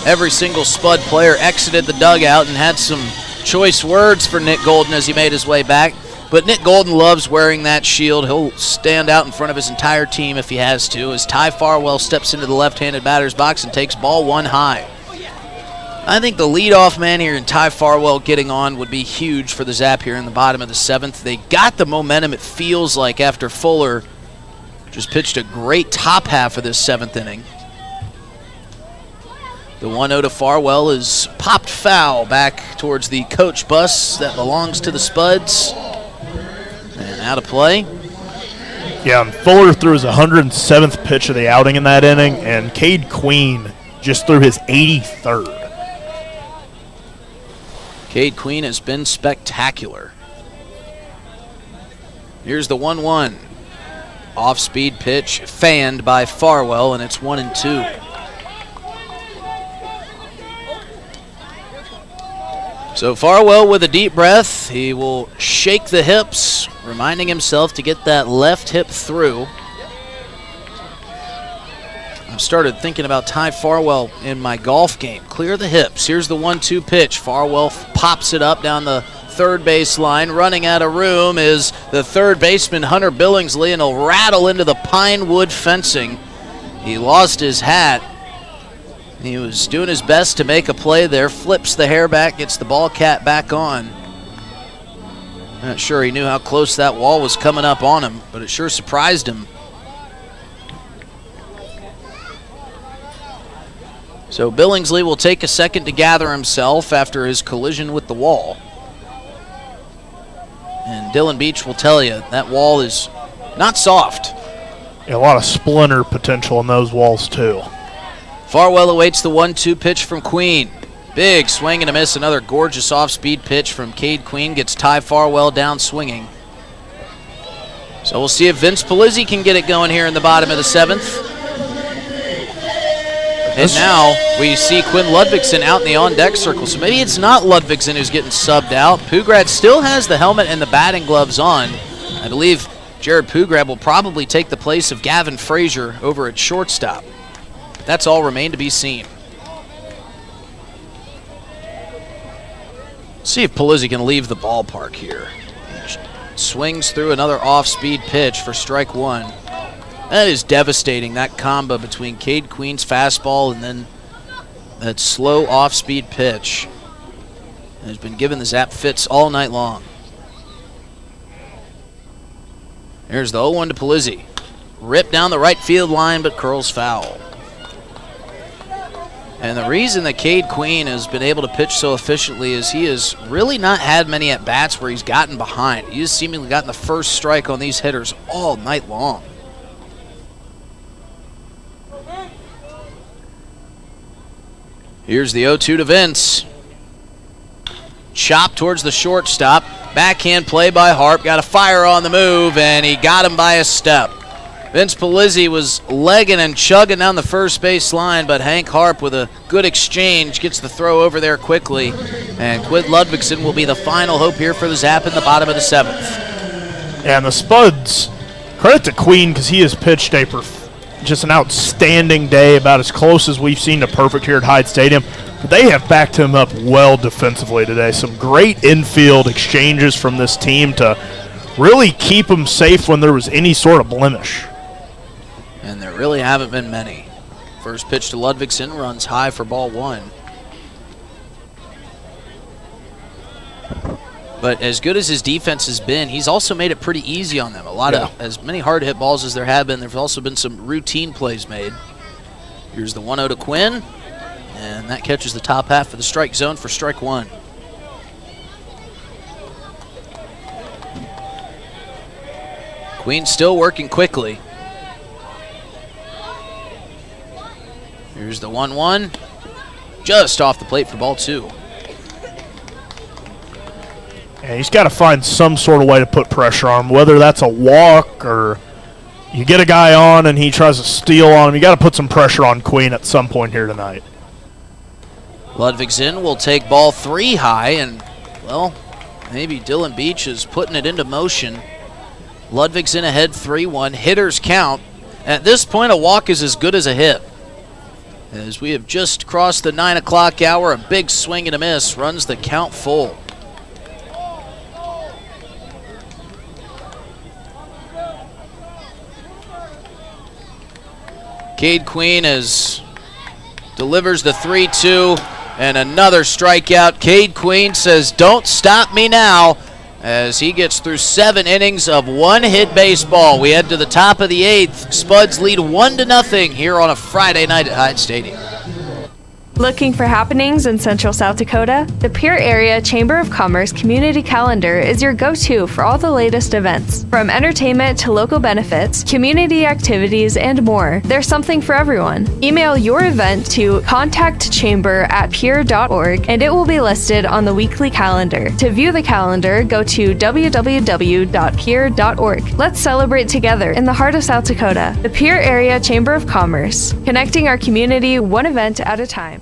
Every single Spud player exited the dugout and had some choice words for Nick Golden as he made his way back. But Nick Golden loves wearing that shield. He'll stand out in front of his entire team if he has to, as Ty Farwell steps into the left-handed batter's box and takes ball 1 high. I think the leadoff man here in Ty Farwell getting on would be huge for the Zap here in the bottom of the 7th. They got the momentum, it feels like, after Fuller just pitched a great top half of this 7th inning. The 1-0 to Farwell is popped foul back towards the coach bus that belongs to the Spuds. And out of play. Yeah, and Fuller threw his 107th pitch of the outing in that inning, and Cade Queen just threw his 83rd. Cade Queen has been spectacular. Here's the 1-1. Off-speed pitch fanned by Farwell, and it's 1-2. So Farwell with a deep breath. He will shake the hips, reminding himself to get that left hip through. I've started thinking about Ty Farwell in my golf game. Clear the hips. Here's the 1-2 pitch. Farwell pops it up down the third base line. Running out of room is the third baseman, Hunter Billingsley, and he'll rattle into the pine wood fencing. He lost his hat. He was doing his best to make a play there, flips the hair back, gets the ball cap back on. Not sure he knew how close that wall was coming up on him, but it sure surprised him. So Billingsley will take a second to gather himself after his collision with the wall. And Dylan Beach will tell you that wall is not soft. Yeah, a lot of splinter potential in those walls too. Farwell awaits the 1-2 pitch from Queen. Big swing and a miss. Another gorgeous off-speed pitch from Cade Queen gets Ty Farwell down swinging. So we'll see if Vince Polizzi can get it going here in the bottom of the 7th. And now we see Quinn Ludvigsen out in the on-deck circle. So maybe it's not Ludvigsen who's getting subbed out. Pugrad still has the helmet and the batting gloves on. I believe Jared Pugrad will probably take the place of Gavin Frazier over at shortstop. That's all remain to be seen. See if Polizzi can leave the ballpark here. Swings through another off-speed pitch for strike 1. That is devastating, that combo between Cade Queen's fastball and then that slow off-speed pitch. It has been giving the Zap fits all night long. Here's the 0-1 to Polizzi. Ripped down the right field line, but curls foul. And the reason that Cade Queen has been able to pitch so efficiently is he has really not had many at-bats where he's gotten behind. He has seemingly gotten the first strike on these hitters all night long. Here's the 0-2 to Vince. Chop towards the shortstop. Backhand play by Harp. Got a fire on the move, and he got him by a step. Vince Polizzi was legging and chugging down the first base line, but Hank Harp with a good exchange gets the throw over there quickly. And Quinn Ludvigsen will be the final hope here for the Zap in the bottom of the 7th. And the Spuds, credit to Queen because he has pitched just an outstanding day, about as close as we've seen to perfect here at Hyde Stadium. But they have backed him up well defensively today. Some great infield exchanges from this team to really keep him safe when there was any sort of blemish. And there really haven't been many. First pitch to Ludvigsen runs high for ball 1. But as good as his defense has been, he's also made it pretty easy on them. As many hard hit balls as there have been, there's also been some routine plays made. Here's the 1-0 to Quinn, and that catches the top half of the strike zone for strike 1. Queen still working quickly. Here's the 1-1. Just off the plate for ball 2. And he's got to find some sort of way to put pressure on him, whether that's a walk or you get a guy on and he tries to steal on him. You got to put some pressure on Queen at some point here tonight. Ludvigsen will take ball 3 high, and, well, maybe Dylan Beach is putting it into motion. Ludvigsen ahead 3-1. Hitters count. At this point, a walk is as good as a hit. As we have just crossed the 9 o'clock hour, a big swing and a miss runs the count full. Cade Queen delivers the 3-2 and another strikeout. Cade Queen says, "Don't stop me now," as he gets through 7 innings of one-hit baseball. We head to the top of the 8th. Spuds lead 1-0 here on a Friday night at Hyde Stadium. Looking for happenings in Central South Dakota? The Pierre Area Chamber of Commerce Community Calendar is your go-to for all the latest events. From entertainment to local benefits, community activities, and more, there's something for everyone. Email your event to contactchamber@pierre.org and it will be listed on the weekly calendar. To view the calendar, go to www.pierre.org. Let's celebrate together in the heart of South Dakota. The Pierre Area Chamber of Commerce, connecting our community one event at a time.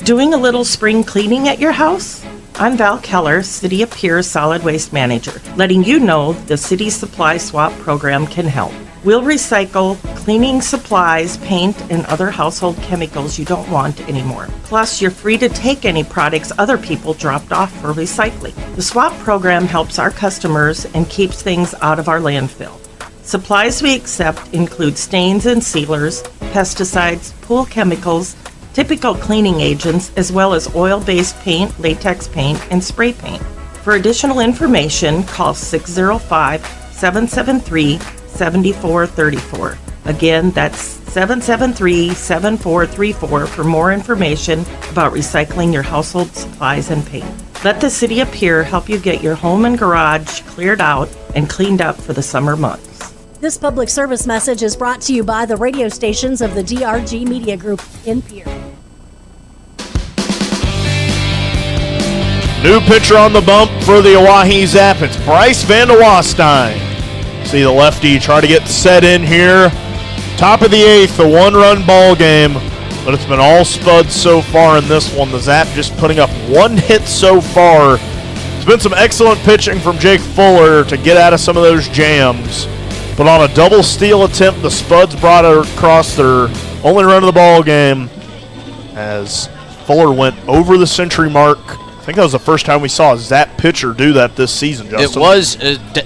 Doing a little spring cleaning at your house? I'm Val Keller, City of Pierre Solid Waste Manager, letting you know the City Supply Swap program can help. We'll recycle cleaning supplies, paint, and other household chemicals you don't want anymore. Plus, you're free to take any products other people dropped off for recycling. The swap program helps our customers and keeps things out of our landfill. Supplies we accept include stains and sealers, pesticides, pool chemicals, typical cleaning agents, as well as oil-based paint, latex paint, and spray paint. For additional information, call 605-773-7434. Again, that's 773-7434 for more information about recycling your household supplies and paint. Let the City of Pierre help you get your home and garage cleared out and cleaned up for the summer months. This public service message is brought to you by the radio stations of the DRG Media Group in Pierre. New pitcher on the bump for the Oahe Zap. It's Bryce Van de Wastein. See the lefty try to get set in here. Top of the 8th, a 1-run ball game, but it's been all Spuds so far in this one. The Zap just putting up 1 hit so far. It's been some excellent pitching from Jake Fuller to get out of some of those jams. But on a double steal attempt, the Spuds brought across their only run of the ball game as Fuller went over the century mark. I think that was the first time we saw a Zap pitcher do that this season, Justin. It was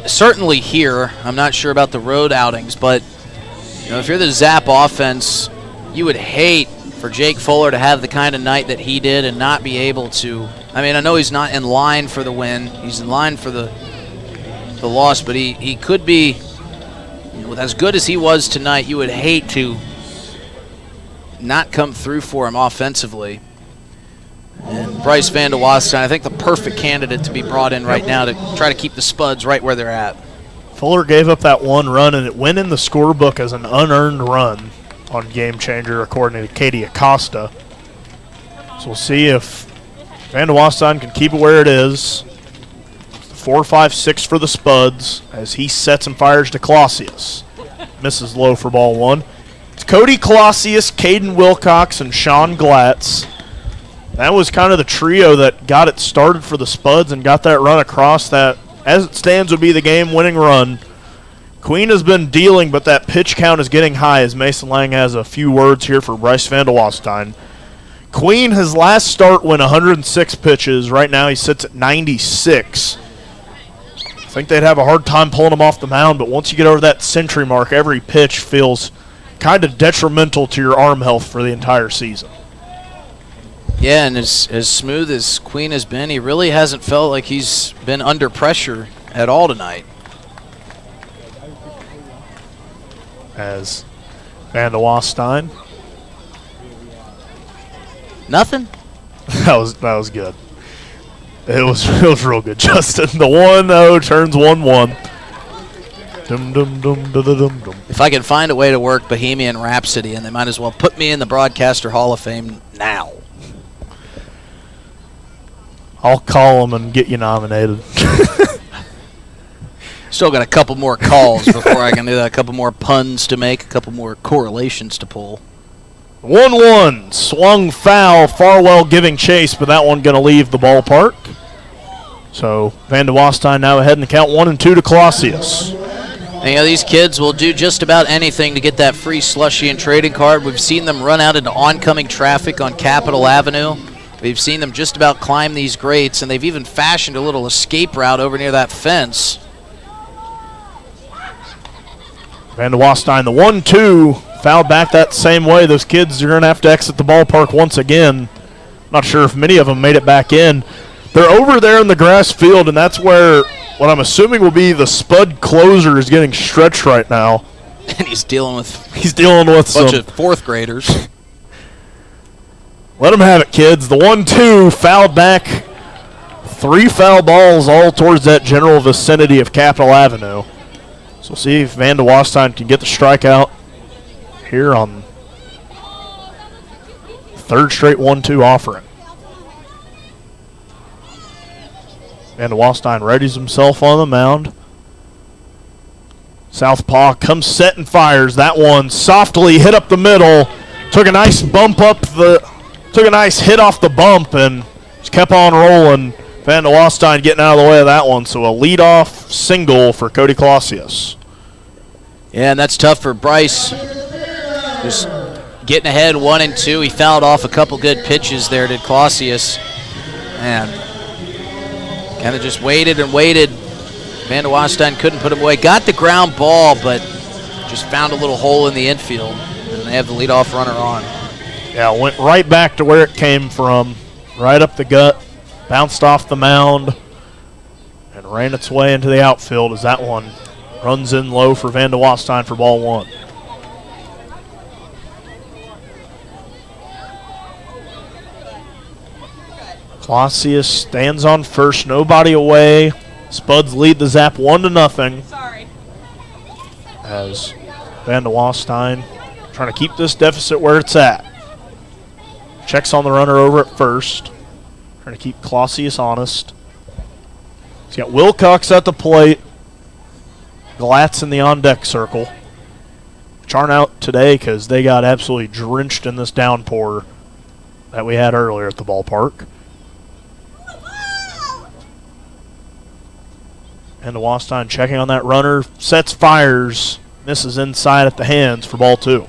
certainly here. I'm not sure about the road outings, but if you're the Zap offense, you would hate for Jake Fuller to have the kind of night that he did and not be able to. I mean, I know he's not in line for the win. He's in line for the loss, but he could be. With as good as he was tonight, you would hate to not come through for him offensively. And Bryce Van de Wastein, I think the perfect candidate to be brought in right now to try to keep the Spuds right where they're at. Fuller gave up that 1 run, and it went in the scorebook as an unearned run on Game Changer, according to Katie Acosta. So we'll see if Van de Wastein can keep it where it is. 4-5-6 for the Spuds as he sets and fires to Clausius. Misses low for ball 1. It's Cody Clausius, Caden Wilcox, and Sean Glatz. That was kind of the trio that got it started for the Spuds and got that run across that, as it stands, would be the game-winning run. Queen has been dealing, but that pitch count is getting high as Mason Lang has a few words here for Bryce Van de Wastein. Queen, his last start went 106 pitches. Right now he sits at 96. I think they'd have a hard time pulling him off the mound, but once you get over that century mark, every pitch feels kind of detrimental to your arm health for the entire season. Yeah, and as smooth as Queen has been, he really hasn't felt like he's been under pressure at all tonight. As Van de Wastein. Nothing? That was good. It was real good, Justin. The 1-0 turns 1-1. Dum dum dum dum dum dum. If I can find a way to work Bohemian Rhapsody, and they might as well put me in the Broadcaster Hall of Fame now. I'll call them and get you nominated. Still got a couple more calls before I can do that. A couple more puns to make, a couple more correlations to pull. 1-1. Swung foul. Farwell giving chase, but that one going to leave the ballpark. So Van de Wastein now ahead in the count 1-2 to Clausius. And, these kids will do just about anything to get that free slushy and trading card. We've seen them run out into oncoming traffic on Capitol Avenue. We've seen them just about climb these grates, and they've even fashioned a little escape route over near that fence. Van de Wastein, the 1-2, fouled back that same way. Those kids are going to have to exit the ballpark once again. Not sure if many of them made it back in. They're over there in the grass field, and that's where what I'm assuming will be the Spud closer is getting stretched right now. And he's dealing with a bunch of fourth graders. Let him have it, kids. The 1-2 fouled back. 3 foul balls all towards that general vicinity of Capitol Avenue. So we'll see if Van de Wastein can get the strikeout here on third straight 1-2 offering. Van de Wastein readies himself on the mound. Southpaw comes set and fires. That one softly hit up the middle. Took a nice hit off the bump and just kept on rolling. Van de Wastein getting out of the way of that one. So a leadoff single for Cody Clausius. Yeah, and that's tough for Bryce. Just getting ahead 1-2. He fouled off a couple good pitches there, did Clausius. And kind of just waited and waited. Van de Wastein couldn't put him away. Got the ground ball, but just found a little hole in the infield. And they have the leadoff runner on. Yeah, went right back to where it came from. Right up the gut. Bounced off the mound. And ran its way into the outfield as that one runs in low for Van de Wastein for ball 1. Clausius stands on first, nobody away. Spuds lead the Zap 1-0. Sorry. As Van de Wastein trying to keep this deficit where it's at. Checks on the runner over at first. Trying to keep Clausius honest. He's got Wilcox at the plate. Glatz in the on-deck circle. Which aren't out today because they got absolutely drenched in this downpour that we had earlier at the ballpark. And the Wastein checking on that runner. Sets, fires. Misses inside at the hands for ball 2.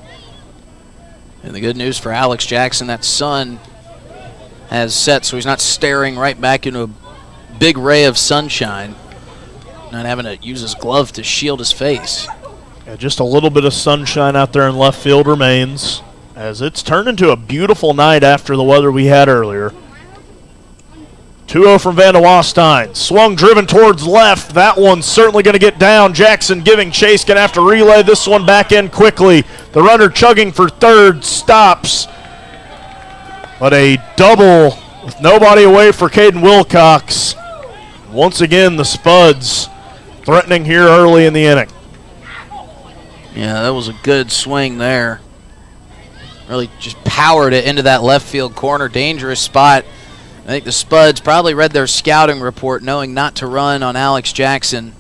And the good news for Alex Jackson, that sun has set, so he's not staring right back into a big ray of sunshine. Not having to use his glove to shield his face. Yeah, just a little bit of sunshine out there in left field remains, as it's turned into a beautiful night after the weather we had earlier. 2-0 from Van de Wastein. Swung, driven towards left. That one's certainly going to get down. Jackson giving chase, going to have to relay this one back in quickly. The runner chugging for third, stops. But a double with nobody away for Caden Wilcox. Once again, the Spuds threatening here early in the inning. Yeah, that was a good swing there. Really just powered it into that left field corner. Dangerous spot. I think the Spuds probably read their scouting report knowing not to run on Alex Jackson.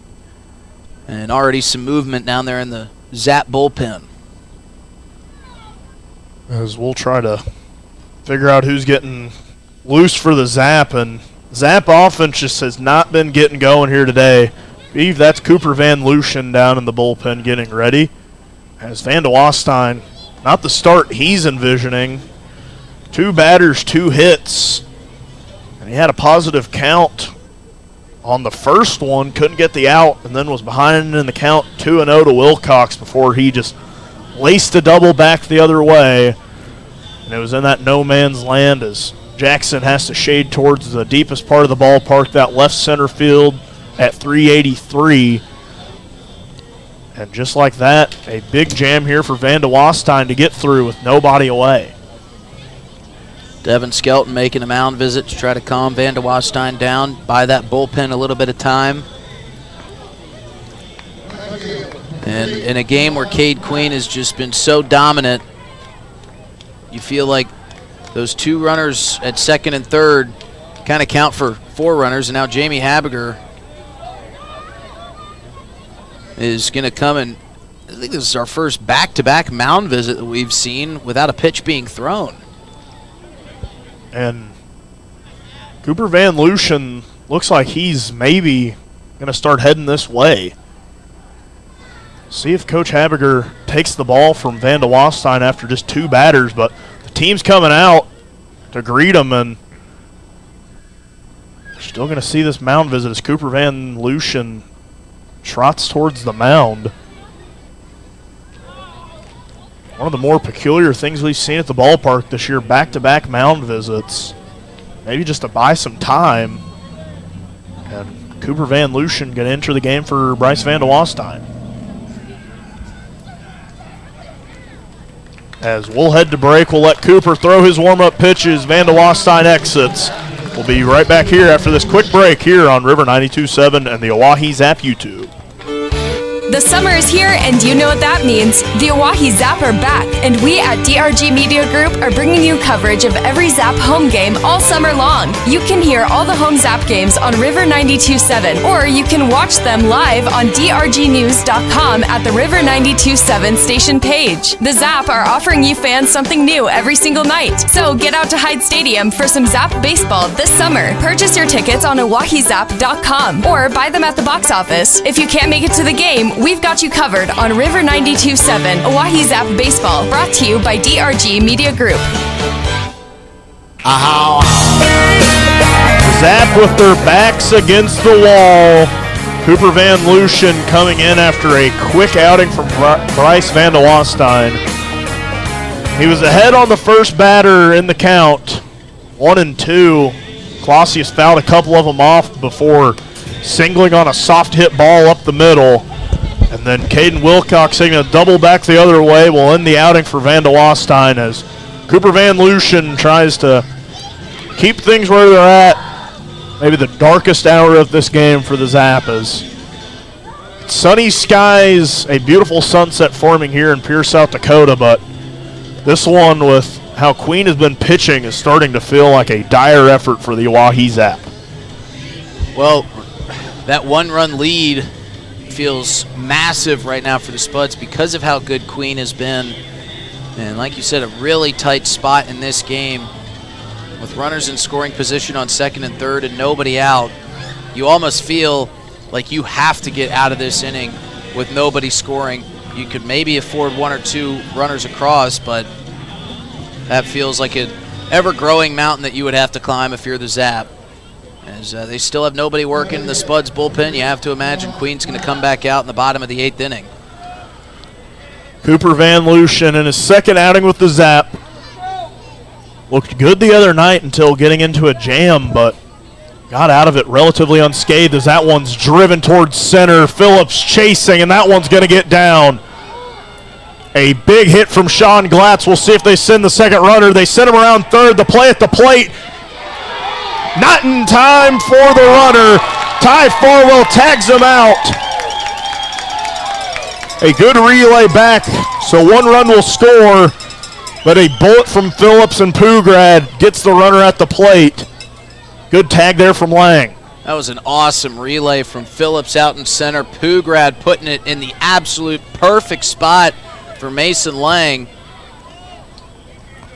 And already some movement down there in the Zap bullpen. As we'll try to figure out who's getting loose for the Zap. And Zap offense just has not been getting going here today. I believe that's Cooper Van Lucian down in the bullpen getting ready. As Van de Wastein, not the start he's envisioning. 2 batters, 2 hits. And he had a positive count on the first one, couldn't get the out, and then was behind in the count 2-0 to Wilcox before he just laced a double back the other way. And it was in that no man's land as Jackson has to shade towards the deepest part of the ballpark, that left center field at 383. And just like that, a big jam here for Van de Wastein to get through with nobody away. Devin Skelton making a mound visit to try to calm Van de Wastein down, buy that bullpen a little bit of time. And in a game where Cade Queen has just been so dominant, you feel like those 2 runners at second and third kind of count for 4 runners. And now Jamie Habiger is going to come, and I think this is our first back-to-back mound visit that we've seen without a pitch being thrown. And Cooper Van Lucian looks like he's maybe going to start heading this way. See if Coach Habiger takes the ball from Van de Wastein after just 2 batters, but the team's coming out to greet him, and we're still going to see this mound visit as Cooper Van Lucian trots towards the mound. One of the more peculiar things we've seen at the ballpark this year, back-to-back mound visits. Maybe just to buy some time. And Cooper Van Lucian going to enter the game for Bryce Van de Wastein. As we'll head to break, we'll let Cooper throw his warm-up pitches. Van de Wastein exits. We'll be right back here after this quick break here on River 92.7 and the Oahe Zap YouTube. The summer is here, and you know what that means. The Oahe Zap are back, and we at DRG Media Group are bringing you coverage of every Zap home game all summer long. You can hear all the home Zap games on River 92.7, or you can watch them live on drgnews.com at the River 92.7 station page. The Zap are offering you fans something new every single night. So get out to Hyde Stadium for some Zap baseball this summer. Purchase your tickets on oahezap.com or buy them at the box office. If you can't make it to the game, we've got you covered on River 92.7 Oahe Zap Baseball, brought to you by DRG Media Group. Zap with their backs against the wall. Cooper Van Lucian coming in after a quick outing from Bryce Van de Wastein. He was ahead on the first batter in the count, 1-2. Clausius fouled a couple of them off before singling on a soft hit ball up the middle. And then Caden Wilcox taking a double back the other way will end the outing for Van de Wastein as Cooper Van Lucian tries to keep things where they're at. Maybe the darkest hour of this game for the Zappas. Sunny skies, a beautiful sunset forming here in Pierce, South Dakota, but this one with how Queen has been pitching is starting to feel like a dire effort for the Oahe Zap. Well, that 1-run lead feels massive right now for the Spuds because of how good Queen has been. And like you said, a really tight spot in this game with runners in scoring position on second and third and nobody out. You almost feel like you have to get out of this inning with nobody scoring. You could maybe afford 1 or 2 runners across, but that feels like an ever-growing mountain that you would have to climb if you're the Zap. As they still have nobody working in the Spuds bullpen, you have to imagine Queen's going to come back out in the bottom of the 8th inning. Cooper Van Lucian in his second outing with the Zap. Looked good the other night until getting into a jam, but got out of it relatively unscathed as that one's driven towards center. Phillips chasing, and that one's going to get down. A big hit from Sean Glatz. We'll see if they send the second runner. They send him around third. The play at the plate. Not in time for the runner. Ty Farwell tags him out. A good relay back, so 1 run will score, but a bullet from Phillips and Pugrad gets the runner at the plate. Good tag there from Lang. That was an awesome relay from Phillips out in center. Pugrad putting it in the absolute perfect spot for Mason Lang.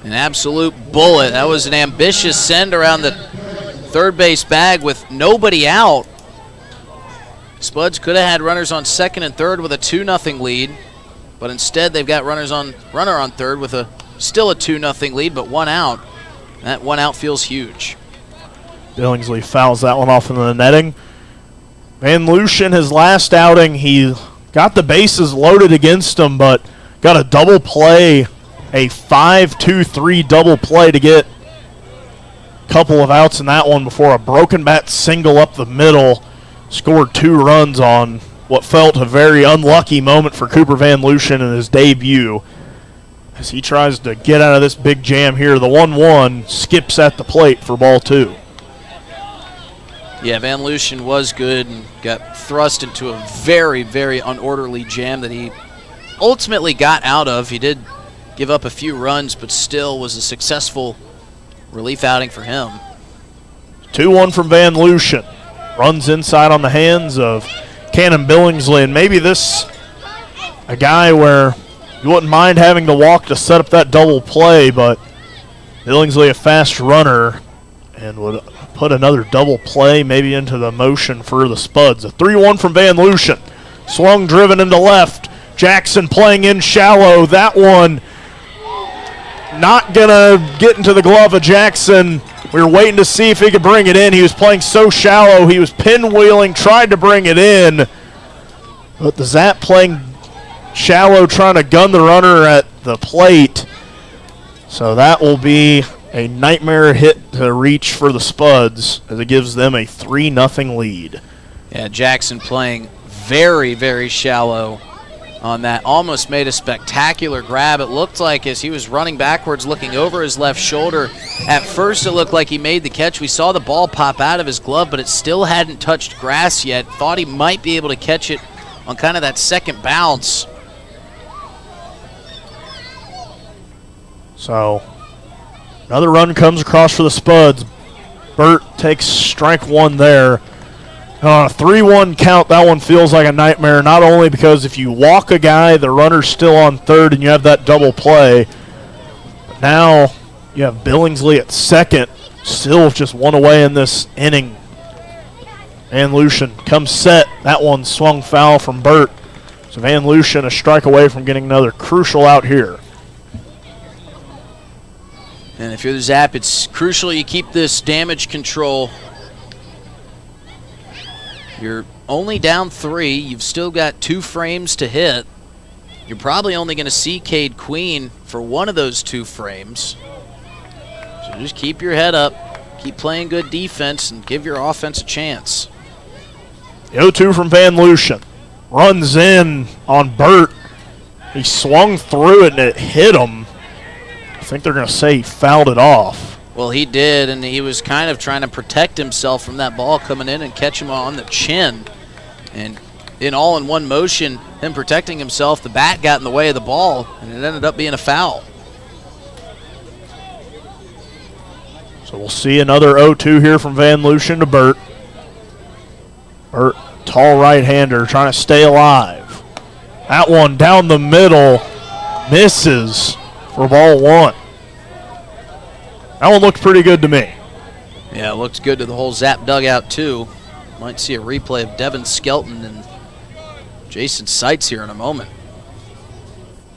An absolute bullet. That was an ambitious send around the third base bag with nobody out. Spuds could have had runners on second and third with a 2-0 lead, but instead they've got runner on third with still a 2-0 lead, but 1 out. That 1 out feels huge. Billingsley fouls that one off in the netting. Van Lucian, his last outing, he got the bases loaded against him, but got a double play, a 5-2-3 double play to get couple of outs in that one before a broken bat single up the middle scored 2 runs on what felt a very unlucky moment for Cooper Van Lucian in his debut. As he tries to get out of this big jam here, the 1-1 skips at the plate for ball 2. Yeah, Van Lucian was good and got thrust into a very, very unorderly jam that he ultimately got out of. He did give up a few runs, but still was a successful relief outing for him. 2-1 from Van Lucian. Runs inside on the hands of Cannon Billingsley, and maybe this a guy where you wouldn't mind having to walk to set up that double play, but Billingsley a fast runner and would put another double play maybe into the motion for the Spuds. A 3-1 from Van Lucian. Swung, driven into left. Jackson playing in shallow. That one not going to get into the glove of Jackson. We were waiting to see if he could bring it in. He was playing so shallow. He was pinwheeling, tried to bring it in. But the Zap playing shallow, trying to gun the runner at the plate. So that will be a nightmare hit to reach for the Spuds as it gives them a 3-0 lead. Yeah, Jackson playing very, very shallow on that. Almost made a spectacular grab. It looked like as he was running backwards, looking over his left shoulder, at first it looked like he made the catch. We saw the ball pop out of his glove, but it still hadn't touched grass yet. Thought he might be able to catch it on kind of that second bounce. So another run comes across for the Spuds. Burt takes strike one there. On a 3-1 count, that one feels like a nightmare, not only because if you walk a guy, the runner's still on third and you have that double play. But now you have Billingsley at second, still just one away in this inning. Van Lucian comes set. That one swung foul from Burt. So Van Lucian a strike away from getting another crucial out here. And if you're the Zap, it's crucial you keep this damage control. You're only down 3. You've still got 2 frames to hit. You're probably only going to see Cade Queen for one of those 2 frames. So just keep your head up, keep playing good defense, and give your offense a chance. The 0-2 from Van Lucian. Runs in on Burt. He swung through it and it hit him. I think they're going to say he fouled it off. Well, he did, and he was kind of trying to protect himself from that ball coming in and catch him on the chin. And in all-in-one motion, him protecting himself, the bat got in the way of the ball, and it ended up being a foul. So we'll see another 0-2 here from Van Lucian to Burt. Burt, tall right-hander, trying to stay alive. That one down the middle, misses for ball 1. That one looked pretty good to me. Yeah, it looks good to the whole Zap dugout, too. Might see a replay of Devin Skelton and Jason Seitz here in a moment.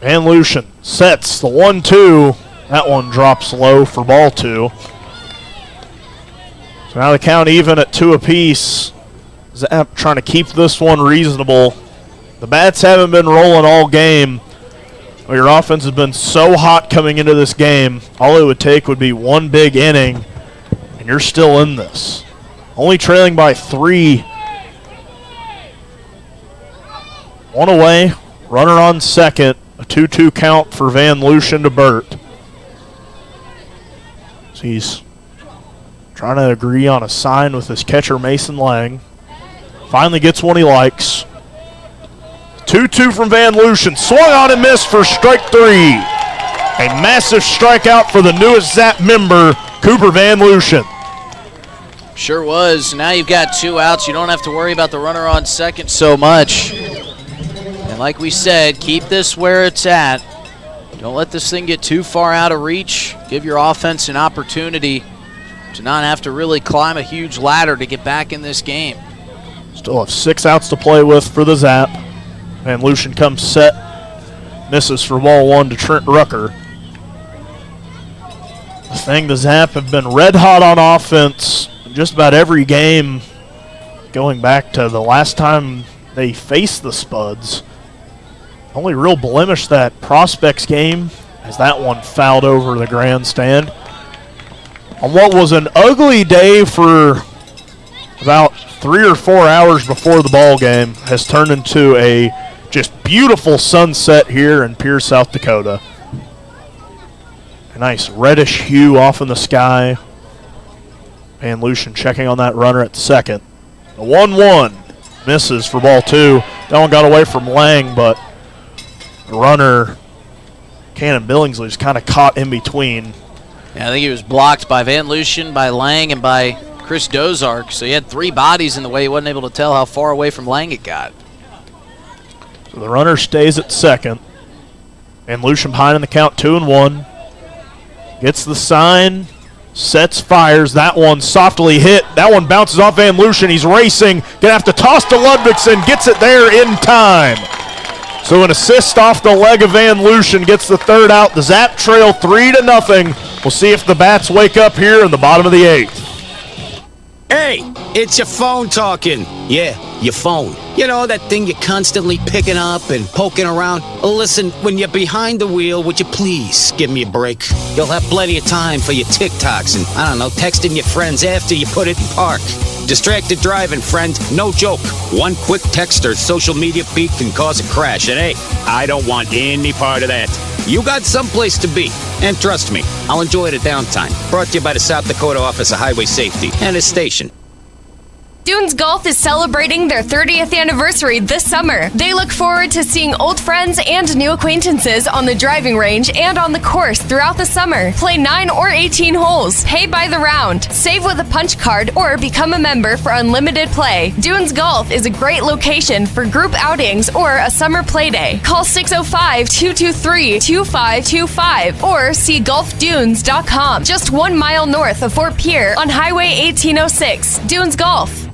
Van Lucian sets the 1-2. That one drops low for ball 2. So now the count even at 2 apiece. Zap trying to keep this one reasonable. The bats haven't been rolling all game. Well, your offense has been so hot coming into this game. All it would take would be one big inning, and you're still in this. Only trailing by 3. 1 away, runner on second. A 2-2 count for Van Lucian to Burt. So he's trying to agree on a sign with his catcher, Mason Lang. Finally gets one he likes. 2-2 from Van Lucian. Swung on and missed for strike 3. A massive strikeout for the newest Zap member, Cooper Van Lucian. Sure was. Now you've got 2 outs. You don't have to worry about the runner on second so much. And like we said, keep this where it's at. Don't let this thing get too far out of reach. Give your offense an opportunity to not have to really climb a huge ladder to get back in this game. Still have 6 outs to play with for the Zap. Van Lucian comes set, misses for ball 1 to Trent Rucker. The thing, the Zap have been red hot on offense in just about every game going back to the last time they faced the Spuds. Only real blemish that Prospects game as that one fouled over the grandstand. On what was an ugly day for about 3 or 4 hours before the ball game has turned into a just beautiful sunset here in Pierre, South Dakota. A nice reddish hue off in the sky. Van Lucian checking on that runner at second. The 1-1 misses for ball 2. That one got away from Lang, but the runner, Cannon Billingsley, is kind of caught in between. Yeah, I think he was blocked by Van Lucian, by Lang, and by Chris Dozark. So he had 3 bodies in the way. He wasn't able to tell how far away from Lang it got. So the runner stays at second. Van Lucian behind in the count, 2-1. Gets the sign, sets, fires. That one softly hit. That one bounces off Van Lucian. He's racing. Gonna have to toss to Ludvigsen. Gets it there in time. So an assist off the leg of Van Lucian gets the 3rd out. The Zap trail 3-0. We'll see if the Bats wake up here in the bottom of the 8th. Hey, it's your phone talking. Yeah, your phone. You know, that thing you're constantly picking up and poking around. Listen, when you're behind the wheel, would you please give me a break? You'll have plenty of time for your TikToks and, I don't know, texting your friends after you put it in park. Distracted driving, friend, no joke. One quick text or social media feed can cause a crash, and hey, I don't want any part of that. You got someplace to be, and trust me, I'll enjoy the downtime. Brought to you by the South Dakota Office of Highway Safety and its station. Dunes Golf is celebrating their 30th anniversary this summer. They look forward to seeing old friends and new acquaintances on the driving range and on the course throughout the summer. Play 9 or 18 holes, pay by the round, save with a punch card, or become a member for unlimited play. Dunes Golf is a great location for group outings or a summer play day. Call 605-223-2525 or see golfdunes.com. Just 1 mile north of Fort Pierre on Highway 1806. Dunes Golf.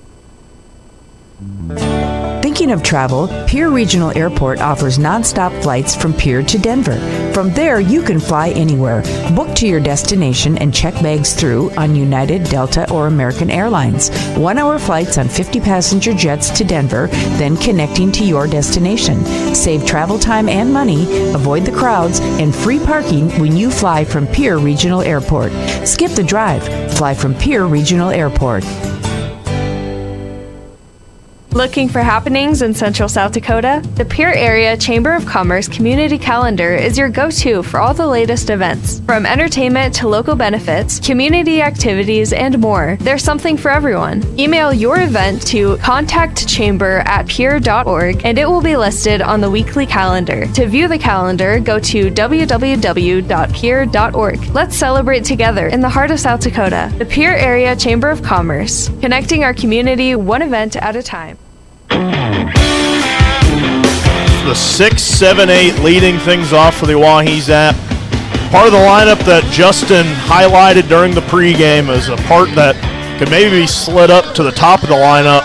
Thinking of travel? Pierre Regional Airport offers nonstop flights from Pierre to Denver. From there, you can fly anywhere. Book to your destination and check bags through on United, Delta, or American Airlines. 1-hour flights on 50-passenger jets to Denver, then connecting to your destination. Save travel time and money, avoid the crowds, and free parking when you fly from Pierre Regional Airport. Skip the drive. Fly from Pierre Regional Airport. Looking for happenings in Central South Dakota? The Pierre Area Chamber of Commerce Community Calendar is your go-to for all the latest events. From entertainment to local benefits, community activities, and more, there's something for everyone. Email your event to contactchamber@pierre.org and it will be listed on the weekly calendar. To view the calendar, go to www.pierre.org. Let's celebrate together in the heart of South Dakota. The Pierre Area Chamber of Commerce, connecting our community one event at a time. The 6, 7, 8 leading things off for the Oahe Zap. Part of the lineup that Justin highlighted during the pregame as a part that could maybe be slid up to the top of the lineup.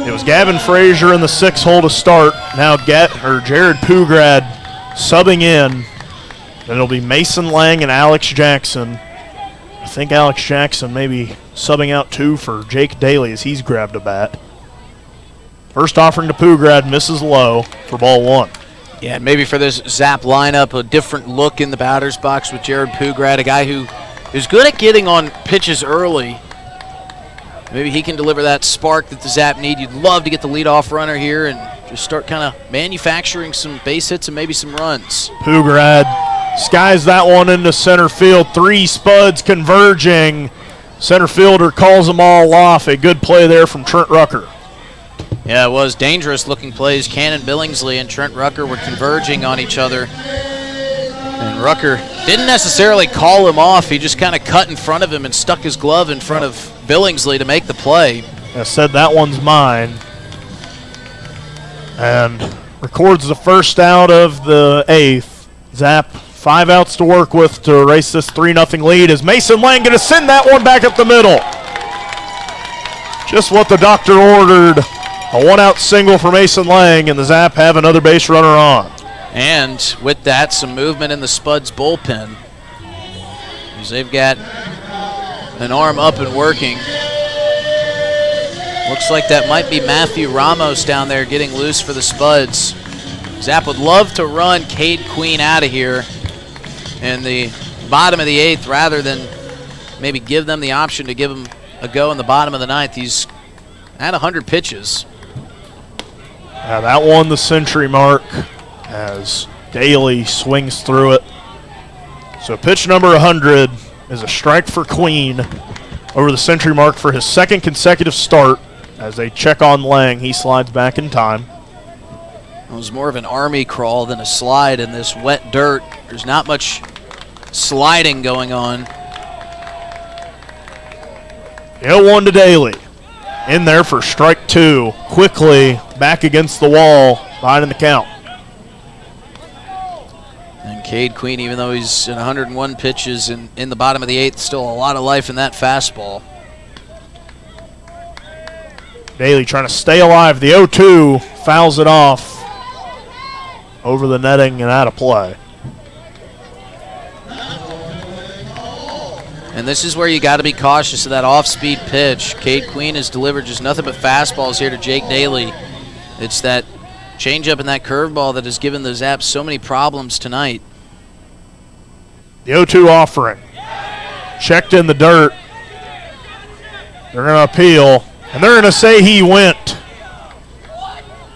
It was Gavin Frazier in the 6 hole to start. Now Jared Pugrad subbing in. Then it'll be Mason Lang and Alex Jackson. I think Alex Jackson maybe subbing out too for Jake Daly as he's grabbed a bat. First offering to Pugrad, misses low for ball 1. Yeah, maybe for this Zap lineup, a different look in the batter's box with Jared Pugrad, a guy who's good at getting on pitches early. Maybe he can deliver that spark that the Zap need. You'd love to get the leadoff runner here and just start kind of manufacturing some base hits and maybe some runs. Pugrad skies that one into center field. 3 Spuds converging. Center fielder calls them all off. A good play there from Trent Rucker. Yeah, it was dangerous looking plays. Cannon Billingsley and Trent Rucker were converging on each other. And Rucker didn't necessarily call him off. He just kind of cut in front of him and stuck his glove in front of Billingsley to make the play. I said that one's mine. And records the first out of the 8th. Zap 5 outs to work with to erase this 3-0 lead. Is Mason Lang going to send that one back up the middle? Just what the doctor ordered. A 1-out single for Mason Lang, and the Zap have another base runner on. And with that, some movement in the Spuds bullpen. As they've got an arm up and working. Looks like that might be Matthew Ramos down there getting loose for the Spuds. Zap would love to run Cade Queen out of here in the bottom of the 8th rather than maybe give them the option to give him a go in the bottom of the 9th. He's at 100 pitches. Yeah, that won the century mark as Daly swings through it. So pitch number 100 is a strike for Queen over the century mark for his second consecutive start. As they check on Lang, he slides back in time. It was more of an army crawl than a slide in this wet dirt. There's not much sliding going on. 0-1 to Daly. In there for strike 2. Quickly back against the wall, behind in the count. And Cade Queen, even though he's in 101 pitches in the bottom of the 8th, still a lot of life in that fastball. Daly trying to stay alive. The 0-2 fouls it off over the netting and out of play. And this is where you got to be cautious of that off-speed pitch. Cade Queen has delivered just nothing but fastballs here to Jake Daly. It's that changeup and that curveball that has given the Zaps so many problems tonight. The 0-2 offering. Checked in the dirt. They're going to appeal, and they're going to say he went.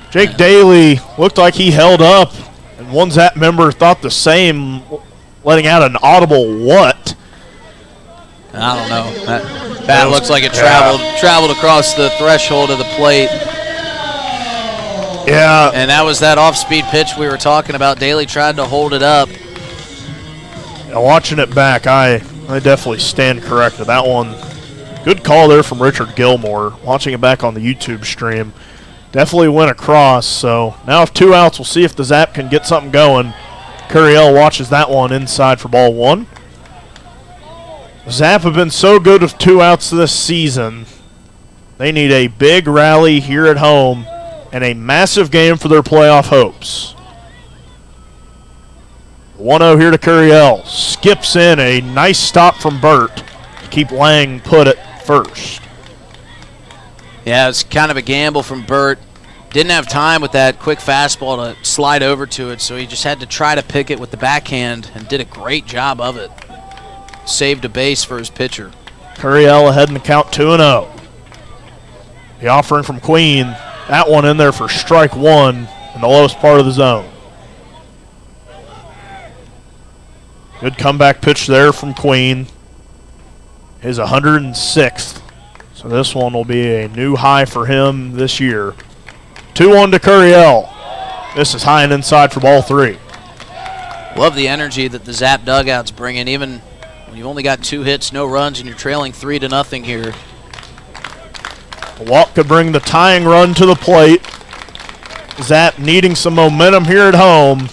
Jake Daly looked like he held up, and one Zap member thought the same, letting out an audible what. I don't know. That looks like it traveled across the threshold of the plate. Yeah. And that was that off-speed pitch we were talking about. Daly tried to hold it up. Now watching it back, I definitely stand corrected. That one, good call there from Richard Gilmore. Watching it back on the YouTube stream, definitely went across. So now if 2 outs, we'll see if the Zap can get something going. Curiel watches that one inside for ball 1. Zap have been so good with 2 outs this season. They need a big rally here at home and a massive game for their playoff hopes. 1-0 here to Curiel. Skips in a nice stop from Burt to keep Lang put at first. Yeah, it's kind of a gamble from Burt. Didn't have time with that quick fastball to slide over to it, so he just had to try to pick it with the backhand and did a great job of it. Saved a base for his pitcher. Curiel ahead in the count 2-0. The offering from Queen. That one in there for strike 1 in the lowest part of the zone. Good comeback pitch there from Queen. His 106th. So this one will be a new high for him this year. 2-1 to Curiel. This is high and inside for ball 3. Love the energy that the Zap dugouts bring in, even when you've only got 2 hits, no runs, and you're trailing 3-0 here. A walk could bring the tying run to the plate. Zap needing some momentum here at home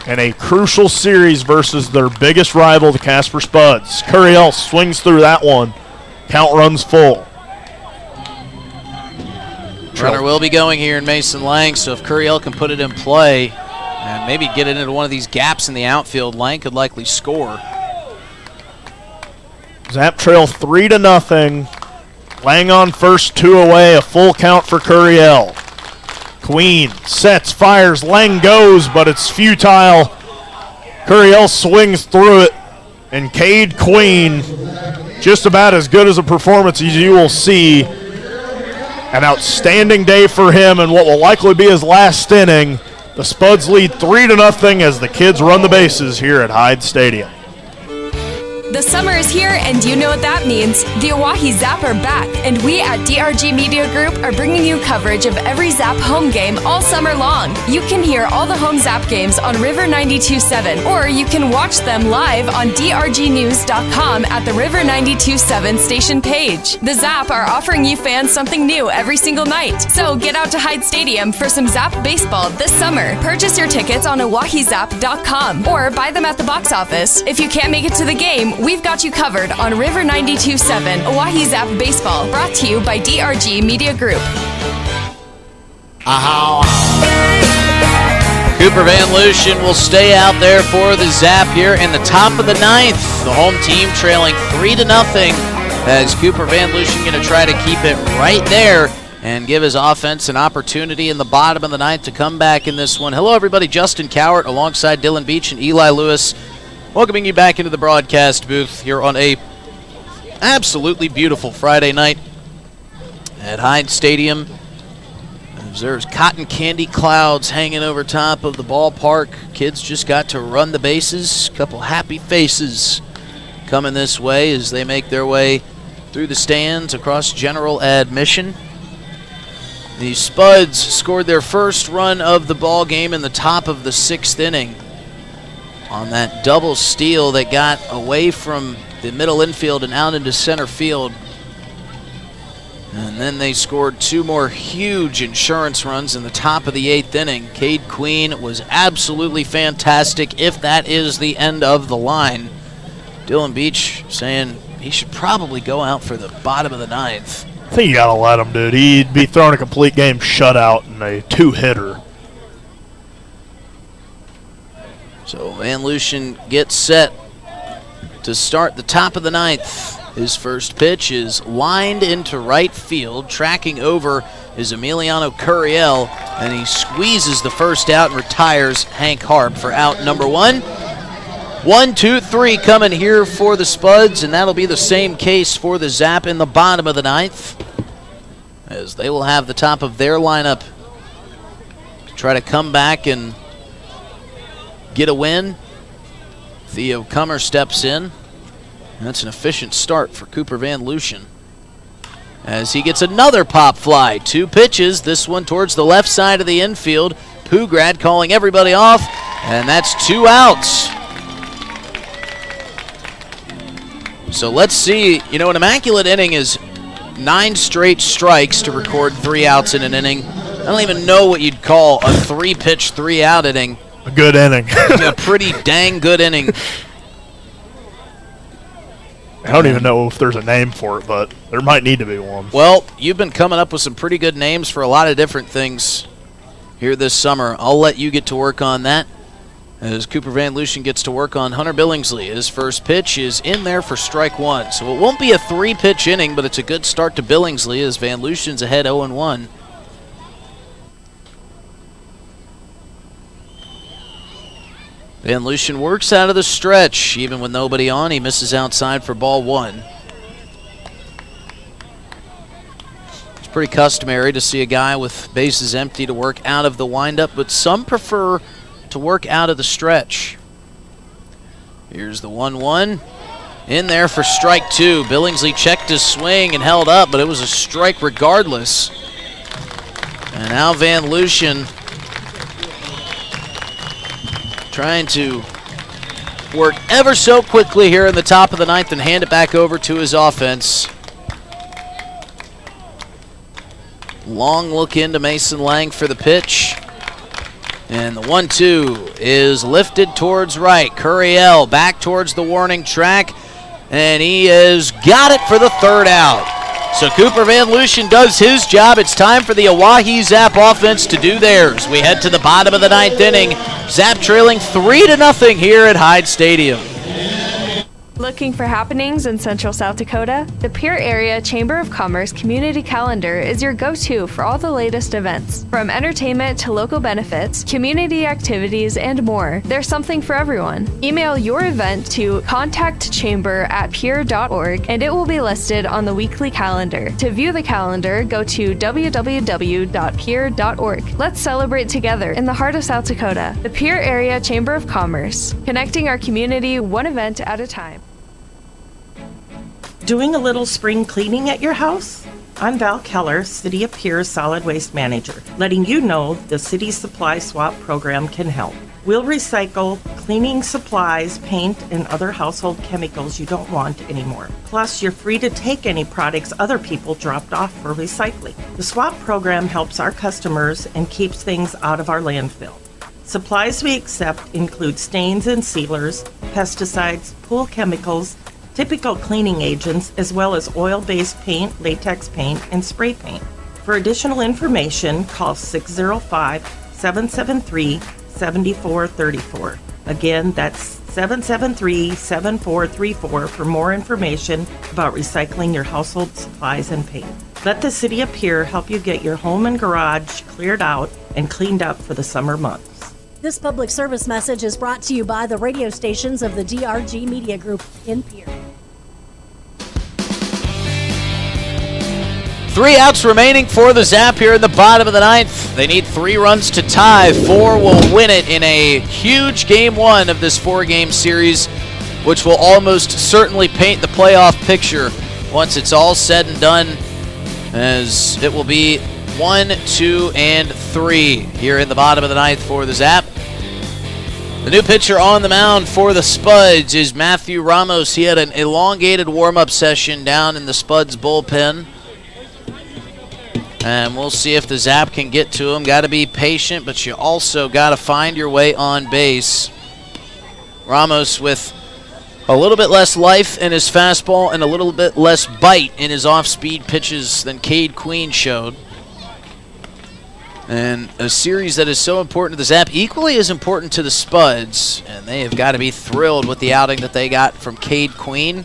and a crucial series versus their biggest rival, the Casper Spuds. Curiel swings through that one. Count runs full. Runner will be going here in Mason Lang, so if Curiel can put it in play and maybe get it into one of these gaps in the outfield, Lang could likely score. Zap trail 3-0. Lang on first, 2 away, a full count for Curiel. Queen sets, fires, Lang goes, but it's futile. Curiel swings through it, and Cade Queen, just about as good as a performance as you will see. An outstanding day for him in what will likely be his last inning. The Spuds lead 3-0 as the kids run the bases here at Hyde Stadium. The summer is here, and you know what that means. The Oahe Zap are back, and we at DRG Media Group are bringing you coverage of every Zap home game all summer long. You can hear all the home Zap games on River 92.7, or you can watch them live on drgnews.com at the River 92.7 station page. The Zap are offering you fans something new every single night. So get out to Hyde Stadium for some Zap baseball this summer. Purchase your tickets on oahezap.com or buy them at the box office. If you can't make it to the game, we've got you covered on River 92.7 Oahe Zap Baseball, brought to you by DRG Media Group. Cooper Van Lucian will stay out there for the Zap here in the top of the 9th. The home team trailing 3-0 as Cooper Van Lucian going to try to keep it right there and give his offense an opportunity in the bottom of the 9th to come back in this one. Hello, everybody. Justin Cowart alongside Dylan Beach and Eli Lewis, welcoming you back into the broadcast booth here on a absolutely beautiful Friday night at Hyde Stadium. As there's cotton candy clouds hanging over top of the ballpark. Kids just got to run the bases. A couple happy faces coming this way as they make their way through the stands across general admission. The Spuds scored their first run of the ball game in the top of the 6th inning on that double steal that got away from the middle infield and out into center field. And then they scored 2 more huge insurance runs in the top of the 8th inning. Cade Queen was absolutely fantastic, if that is the end of the line. Dylan Beach saying he should probably go out for the bottom of the 9th. I think you got to let him, dude. He'd be throwing a complete game shutout in a 2-hitter. So Van Lucian gets set to start the top of the 9th. His first pitch is lined into right field. Tracking over is Emiliano Curiel, and he squeezes the first out and retires Hank Harp for out number 1. 1, 2, 3 coming here for the Spuds, and that'll be the same case for the Zap in the bottom of the 9th, as they will have the top of their lineup to try to come back and get a win. Theo Kummer steps in. And that's an efficient start for Cooper Van Lucian, as he gets another pop fly. 2 pitches, this one towards the left side of the infield. Pugrad calling everybody off, and that's 2 outs. So let's see, an immaculate inning is 9 straight strikes to record 3 outs in an inning. I don't even know what you'd call a 3-pitch, 3-out inning. A good inning. A pretty dang good inning. I don't even know if there's a name for it, but there might need to be one. Well, you've been coming up with some pretty good names for a lot of different things here this summer. I'll let you get to work on that, as Cooper Van Lucian gets to work on Hunter Billingsley. His first pitch is in there for strike 1. So it won't be a 3-pitch inning, but it's a good start to Billingsley, as Van Lucian's ahead 0-1. Van Lucian works out of the stretch. Even with nobody on, he misses outside for ball 1. It's pretty customary to see a guy with bases empty to work out of the windup, but some prefer to work out of the stretch. Here's the 1-1. In there for strike 2. Billingsley checked his swing and held up, but it was a strike regardless. And now Van Lucian trying to work ever so quickly here in the top of the 9th and hand it back over to his offense. Long look into Mason Lang for the pitch. And the 1-2 is lifted towards right. Curiel back towards the warning track, and he has got it for the 3rd out. So Cooper Van Lucian does his job. It's time for the Oahe Zap offense to do theirs. We head to the bottom of the 9th inning. Zap trailing 3-0 here at Hyde Stadium. Looking for happenings in Central South Dakota? The Pierre Area Chamber of Commerce Community Calendar is your go-to for all the latest events. From entertainment to local benefits, community activities, and more, there's something for everyone. Email your event to contactchamber@pierre.org and it will be listed on the weekly calendar. To view the calendar, go to www.pierre.org. Let's celebrate together in the heart of South Dakota. The Pierre Area Chamber of Commerce, connecting our community one event at a time. Doing a little spring cleaning at your house? I'm Val Keller, City of Pierre's Solid Waste Manager, letting you know the City Supply Swap program can help. We'll recycle cleaning supplies, paint, and other household chemicals you don't want anymore. Plus, you're free to take any products other people dropped off for recycling. The swap program helps our customers and keeps things out of our landfill. Supplies we accept include stains and sealers, pesticides, pool chemicals, typical cleaning agents, as well as oil-based paint, latex paint, and spray paint. For additional information, call 605-773-7434. Again, that's 773-7434 for more information about recycling your household supplies and paint. Let the City of Pierre help you get your home and garage cleared out and cleaned up for the summer months. This public service message is brought to you by the radio stations of the DRG Media Group in Pierre. 3 outs remaining for the Zap here in the bottom of the 9th. They need 3 runs to tie. 4 will win it in a huge Game 1 of this 4-game series which will almost certainly paint the playoff picture once it's all said and done, as it will be 1, 2, and 3 here in the bottom of the ninth for the Zap. The new pitcher on the mound for the Spuds is Matthew Ramos. He had an elongated warm-up session down in the Spuds bullpen. And we'll see if the Zap can get to him. Got to be patient, but you also got to find your way on base. Ramos with a little bit less life in his fastball and a little bit less bite in his off-speed pitches than Cade Queen showed. And a series that is so important to the Zap, equally as important to the Spuds. And they have got to be thrilled with the outing that they got from Cade Queen.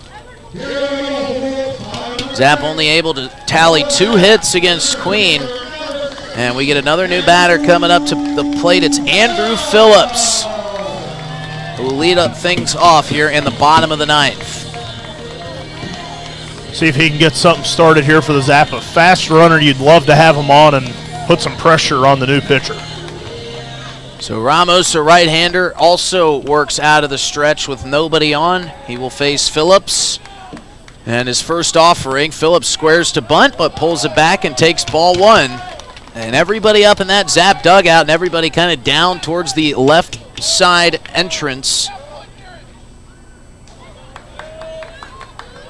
Zap only able to tally 2 hits against Queen. And we get another new batter coming up to the plate. It's Andrew Phillips, who will lead up things off here in the bottom of the ninth. See if he can get something started here for the Zap. A fast runner, you'd love to have him on and put some pressure on the new pitcher. So Ramos, a right-hander, also works out of the stretch with nobody on. He will face Phillips. And his first offering, Phillips squares to bunt, but pulls it back and takes ball 1. And everybody up in that Zap dugout and everybody kind of down towards the left side entrance.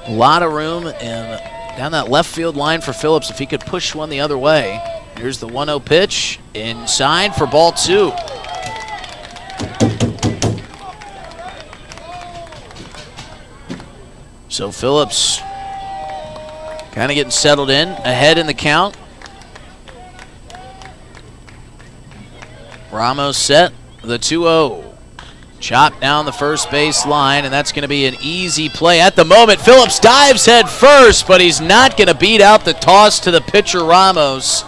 A lot of room and down that left field line for Phillips if he could push one the other way. Here's the 1-0 pitch inside for ball 2. So Phillips kind of getting settled in, ahead in the count. Ramos set the 2-0. Chopped down the first base line, and that's going to be an easy play. At the moment, Phillips dives head first, but he's not going to beat out the toss to the pitcher Ramos.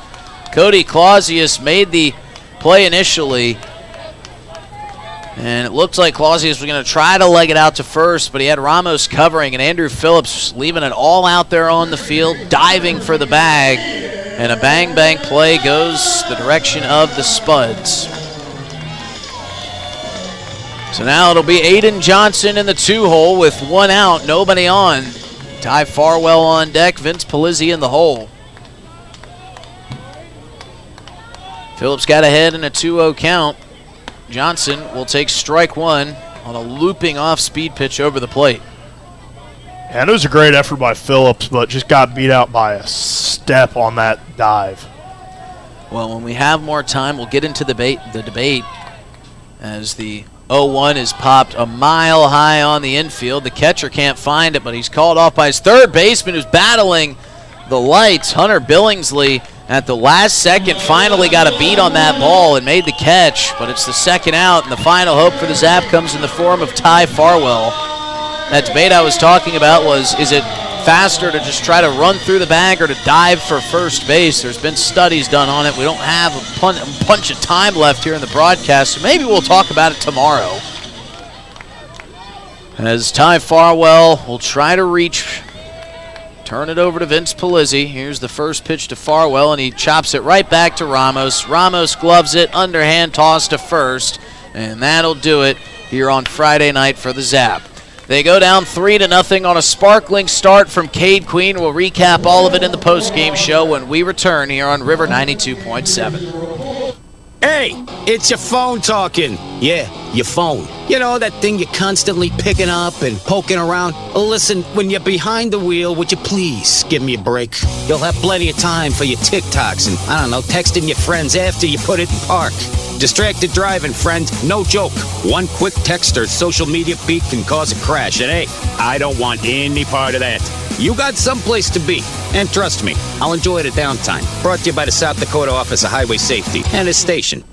Cody Clausius made the play initially. And it looked like Clausius was going to try to leg it out to first, but he had Ramos covering, and Andrew Phillips leaving it all out there on the field, diving for the bag. And a bang-bang play goes the direction of the Spuds. So now it'll be Aiden Johnson in the 2-hole with 1 out, nobody on. Ty Farwell on deck, Vince Palizzi in the hole. Phillips got ahead in a 2-0 count. Johnson will take strike 1 on a looping off-speed pitch over the plate. And it was a great effort by Phillips, but just got beat out by a step on that dive. Well, when we have more time, we'll get into the debate as the 0-1 is popped a mile high on the infield. The catcher can't find it, but he's called off by his third baseman who's battling the lights. Hunter Billingsley at the last second finally got a beat on that ball and made the catch, but it's the second out, and the final hope for the Zap comes in the form of Ty Farwell. That debate I was talking about was, is it faster to just try to run through the bag or to dive for first base? There's been studies done on it. We don't have a bunch of time left here in the broadcast, so maybe we'll talk about it tomorrow. As Ty Farwell will try to reach, turn it over to Vince Palizzi. Here's the first pitch to Farwell, and he chops it right back to Ramos. Ramos gloves it, underhand toss to first, and that'll do it here on Friday night for the Zap. They go down 3-0 on a sparkling start from Cade Queen. We'll recap all of it in the postgame show when we return here on River 92.7. Hey, it's your phone talking. Yeah, your phone. You know, that thing you're constantly picking up and poking around. Listen, when you're behind the wheel, would you please give me a break? You'll have plenty of time for your TikToks and, I don't know, texting your friends after you put it in park. Distracted driving, friend. No joke. One quick text or social media feed can cause a crash. And hey, I don't want any part of that. You got someplace to be. And trust me, I'll enjoy the downtime. Brought to you by the South Dakota Office of Highway Safety and its station.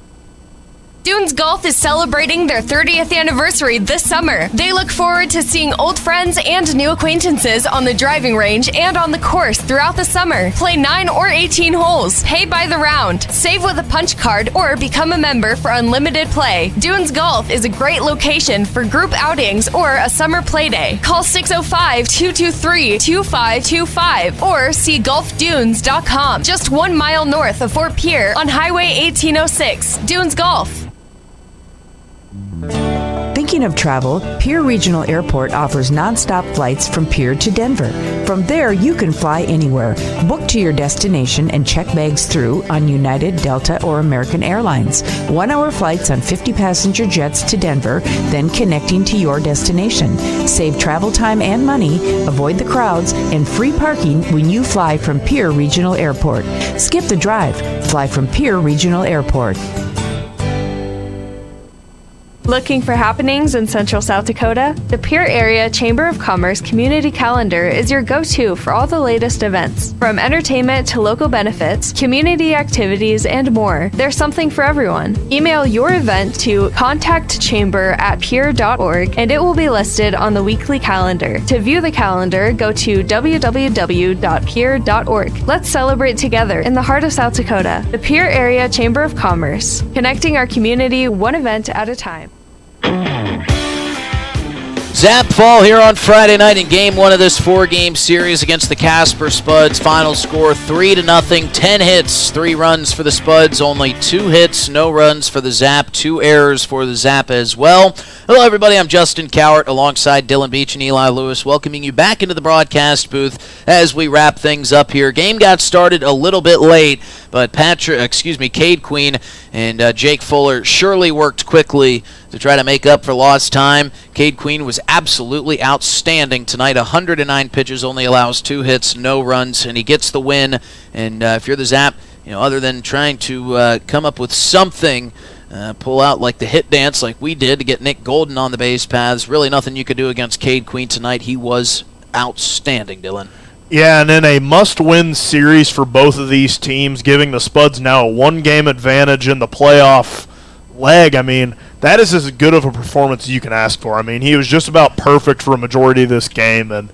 Dunes Golf is celebrating their 30th anniversary this summer. They look forward to seeing old friends and new acquaintances on the driving range and on the course throughout the summer. Play 9 or 18 holes. Pay by the round. Save with a punch card or become a member for unlimited play. Dunes Golf is a great location for group outings or a summer play day. Call 605-223-2525 or see golfdunes.com. Just 1 mile north of Fort Pierre on Highway 1806. Dunes Golf. Thinking Thinking of travel? Pierre Regional Airport offers nonstop flights from Pierre to Denver. From there, you can fly anywhere. Book to your destination and check bags through on United, Delta, or American Airlines. 1-hour flights on 50-passenger jets to Denver, then connecting to your destination. Save travel time and money, avoid the crowds, and free parking when you fly from Pierre Regional Airport. Skip the drive. Fly from Pierre Regional Airport. Looking for happenings in Central South Dakota? The Pierre Area Chamber of Commerce Community Calendar is your go-to for all the latest events. From entertainment to local benefits, community activities, and more, there's something for everyone. Email your event to contactchamber@pierre.org and it will be listed on the weekly calendar. To view the calendar, go to www.pierre.org. Let's celebrate together in the heart of South Dakota. The Pierre Area Chamber of Commerce, connecting our community one event at a time. Zap fall here on Friday night in Game 1 of this 4-game series against the Casper Spuds. Final score 3-0, 10 hits, 3 runs for the Spuds, only 2 hits, no runs for the Zap, 2 errors for the Zap as well. Hello everybody, I'm Justin Cowart alongside Dylan Beach and Eli Lewis, welcoming you back into the broadcast booth as we wrap things up here. Game got started a little bit late, but Cade Queen and Jake Fuller surely worked quickly to try to make up for lost time. Cade Queen was absolutely outstanding tonight. 109 pitches, only allows 2 hits, no runs, and he gets the win. And if you're the Zap, other than trying to come up with something, pull out like the hit dance like we did to get Nick Golden on the base paths, really nothing you could do against Cade Queen tonight. He was outstanding, Dylan. Yeah, and in a must-win series for both of these teams, giving the Spuds now a 1-game advantage in the playoff leg. I mean, that is as good of a performance as you can ask for. I mean, he was just about perfect for a majority of this game, and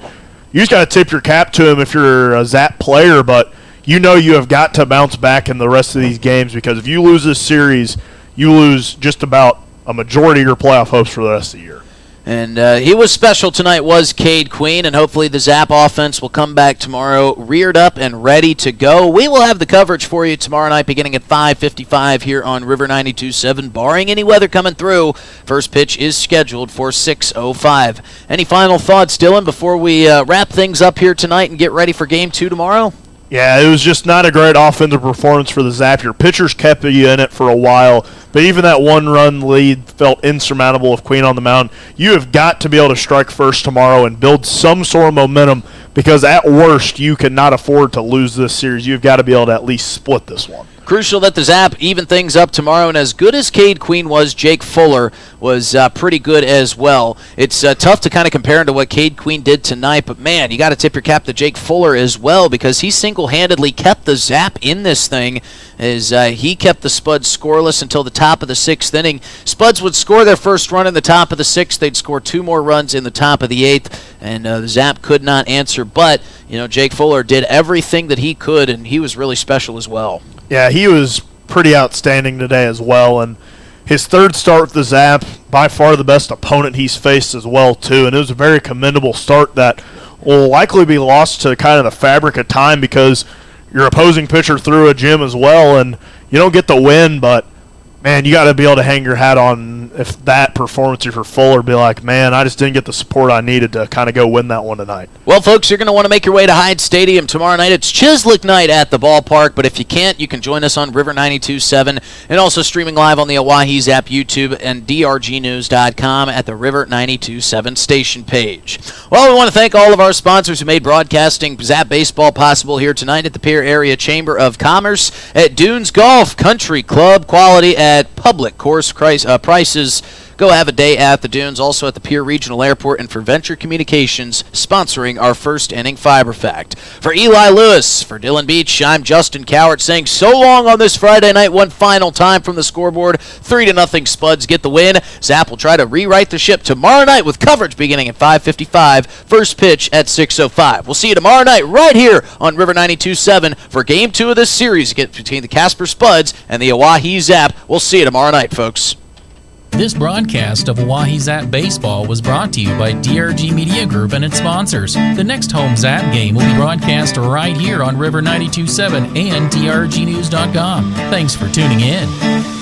you just got to tip your cap to him if you're a Zap player, but you have got to bounce back in the rest of these games, because if you lose this series, you lose just about a majority of your playoff hopes for the rest of the year. And he was special tonight, was Cade Queen, and hopefully the Zap offense will come back tomorrow reared up and ready to go. We will have the coverage for you tomorrow night beginning at 5:55 here on River 92.7, barring any weather coming through. First pitch is scheduled for 6:05. Any final thoughts, Dylan, before we wrap things up here tonight and get ready for Game 2 tomorrow? Yeah, it was just not a great offensive performance for the Zap. Your pitchers kept you in it for a while, but even that 1-run lead felt insurmountable with Queen on the mound. You have got to be able to strike first tomorrow and build some sort of momentum, because at worst, you cannot afford to lose this series. You've got to be able to at least split this one. Crucial that the Zap even things up tomorrow, and as good as Cade Queen was, Jake Fuller was pretty good as well. It's tough to kind of compare him to what Cade Queen did tonight, but man, you got to tip your cap to Jake Fuller as well, because he single-handedly kept the Zap in this thing, as he kept the Spuds scoreless until the top of the 6th inning. Spuds would score their first run in the top of the 6th. They'd score 2 more runs in the top of the 8th, and the Zap could not answer, but Jake Fuller did everything that he could, and he was really special as well. Yeah, he was pretty outstanding today as well, and his third start with the Zap, by far the best opponent he's faced as well, too, and it was a very commendable start that will likely be lost to kind of the fabric of time, because your opposing pitcher threw a gem as well, and you don't get the win, but man, you got to be able to hang your hat on if that performance for Fuller, be like, man, I just didn't get the support I needed to kind of go win that one tonight. Well, folks, you're going to want to make your way to Hyde Stadium tomorrow night. It's Chislick night at the ballpark, but if you can't, you can join us on River 92.7 and also streaming live on the Oahe Zap YouTube and drgnews.com at the River 92.7 station page. Well, we want to thank all of our sponsors who made broadcasting Zap Baseball possible here tonight at the Pierre Area Chamber of Commerce, at Dunes Golf Country Club, quality at public course prices. Go have a day at the Dunes, also at the Pierre Regional Airport, and for Venture Communications, sponsoring our first inning Fiber Fact. For Eli Lewis, for Dylan Beach, I'm Justin Cowart saying so long on this Friday night. One final time from the scoreboard. 3-0 Spuds get the win. Zap will try to rewrite the ship tomorrow night with coverage beginning at 5:55. First pitch at 6:05. We'll see you tomorrow night right here on River 92.7 for Game 2 of this series between the Casper Spuds and the Oahe Zap. We'll see you tomorrow night, folks. This broadcast of Oahe Zap Baseball was brought to you by DRG Media Group and its sponsors. The next home Zap game will be broadcast right here on River 92.7 and drgnews.com. Thanks for tuning in.